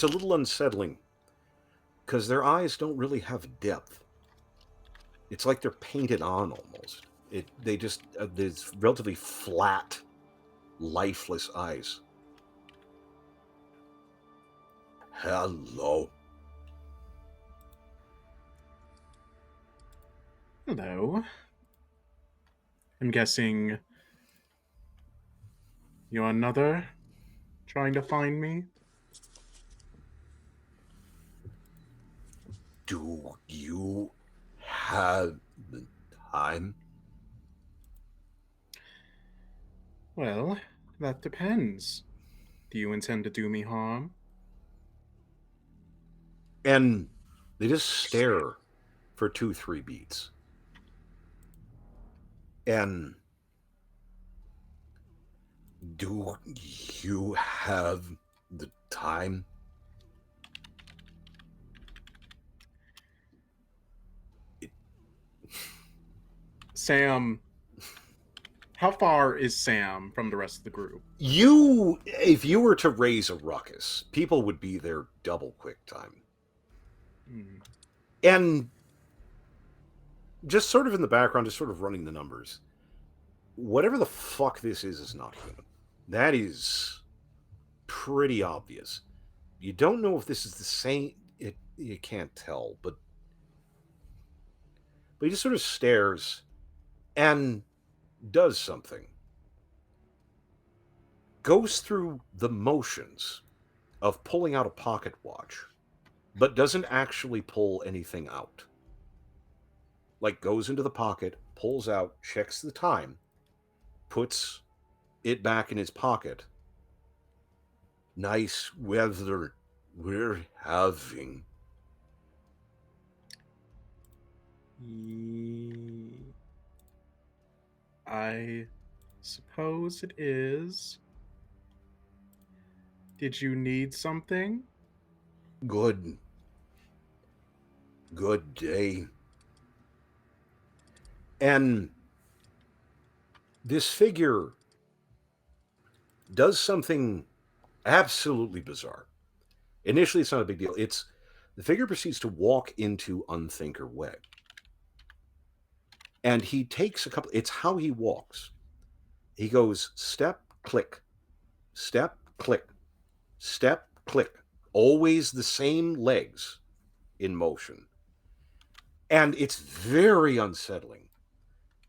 a little unsettling because their eyes don't really have depth. It's like they're painted on almost. They just there's relatively flat, lifeless eyes. Hello. Hello. I'm guessing you're another trying to find me? Do you have the time? Well, that depends. Do you intend to do me harm? And they just stare for 2-3 beats. And do you have the time? Sam, how far is Sam from the rest of the group? If you were to raise a ruckus, people would be there double quick time. And just sort of in the background, just sort of running the numbers. Whatever the fuck this is not human. That is pretty obvious. You don't know if this is the same. You can't tell, but he just sort of stares and does something. Goes through the motions of pulling out a pocket watch, but doesn't actually pull anything out. Like, goes into the pocket, pulls out, checks the time, puts it back in his pocket. Nice weather we're having. I suppose it is. Did you need something? Good day. And this figure does something absolutely bizarre. Initially, it's not a big deal. The figure proceeds to walk into Unthinker Way. And he takes it's how he walks. He goes step, click, step, click, step, click. Always the same legs in motion. And it's very unsettling.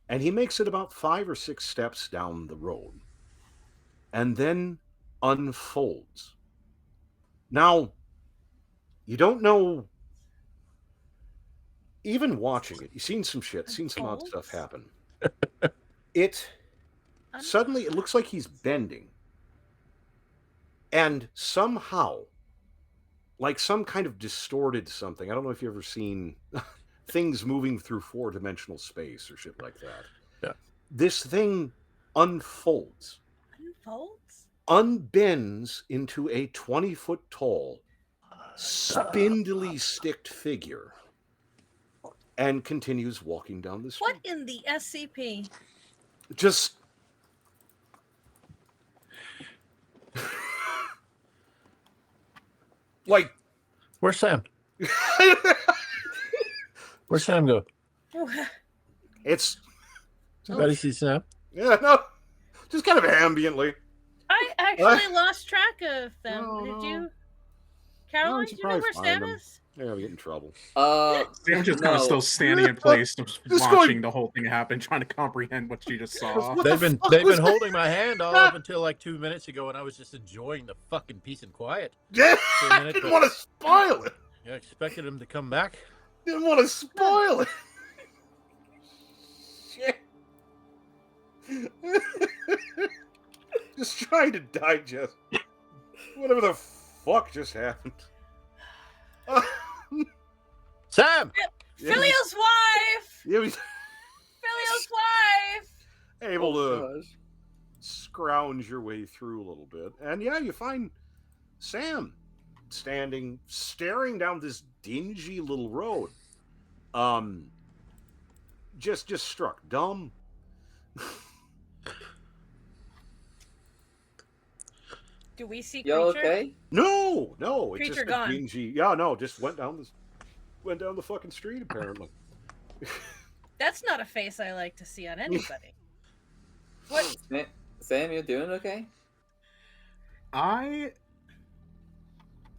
And he makes it about 5 or 6 steps down the road. And then unfolds. Now, you don't know, even watching it, you've seen some shit, seen some odd stuff happen. Suddenly, it looks like he's bending. And somehow, like some kind of distorted something, I don't know if you've ever seen things moving through 4-dimensional space or shit like that. Yeah. This thing unfolds. Unbends into a 20-foot tall, spindly sticked figure and continues walking down the street. What in the SCP? Just like, where's Sam? Where's Sam go? It's somebody see Sam? Yeah, no, just kind of ambiently. I actually lost track of them. No, Did no. you, Caroline? you Do you know probably where find Sam them. is? Yeah, we get in trouble. Sam's just kind of still no. standing in place, just Just watching going- the whole thing happen, trying to comprehend what she just saw. What They've the been fuck they've was been that? holding my hand all up until like 2 minutes ago, and I was just enjoying the fucking peace and quiet. Yeah, For a I minute, didn't but- want to spoil it. I expected him to come back. Didn't want to spoil it. Shit. Just trying to digest whatever the fuck just happened. Sam! Yeah, Filio's wife. yeah, we Filio's wife. able to Gosh. scrounge your way through a little bit, and yeah, you find Sam standing, staring down this dingy little road. Just struck dumb. Do we see Y'all creature? okay? No, it's Creature just gone. a dingy. Yeah, no, just went down the fucking street apparently. That's not a face I like to see on anybody. What? Sam, you doing okay? I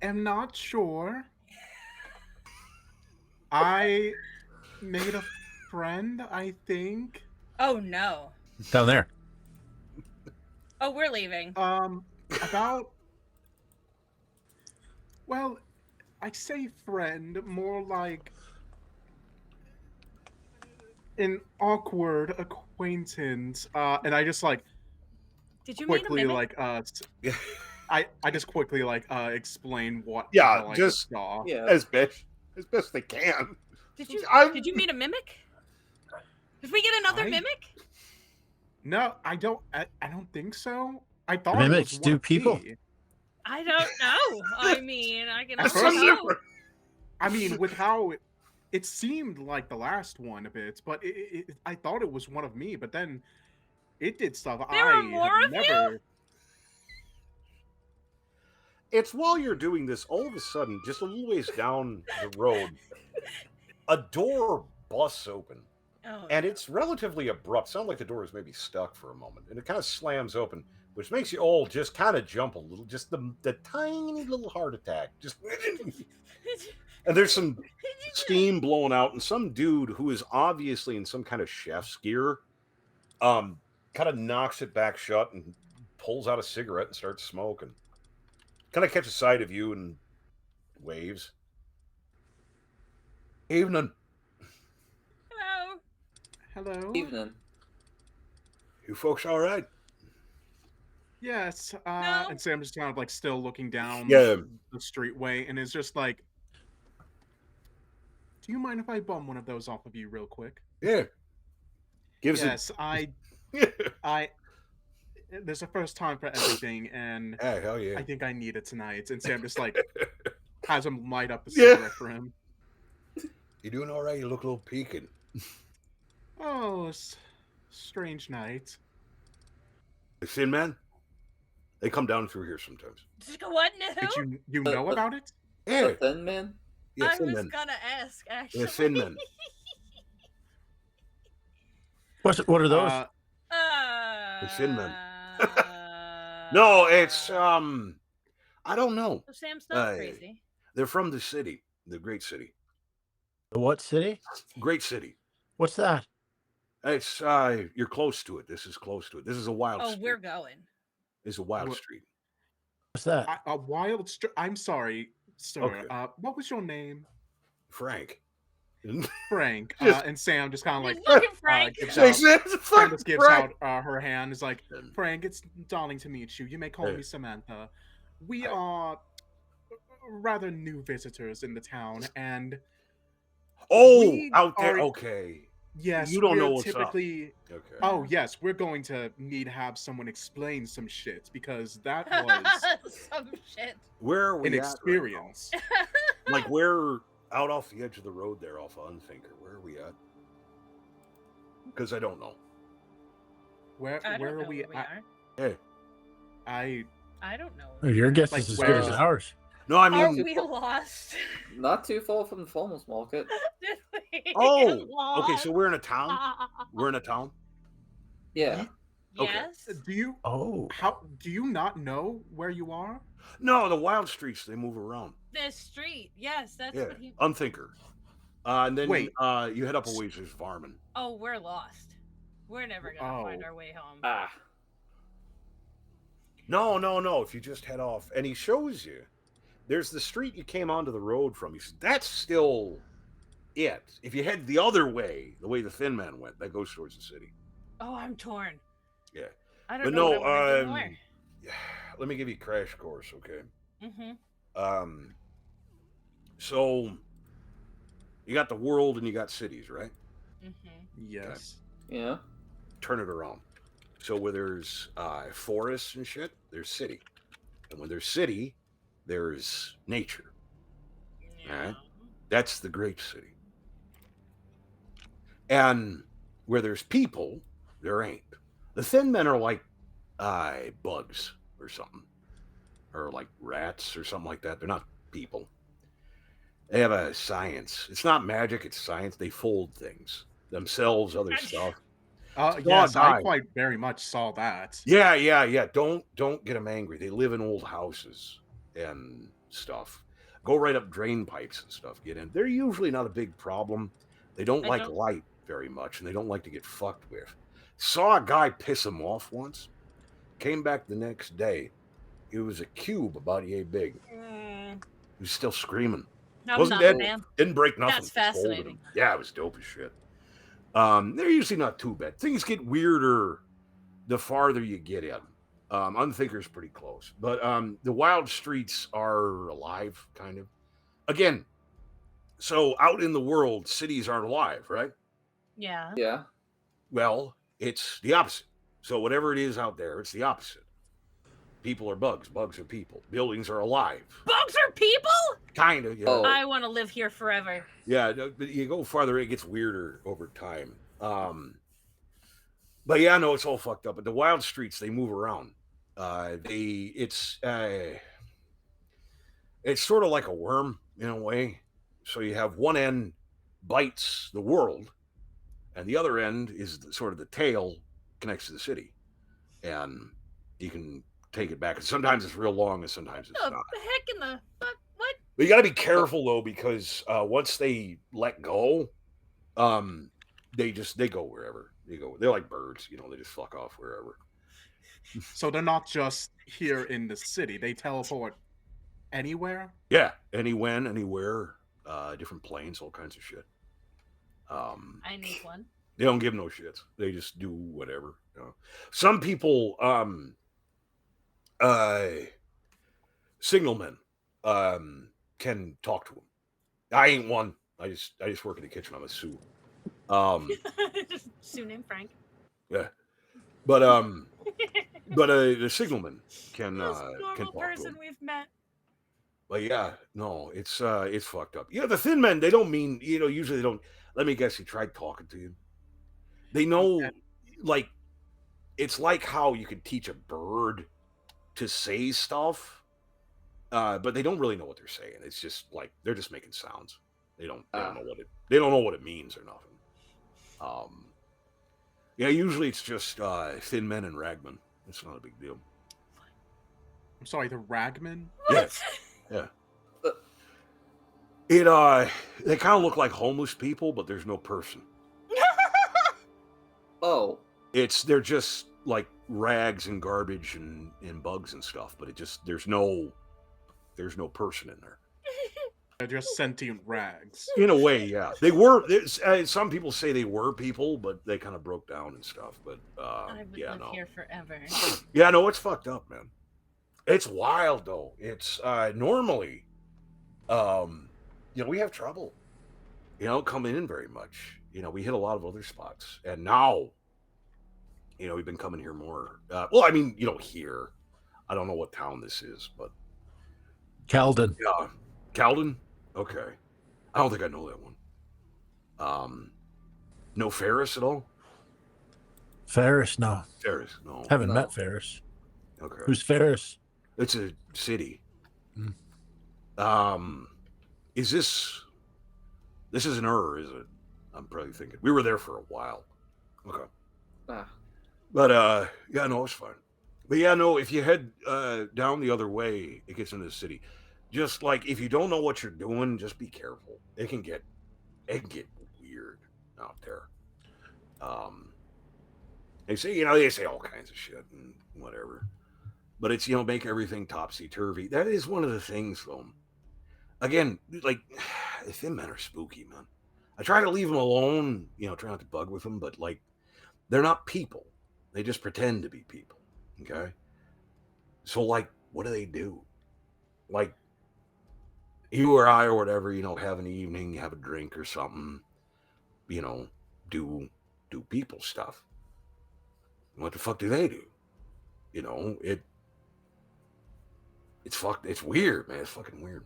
am not sure. I made a friend, I think. Oh no. Down there. Oh, we're leaving. About, well, I say friend, more like an awkward acquaintance. And I just like Did you meet a quickly mimic? I just quickly explain what Yeah, the hell I just- saw. Yeah. as best they can. Did you I'm- did you meet a mimic? Did we get another I- mimic? No, I don't think so. I thought Mimics it was do one of people? me. I don't know. I mean, I can At only first- hope. I mean, with how it seemed like the last one a bit, but I thought it was one of me. But then it did stuff There were I more have of you? never. It's while you're doing this, all of a sudden, just a little ways down the road, a door busts open. Oh, And it's relatively abrupt. Sounds like the door is maybe stuck for a moment. And it kind of slams open, which makes you all just kind of jump a little. Just the tiny little heart attack. Just and there's some steam blowing out, and some dude who is obviously in some kind of chef's gear, kind of knocks it back shut and pulls out a cigarette and starts smoking. Kind of catches sight of you and waves. Evening. Hello. Hello. Evening. You folks all right? Yes. No. And Sam just kind of still looking down Yeah. the streetway, and is just like, "Do you mind if I bum one of those off of you real quick?" Yeah. Gives Yes, I. it. There's a first time for everything, and Yeah, hell yeah. I think I need it tonight. And Sam just has him light up the Yeah. cigarette for him. You doing all right? You look a little peaked. Oh, strange night. The Thin Man? They come down through here sometimes. What? No. Did you know about it? Yeah, The Thin Man? yeah, I Thin was Men. gonna ask actually. Yeah, Thin Men. What are those? The Thin Men. No, it's I don't know. So Sam's not uh, crazy. They're from the city, the great city, The what city? great city. What's that? It's you're close to it. This is close to it. This is a wild. Oh, street. we're going. This is a wild What- street. What's that? A wild. I'm sorry, sir. Okay. What was your name? Frank. Frank. Just- And Sam just kind of Look at Frank. gives Say, out, Sam, Sam fuck just gives Frank. out her hand. Is like, Frank, it's darling to meet you. You may call Hey. me Samantha. We Hey. are rather new visitors in the town, and Oh, we out there. are- Okay. yes, You don't we're know what's up. typically. Okay. Oh yes, we're going to need to have someone explain some shit because that was Some shit. Where are we an at right now? experience. Like we're out off the edge of the road there, off of Unthinker. Where are we at? Because I don't know. Where I don't where know are we where we at? Hey, I don't know. Oh, your guess Like, is as where good as is- ours. no, I Are mean, we lost? Not too far from the farmer's market. Did we oh, get okay, so lost? we're in a town. We're in a town. Yeah. Okay. Yes. Do you Oh. do you not know where you are? No, the wild streets, they move around. The street. Yes, that's Yeah. what he. Unthinker. And then Wait. you head up a ways, there's Varmin. Oh, we're lost. We're never gonna find our way home. Ah. No. If you just head off, and he shows you, there's the street you came onto the road from. He says, that's still it. If you head the other way, the way the Thin Man went, that goes towards the city. Oh, I'm torn. Yeah. I don't But know. no, what I wanna do more. let me give you a crash course, okay? Mm-hmm. So you got the world and you got cities, right? Mm-hmm. Yes. Yeah. Turn it around. So where there's forests and shit, there's city. And when there's city, there's nature. Yeah. Right? That's the great city. And where there's people, there ain't. The Thin Men are like bugs or something. Or like rats or something like that. They're not people. They have a science. It's not magic, it's science. They fold things. Themselves, other stuff. Yes, I die. quite very much saw that. Yeah. Don't get them angry. They live in old houses and stuff. Go right up drain pipes and stuff. Get in. They're usually not a big problem. They don't I like don't- light very much, and they don't like to get fucked with. Saw a guy piss him off once. Came back the next day. It was a cube about yay big. Mm, He was still screaming. I'm Wasn't not a dead. fan. Didn't break nothing. That's Just folded fascinating. him. Yeah, it was dope as shit. They're usually not too bad. Things get weirder the farther you get in. Unthinker's pretty close. But the wild streets are alive, kind of. Again, so out in the world, cities aren't alive, right? Yeah. Yeah. Well, it's the opposite. So whatever it is out there, it's the opposite. People are bugs. Bugs are people. Buildings are alive. Bugs are people? Kind of, yeah. Oh. I want to live here forever. Yeah, but you go farther, it gets weirder over time. But yeah, no, it's all fucked up. But the wild streets, they move around. It's sort of like a worm in a way. So you have one end bites the world, and the other end is sort of the tail connects to the city, and you can take it back. And sometimes it's real long, and sometimes it's The not. heck in the fuck? What? But you got to be careful though, because once they let go, they go wherever they go. They're like birds, they just fuck off wherever. So they're not just here in the city. They teleport anywhere? Yeah, anywhere, different planes, all kinds of shit. I need one. They don't give no shits. They just do whatever. Some people, signalmen, can talk to them. I ain't one. I just work in the kitchen. I'm a Sioux. Just Sue named Frank. Yeah, but the signalman can Most can normal talk to person them. we've met. But yeah, no, it's fucked up. Yeah, the Thin Men, they don't mean, usually they don't. Let me guess, he tried talking to you. They know, like, it's like how you could teach a bird to say stuff, but they don't really know what they're saying. It's just like they're just making sounds. They don't know what it means or nothing. Yeah, usually it's just Thin Men and Ragmen. It's not a big deal. I'm sorry, the Ragman? Yes. Yeah. They kind of look like homeless people, but there's no person. Oh. They're just like rags and garbage and bugs and stuff, but there's no person in there. They're just sentient rags. In a way, yeah. They were. Some people say they were people, but they kind of broke down and stuff. But I would yeah, live no. here forever. Yeah, no, it's fucked up, man. It's wild though. It's normally, we have trouble. Coming in very much. We hit a lot of other spots, and now, we've been coming here more. Well, I mean, here. I don't know what town this is, but Calden. yeah, Calden. Okay, I don't think I know that one. No Ferris at all. Ferris, no. Ferris, no. Haven't No. met Ferris. Okay, Who's Ferris? it's a city. Mm. Is this is an is it? I'm probably thinking we were there for a while. Okay. Ah. But yeah, no, it's fine. But yeah, no, if you head down the other way, it gets into the city. Just like if you don't know what you're doing, just be careful. It can get weird out there. Um, they say all kinds of shit and whatever. But it's make everything topsy turvy. That is one of the things, though. Again, like thin men are spooky, man. I try to leave them alone, try not to bug with them, but like they're not people. They just pretend to be people. Okay. So like, what do they do? Like you or I or whatever, have an evening, have a drink or something, you know, do do people stuff. What the fuck do they do? It's fucked. It's weird, man. It's fucking weird.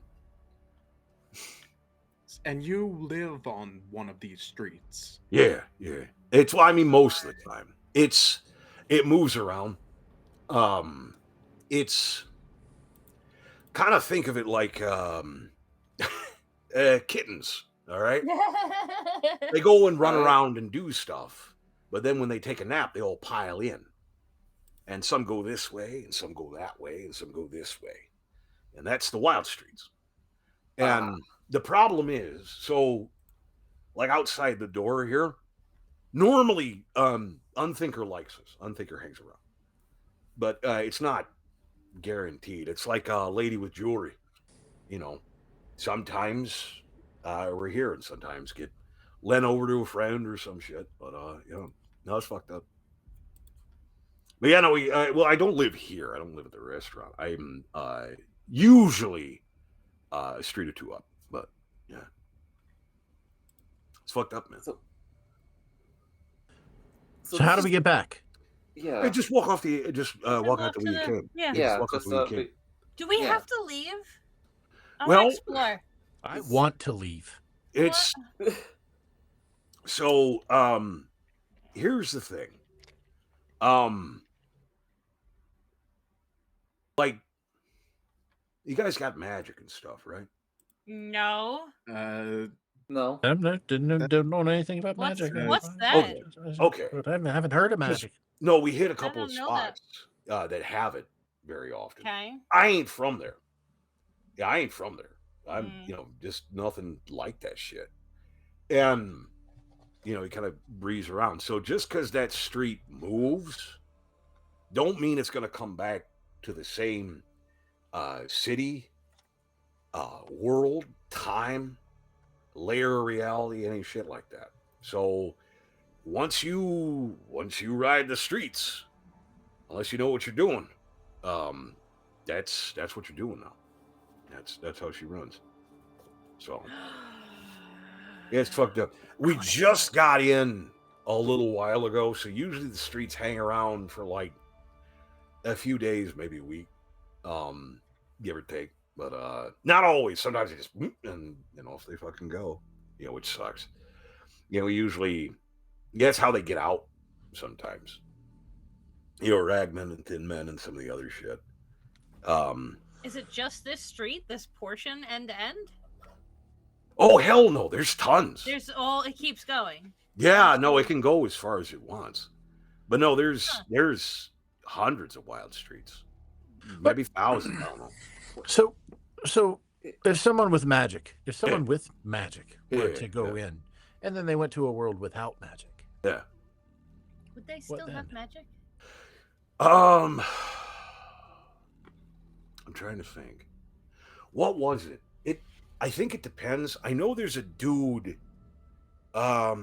And you live on one of these streets. Yeah, yeah. Most of the time. It moves around. It's kind of think of it like kittens. All right, they go and run around and do stuff, but then when they take a nap, they all pile in, and some go this way, and some go that way, and some go this way, and that's the wild streets. And the problem is, so like outside the door here, normally Unthinker likes us. Unthinker hangs around, but it's not guaranteed. It's like a lady with jewelry. You know, sometimes we're here and sometimes get lent over to a friend or some shit. But no, it's fucked up. But yeah, no, I don't live here. I don't live at the restaurant. I'm usually a street or two up. But yeah, it's fucked up, man. So how do we get back? Yeah. Hey, just walk out the way you came. Yeah. Just walk out the way you came. Do we have to leave? I Well, want to explore. I want to leave. It's so here's the thing. Like you guys got magic and stuff, right? No. No. I don't know anything about What's- magic. what's that? Okay. I haven't heard of magic. No, we hit a couple don't of know that. spots that have it very often. Okay. I ain't from there. Yeah, I ain't from there. I'm, Mm. just nothing like that shit. And, you kind of breeze around. So just because that street moves, don't mean it's going to come back to the same city, world, time, layer of reality, any shit like that. So once you ride the streets, unless you know what you're doing, that's what you're doing now. That's how she runs. So yeah, it's fucked up. We just got in a little while ago, so usually the streets hang around for like a few days, maybe a week, give or take. But not always. Sometimes they just and off they fucking go. Which sucks. Usually that's how they get out sometimes. Ragmen and thin men and some of the other shit. Is it just this street, this portion, end to end? Oh hell no! There's tons. It keeps going. Yeah, no, it can go as far as it wants. But no, there's hundreds of wild streets, maybe thousands. I don't know. So if someone with magic, were Yeah, to go in, and then they went to a world without magic, Yeah. Would they still have then? magic? I'm trying to think. What was it? I think it depends. I know there's a dude. I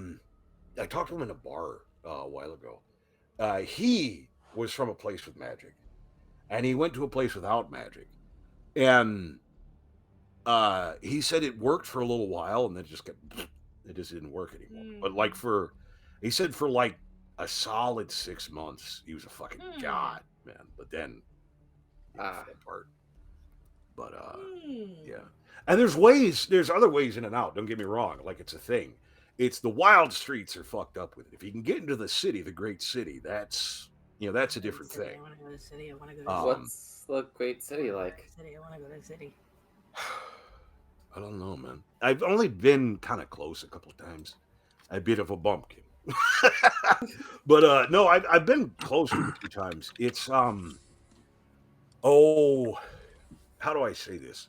talked to him in a bar a while ago. He was from a place with magic, and he went to a place without magic, and he said it worked for a little while, and then it just didn't work anymore. But like he said for like a solid 6 months, he was a fucking god, man. But then that part. But yeah. And there's other ways in and out. Don't get me wrong. Like it's a thing. It's the wild streets are fucked up with it. If you can get into the city, the great city, that's that's a different thing. I want to go to the city. I want to go to the What's the great city like? city. I want to go to the city. I don't know, man. I've only been kind of close a couple of times. A bit of a bumpkin. But no, I've been close to it a few times. It's oh, how do I say this?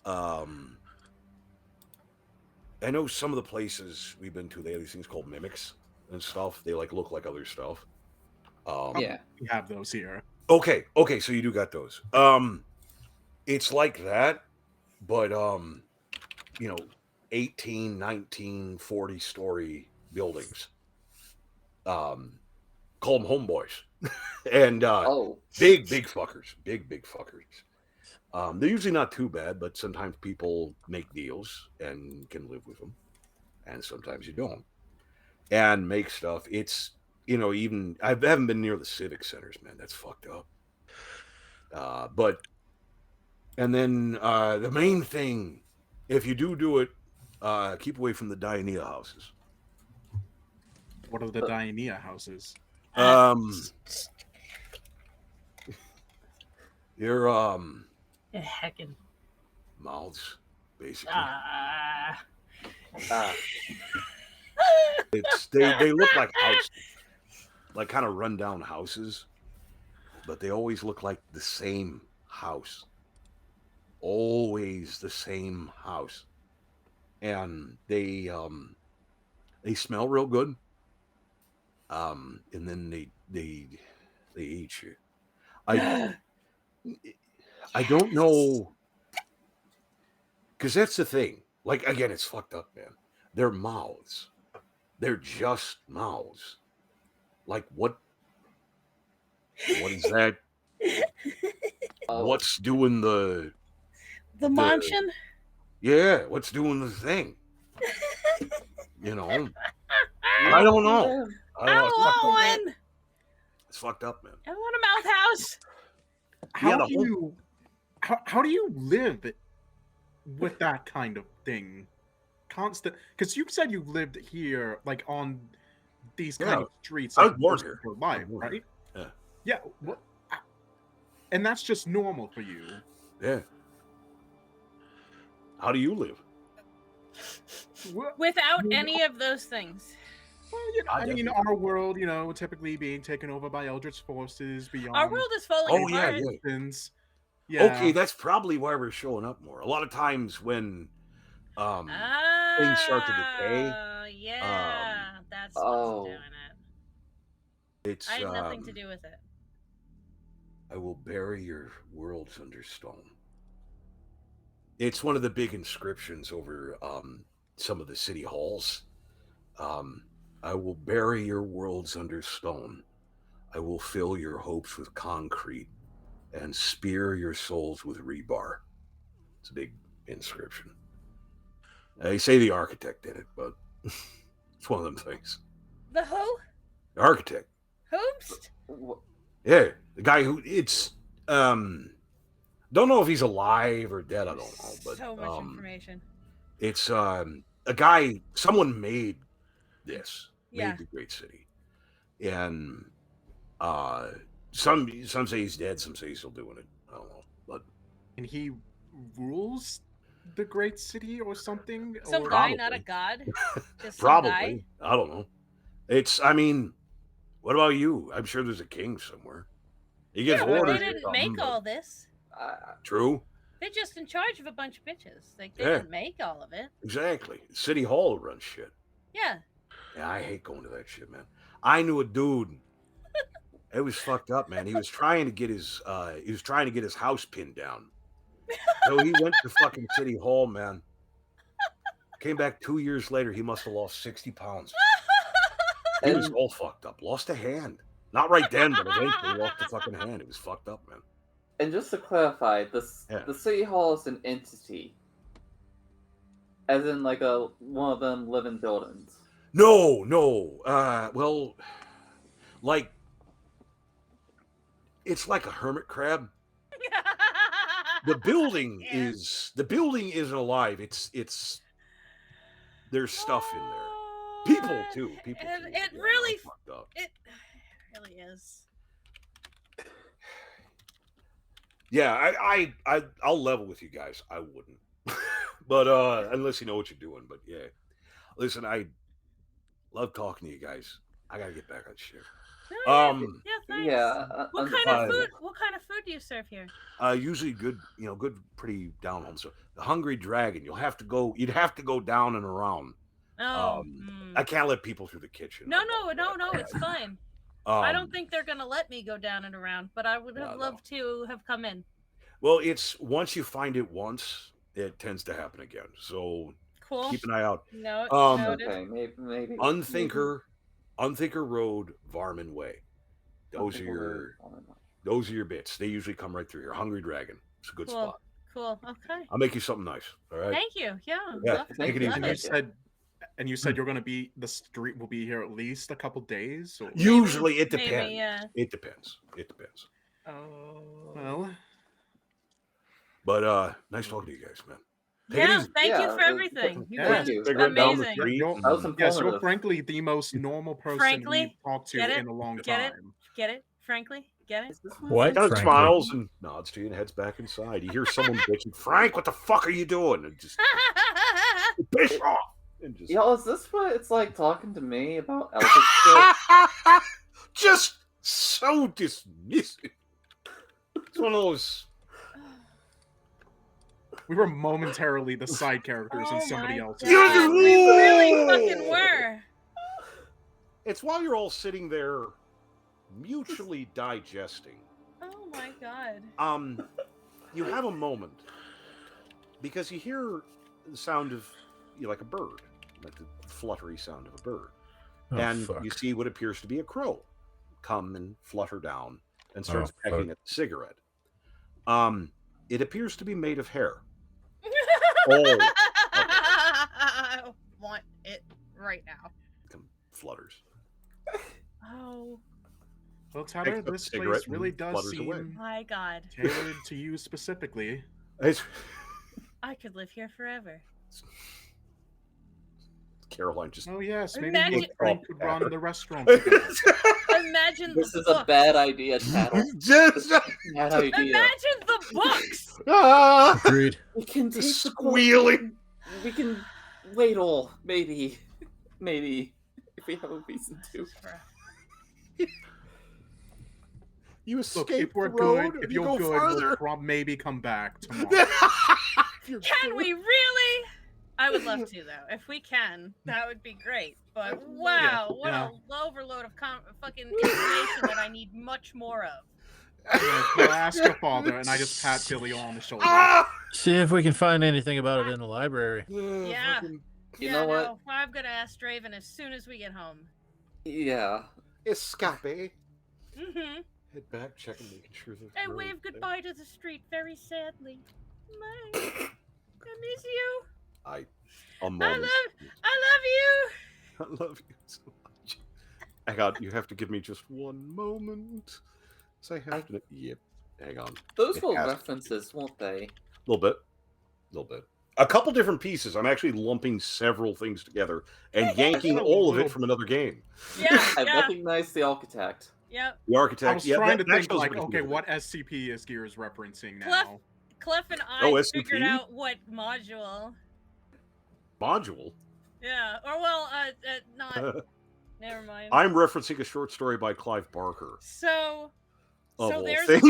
Um, I know some of the places we've been to, they have these things called mimics and stuff. They like look like other stuff. Yeah. We have those here. Okay, so you do got those. It's like that, but you know, 18, 19, 40-story buildings. Call them homeboys. And Oh. big fuckers. Big fuckers. They're usually not too bad, but sometimes people make deals and can live with them, and sometimes you don't. And make stuff. It's even I haven't been near the civic centers, man. That's fucked up. But and then the main thing, if you do it, keep away from the Diania houses. What are the Diania houses? Your Heckin'. mouths, basically. They look like houses, like kind of rundown houses, but they always look like the same house. Always the same house, and they smell real good. And then they eat you. I don't know, because that's the thing. Like again, it's fucked up, man. Their mouths, they're just mouths. Like what is that? What's doing the Munchin? Yeah, what's doing the thing? You know, I don't know. I want one. It's fucked up, man. I want a mouth house. How do you live with that kind of thing? Constant, because you said you lived here, like on these kind of streets. I Like, was born most here. of your life, right? Yeah. Yeah. And that's just normal for you. Yeah. How do you live? Without any of those things. Well, I mean, our world, typically being taken over by eldritch forces beyond. Our world is falling apart. Yeah. Okay, that's probably why we're showing up more. A lot of times when things start to decay. Yeah, that's what's doing it. I had nothing to do with it. I will bury your worlds under stone. It's one of the big inscriptions over some of the city halls. I will bury your worlds under stone. I will fill your hopes with concrete and spear your souls with rebar. It's a big inscription. They say the architect did it, but it's one of them things. The who? The architect. Whomst? Yeah, the guy who don't know if he's alive or dead. I don't know, but so much information. It's a guy. Someone made this. Made the great city, and some say he's dead. Some say he's still doing it. I don't know, but and he rules the great city or something. Some guy, not a god. Just probably. Guy? I don't know. I mean, what about you? I'm sure there's a king somewhere. He gets orders. They didn't make all this. True. They're just in charge of a bunch of bitches. Like they didn't make all of it. Exactly. City Hall runs shit. Yeah. Yeah, I hate going to that shit, man. I knew a dude. It was fucked up, man. He was trying to get his house pinned down. So he went to fucking City Hall, man. Came back 2 years later. He must have lost 60 pounds. He was all fucked up. Lost a hand. Not right then, but eventually lost a fucking hand. It was fucked up, man. And just to clarify, the City Hall is an entity. As in, like, one of them living buildings. No. Well, like, it's like a hermit crab. The building isn't alive. It's there's stuff in there. People too. It really is. Yeah, I'll level with you guys. I wouldn't. But unless you know what you're doing. But yeah. Listen, Love talking to you guys. I gotta get back on shift. Oh, yeah, thanks. Yeah. What kind of food? What kind of food do you serve here? Usually good, good, pretty down home. So the Hungry Dragon, you'd have to go down and around. Oh, I can't let people through the kitchen. No, it's fine. I don't think they're gonna let me go down and around, but I would have loved to have come in. Well, it's once you find it once, it tends to happen again. So Cool. keep an eye out. No, Okay, maybe. Unthinker Road, Varmin Way. Those are your bits. They usually come right through here. Hungry Dragon. It's a good spot. Cool. Okay. I'll make you something nice. All right. Thank you. Yeah. Take it easy. And you said you're going to be, the street will be here at least a couple days? Or... Usually it depends. Maybe, yeah. It depends. Oh. Well. But nice talking to you guys, man. Thank you for everything. You guys are amazing. You're frankly the most normal person we've talked to in a long time. Get it? Frankly? Get it? What? Kind of smiles and nods to you and heads back inside. You hear someone bitching, Frank, what the fuck are you doing? And just piss off. Yo, is this what it's like talking to me about Elvis shit? Just so dismissive. It's one of those. We were momentarily the side characters in somebody else's. We really fucking were. It's while you're all sitting there mutually digesting. Oh my god. You have a moment because you hear the sound of like a bird, like the fluttery sound of a bird. And you see what appears to be a crow come and flutter down and starts pecking at the cigarette. It appears to be made of hair. I want it right now. Flutters. Oh. Well, Tyler, this place really does seem my god tailored to you specifically. I could live here forever. Caroline just. Oh yes, maybe Frank could run the restaurant. Imagine this the is books. A bad idea, Tattle. Bad idea. Imagine the books. Agreed. We can take squealing. We can wait all maybe if we have a reason to. You escape. Look, if we're good, if you're good, we'll maybe come back tomorrow. Can we really? I would love to, though. If we can, that would be great. But wow, what a overload of fucking information that I need much more of. I'll ask your father, and I just pat Billy on the shoulder. See if we can find anything about it in the library. Yeah. You know what? No, I'm gonna ask Draven as soon as we get home. Yeah. Escape. Mm-hmm. Head back, checking, making sure that. I wave goodbye to the street very sadly. I miss you. I love you. I love you so much. Hang on, you have to give me just one moment. So I have to. Yep. Hang on. Those were references, won't they? A little bit. A couple different pieces. I'm actually lumping several things together and yanking all of it from another game. Yeah. I recognize the architect. Yep. The architect. I was trying to think like, okay, what SCP is Gears referencing now? Clef and I figured out what module. Module? Yeah. Or well, not. Never mind. I'm referencing a short story by Clive Barker. So there's a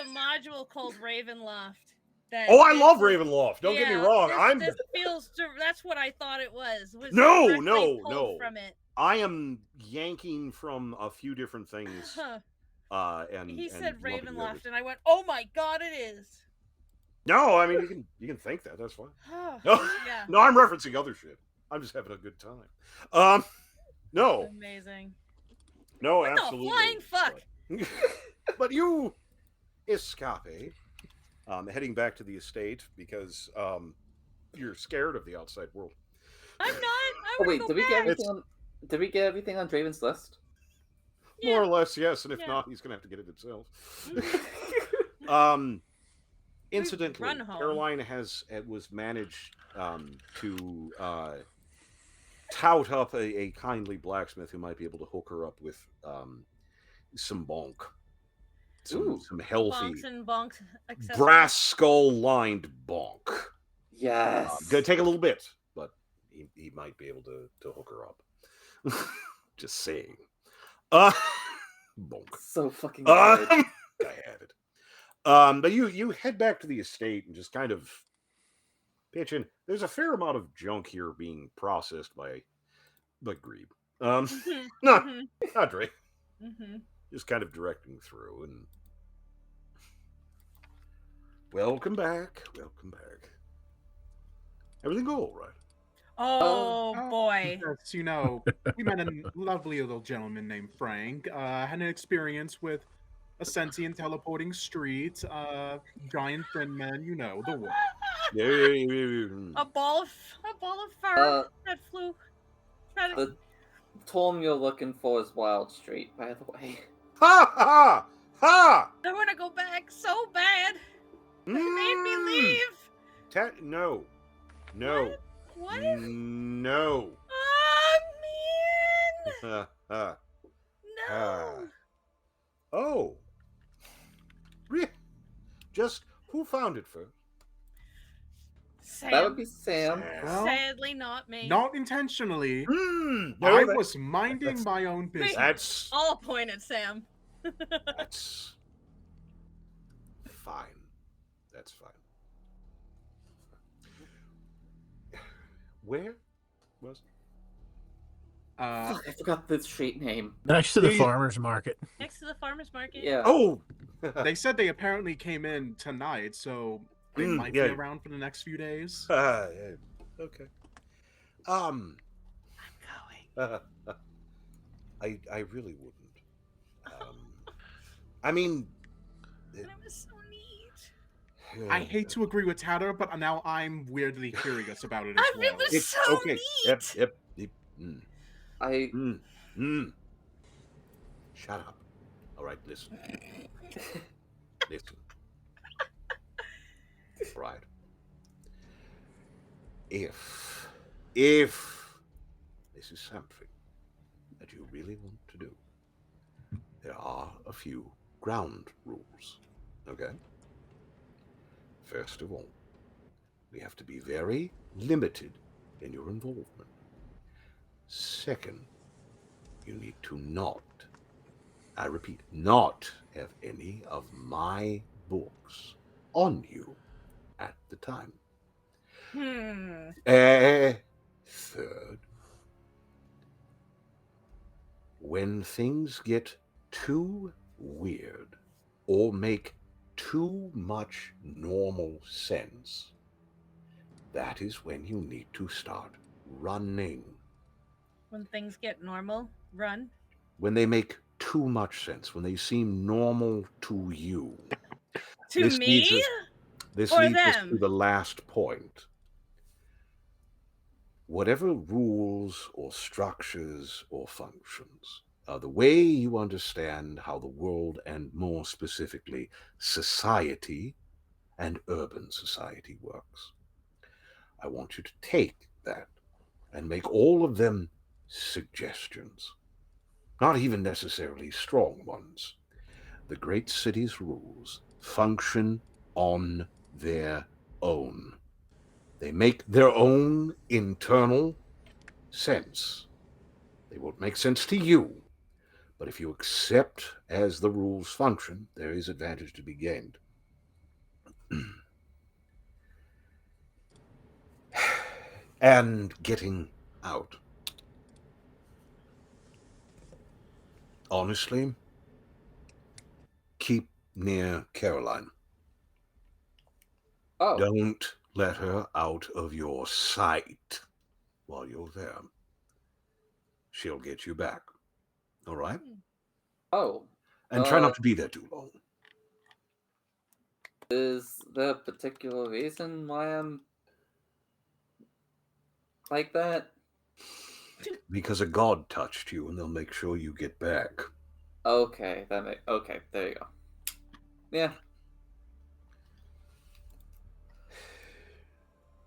module called Ravenloft. I love Ravenloft. Don't get me wrong. This feels. That's what I thought it was. No. From it. I am yanking from a few different things. And he said Ravenloft, and I went, "Oh my god, it is." No, I mean you can think that. That's fine. No, I'm referencing other shit. I'm just having a good time. No. Amazing. No, what absolutely. The flying fuck. But you escape. Heading back to the estate because you're scared of the outside world. I'm not. Wait, did we get everything on Draven's list? Yeah. More or less, yes. And if not, he's gonna have to get it himself. Incidentally, Caroline was managed to tout up a kindly blacksmith who might be able to hook her up with some bonk. Some healthy brass skull lined bonk. Yes. Gonna take a little bit, but he might be able to hook her up. Just saying. Bonk. So fucking good. I had it. But you head back to the estate and just kind of pitch in. There's a fair amount of junk here being processed by Grebe. Mhm, Not mhm, Dre. mhm. Just kind of directing through and welcome back. Welcome back. Everything go all right? Oh Oh, boy. yes, you know, we met a lovely little gentleman named Frank. Had an experience with a sentient teleporting street, giant thin man, you know, the way. A ball of fur Uh, that flew. That the Tom you're looking for is Wild Street, by the way. Ha ha ha! I want to go back so bad. They made me leave. No. What? What? No. Oh man! Ha ha. No. Oh. Just who found it first? That would Sam. be Sam. Well, Sadly, not me. not intentionally. No, I was minding that's- my own business. That's All point at Sam. that's fine. That's fine. Where was it? Fuck, I forgot the street name. Next to the They- farmer's market. Next to the farmer's market. Yeah. Oh, They said they apparently came in tonight, so they might yeah. be around for the next few days. Yeah. Okay. I'm going. I really wouldn't. I mean, That was so neat. I hate to agree with Tatter, but now I'm weirdly curious about it as I feel well. this- It's so okay. neat. Yep. I Shut up. All right, listen. Listen. Right. If this is something that you really want to do, there are a few ground rules. Okay? First of all, we have to be very limited in your involvement. Second, you need to not, I repeat, not have any of my books on you at the time. Third, when things get too weird or make too much normal sense, that is when you need to start running. When things get normal, run. When they make too much sense, when they seem normal to you. To This me? leads us- This Or leads us to them? the last point. Whatever rules or structures or functions are the way you understand how the world, and more specifically, society and urban society works. I want you to take that and make all of them suggestions, not even necessarily strong ones. The great city's rules function on their own. They make their own internal sense. They won't make sense to you, but if you accept as the rules function, there is advantage to be gained. And getting out. Honestly, keep near Caroline. Oh, Don't let her out of your sight while you're there. She'll get you back. All right? oh. And try not to be there too long. Is there a particular reason why I'm like that? Because a god touched you, and they'll make sure you get back. Okay, okay, there you go. Yeah.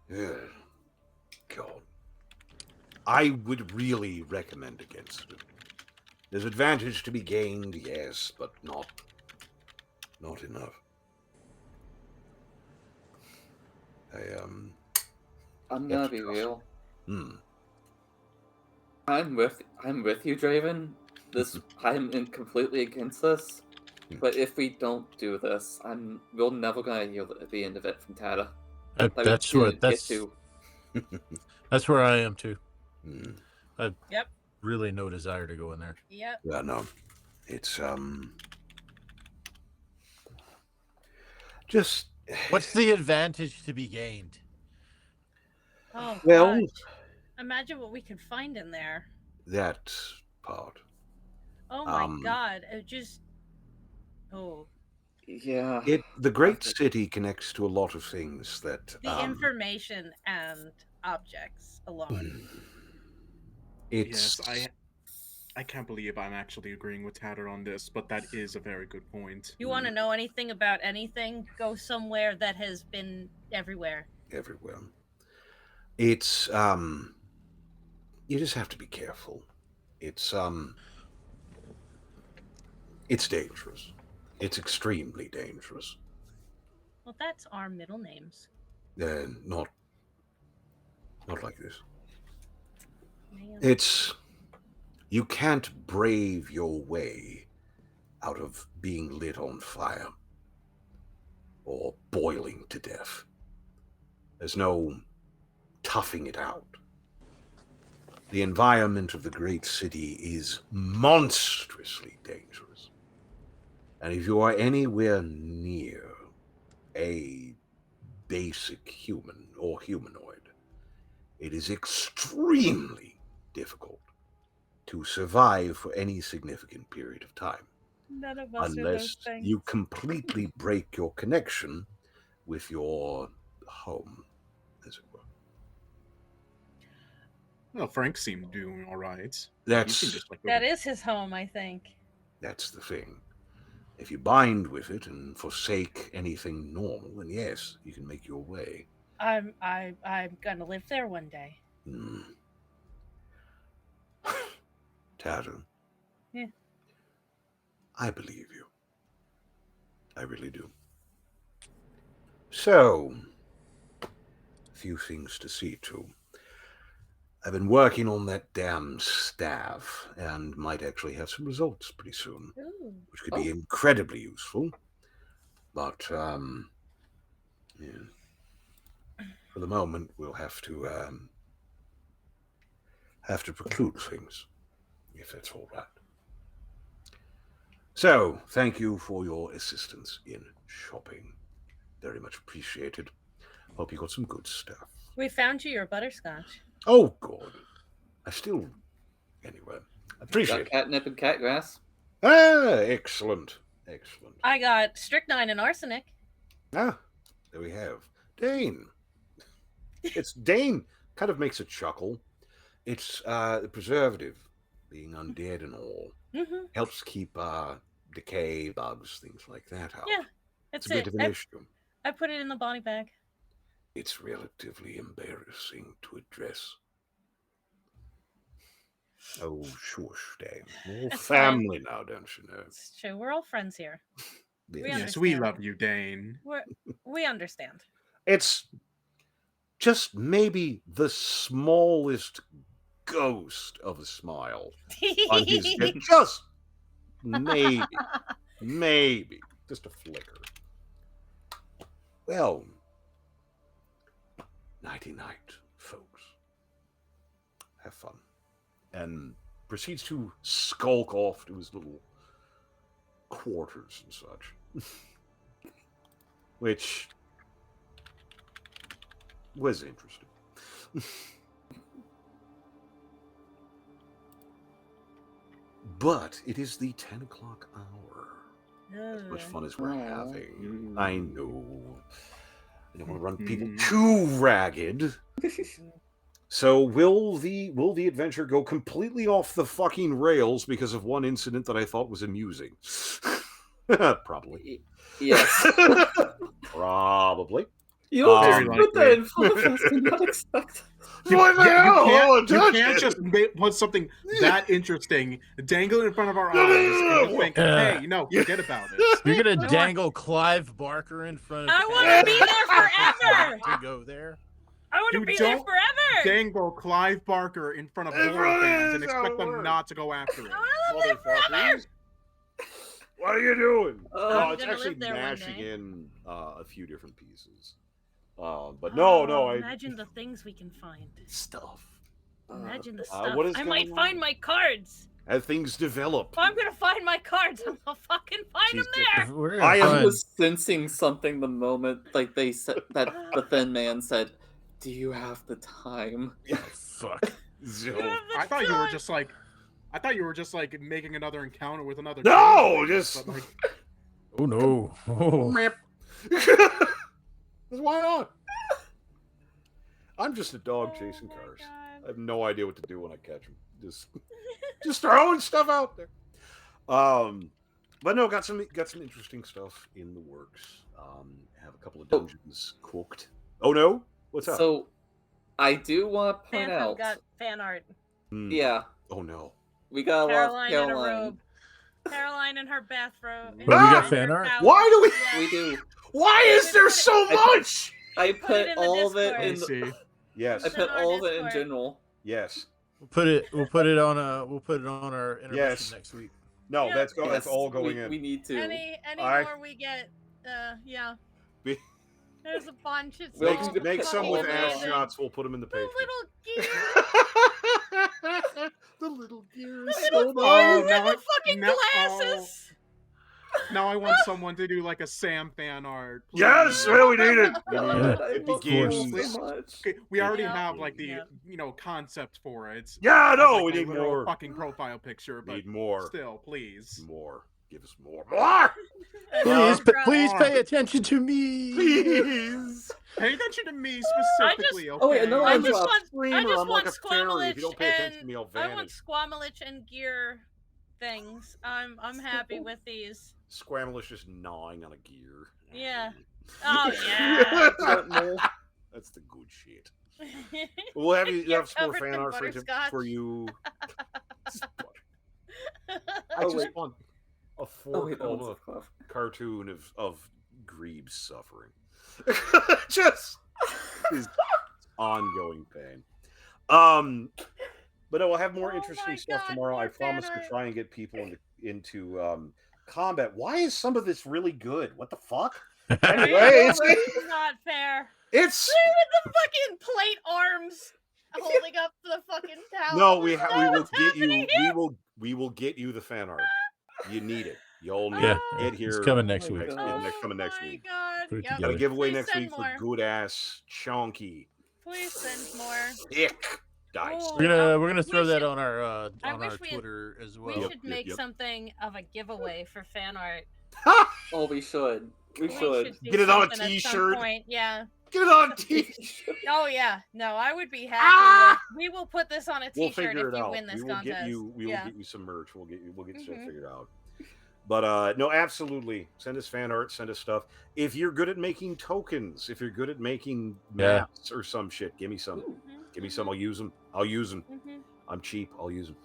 Yeah. God. I would really recommend against it. There's advantage to be gained, yes, but not enough. I'm gonna Yes, be trust real. I'm with you, Draven. I'm completely against this. But if we don't do this, we're never gonna hear the end of it from Tata. That's where I am too. I really no desire to go in there. Yep. Yeah, no. It's just what's the advantage to be gained? Oh, well, God. Imagine what we could find in there. That part. Oh my God! It just. Oh. Yeah. The great city connects to a lot of things that The information and objects alone. Yes, I can't believe I'm actually agreeing with Tatter on this, but that is a very good point. You want to know anything about anything? Go somewhere that has been everywhere. Everywhere. It's you just have to be careful. It's dangerous. It's extremely dangerous. Well, that's our middle names. Not like this. Man. You can't brave your way out of being lit on fire or boiling to death. There's no toughing it out. The environment of the great city is monstrously dangerous. And if you are anywhere near a basic human or humanoid, it is extremely difficult to survive for any significant period of time. None of us unless you completely break your connection with your home, as it were. Well, Frank seemed doing all right. That is his home, I think. That's the thing. If you bind with it and forsake anything normal, then yes, you can make your way. I'm gonna live there one day. Tatum. Yeah. I believe you. I really do. So, a few things to see to. I've been working on that damn staff and might actually have some results pretty soon, which could be incredibly useful. But, yeah. For the moment, we'll have to preclude things, if that's all right. So, thank you for your assistance in shopping. Very much appreciated. Hope you got some good stuff. We found you your butterscotch. Oh, God. Anyway, appreciate it. Catnip and catgrass. Ah, excellent. Excellent. I got strychnine and arsenic. Ah, there we have. Dane. It's Dane kind of makes a chuckle. It's the preservative, being undead and all, helps keep decay, bugs, things like that out. Yeah, it's a bit of an issue. I put it in the body bag. It's relatively embarrassing to address. Oh, shush, Dane. We're all family now, don't you know? It's true. We're all friends here. Yes, we love you, Dane. We understand. It's just maybe the smallest ghost of a smile on his head. Just maybe, just a flicker. Well, nighty-night, folks. Have fun. And proceeds to skulk off to his little quarters and such. Which was interesting. But it is the 10 o'clock hour. As much fun as we're having. I know. I don't want to run people too ragged. So will the adventure go completely off the fucking rails because of one incident that I thought was amusing? Probably. Yes. Probably. You don't put that in front of us. Do not expect. You can't just put something that interesting, dangle it in front of our eyes, and think, hey, no, forget about it. You're going to dangle Clive Barker in front of I want to be there forever! to go there? I want to Dude, be there don't forever. dangle Clive Barker in front of It horror really fans is and how expect it them works. not to go after it. I want to live forever. Motherfuckers. What are you doing? Oh, No, I'm it's gonna actually live there one mashing day. in a few different pieces. But no, Oh, I imagine the things we can find. stuff. Imagine the stuff. what is I might going find on? my cards. As things develop. If I'm gonna find my cards, I'm gonna fucking find She's them there. We're I gonna am I find- was sensing something the moment like they said that the thin man said, "Do you have the time?" Oh, fuck. So- You have the I thought you were time. just like, making another encounter with another. No, game, just- but, like, Oh no. Oh. Why not? I'm just a dog Oh chasing my cars. God. I have no idea what to do when I catch them. Just throwing stuff out there. But no, got some interesting stuff in the works. Have a couple of dungeons cooked. Oh no, what's up? So, I do want to point Phantom out. got fan art. Yeah, Oh no. we got a lot of Caroline in a Caroline. robe. Caroline in her bathrobe. But we got in fan her art? towel. Why do we? Yeah. We do. Why is there so I- much? I Put put it in the all of it Discord. I in. see. Yes, I It's put in our all of it in Discord. general. yes. We'll put it on our intermission Yes. next week. No, Yeah. that's Yes, that's all going we, in. We need to. Any I- more we get, yeah. Be- There's a bunch. It's We'll all Make some fucking with ass amazing. shots. We'll put them in the The page. little gear. The little gear The is little so gear nice. with now the I- fucking now- glasses. Now I want someone to do like a Sam fan art. please. Yes, well, we need it. We God, need it. I It love begins. you so much. Okay, we already Yeah. have like the Yeah. concept for it. It's Yeah, it's no, like we my need literal more. fucking profile picture, but Need more. still, please. More. Give us more. More! Please pay attention to me. Please! Pay attention to me I specifically, just- okay? wait, another I one just dropped. want, I Screamer, just I'm like want a fairy. If you don't pay attention to and me, I'll I want vanish. Squamilich and gear things. I'm happy with these. Squamish just gnawing on a gear. Yeah. Oh yeah. That's the good shit. We'll have you You're have some more covered fan in art butterscotch. for you. I Oh, just wait. want a Oh, four wait, that one's color a cloth. cartoon of Greeb's suffering. Just his ongoing pain. But no, we'll have more Oh interesting my stuff God, tomorrow. I more fan promise to art. try and get people into combat. Why is some of this really good? What the fuck? Anyway, it's not fair. it's Look at the fucking plate arms holding up the fucking towel. no. We Is that will what's get you. happening here? We will get you the fan art. You need it. You'll need Yeah, it. Get here. it's coming next Oh my week. God. Coming next my week. God. Put it Yep. together. Got a giveaway Please next send week more. for good ass chonky Please send more. thick dice. Oh, We're gonna we throw that should- on our I on wish our we had- Twitter as We well. Yep, should yep, make yep. something of a giveaway for fan art. Oh, we should. We We should. do Get it on a something at some t-shirt. point, yeah. Get it on t-shirt. Oh yeah. No, I would be happy. Ah! With, we will put this on a We'll t-shirt figure if it you out. win this We will contest. get you. We yeah. will get you some merch. We'll get stuff Mhm. figured out. But no, absolutely. Send us fan art. Send us stuff. If you're good at making tokens, if you're good at making Yeah. maps or some shit, give me some. Ooh. Give me some. I'll use them. I'll use them. Mhm. I'm cheap. I'll use them.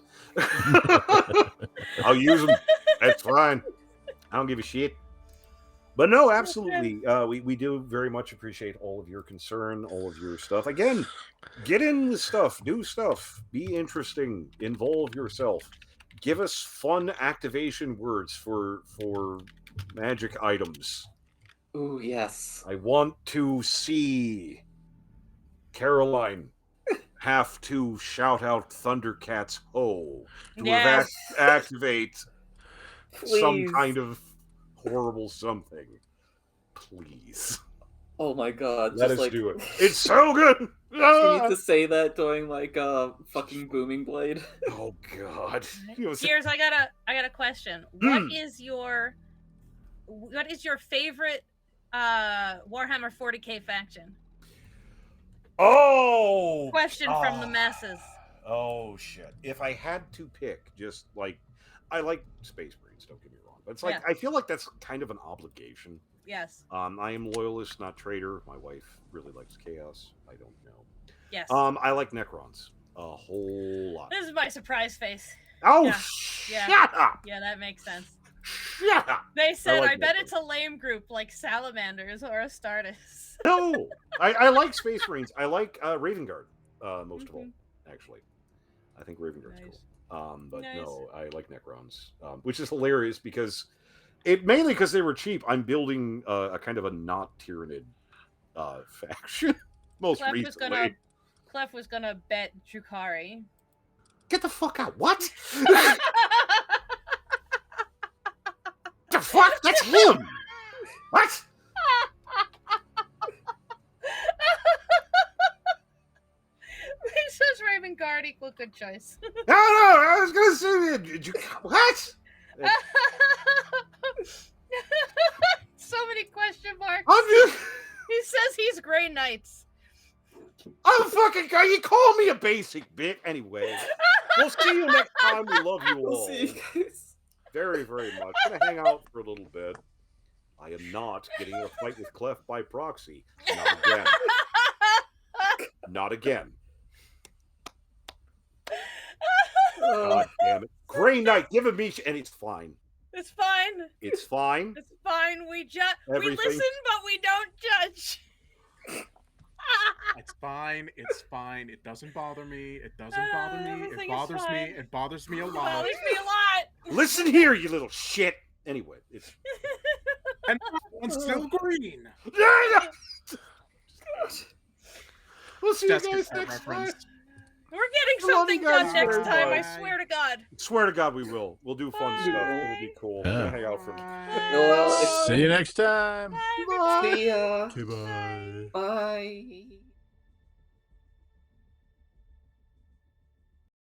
I'll use them. That's fine. I don't give a shit. But no, absolutely. We do very much appreciate all of your concern, all of your stuff. Again, get in the stuff, do stuff, be interesting, involve yourself. Give us fun activation words for magic items. Ooh, yes. I want to see Caroline have to shout out Thundercats ho to Yes. activate some Please. kind of horrible something. Please. Oh my god. Let just us like, do it. It's so good. You Ah! need to say that during like fucking Booming Blade. Oh god. You know, Here's I got a question. What is your favorite Warhammer 40k faction? oh Question from the God. masses. Oh shit. If I had to pick, just like I like Space Marines, don't get me wrong. But it's like Yeah. I feel like that's kind of an obligation. Yes. I am loyalist, not traitor. My wife really likes chaos. I don't know. Yes. I like Necrons a whole lot. This is my surprise face. Oh, yeah. shut up! Yeah, that makes sense. Yeah. They said, like I bet Necrons. it's a lame group like Salamanders or Astartes. No, I like Space Marines. I like Raven Guard most of all, actually. I think Raven Guard's Nice. cool. But Nice. no, I like Necrons, which is hilarious because mainly because they were cheap. I'm building a kind of a not Tyranid faction most recently. Clef was gonna bet Drukari. Get the fuck out! What? The fuck? That's him. What? He says Raven Guard equal good choice. No, I was gonna say what? So many question marks. I'm just. He says he's Grey Knights. I'm fucking guy. You call me a basic bitch. Anyway, we'll see you next time. We love you all. We'll see you guys. Very, very much. Gonna hang out for a little bit. I am not getting in a fight with Clef by proxy. Not again. Not again. God damn it. Grey Knight, give it me, and it's fine. It's fine. It's fine. It's fine. We Everything- listen, but we don't judge. It's fine. It's fine. It doesn't bother me. It doesn't bother me. It everything is bothers me. fine. It bothers me a It lot. bothers me a lot. Listen here, you little shit. Anyway, it's. And I'm still green. We'll see you Just guys get that next time. reference. We're getting I love something you guys done next very time. I much. swear to God. Swear to God, we will. We'll do fun Bye. stuff. It'll be cool. We're gonna hang out for. Well, See you next time. Bye, everybody. see ya. Goodbye. Bye.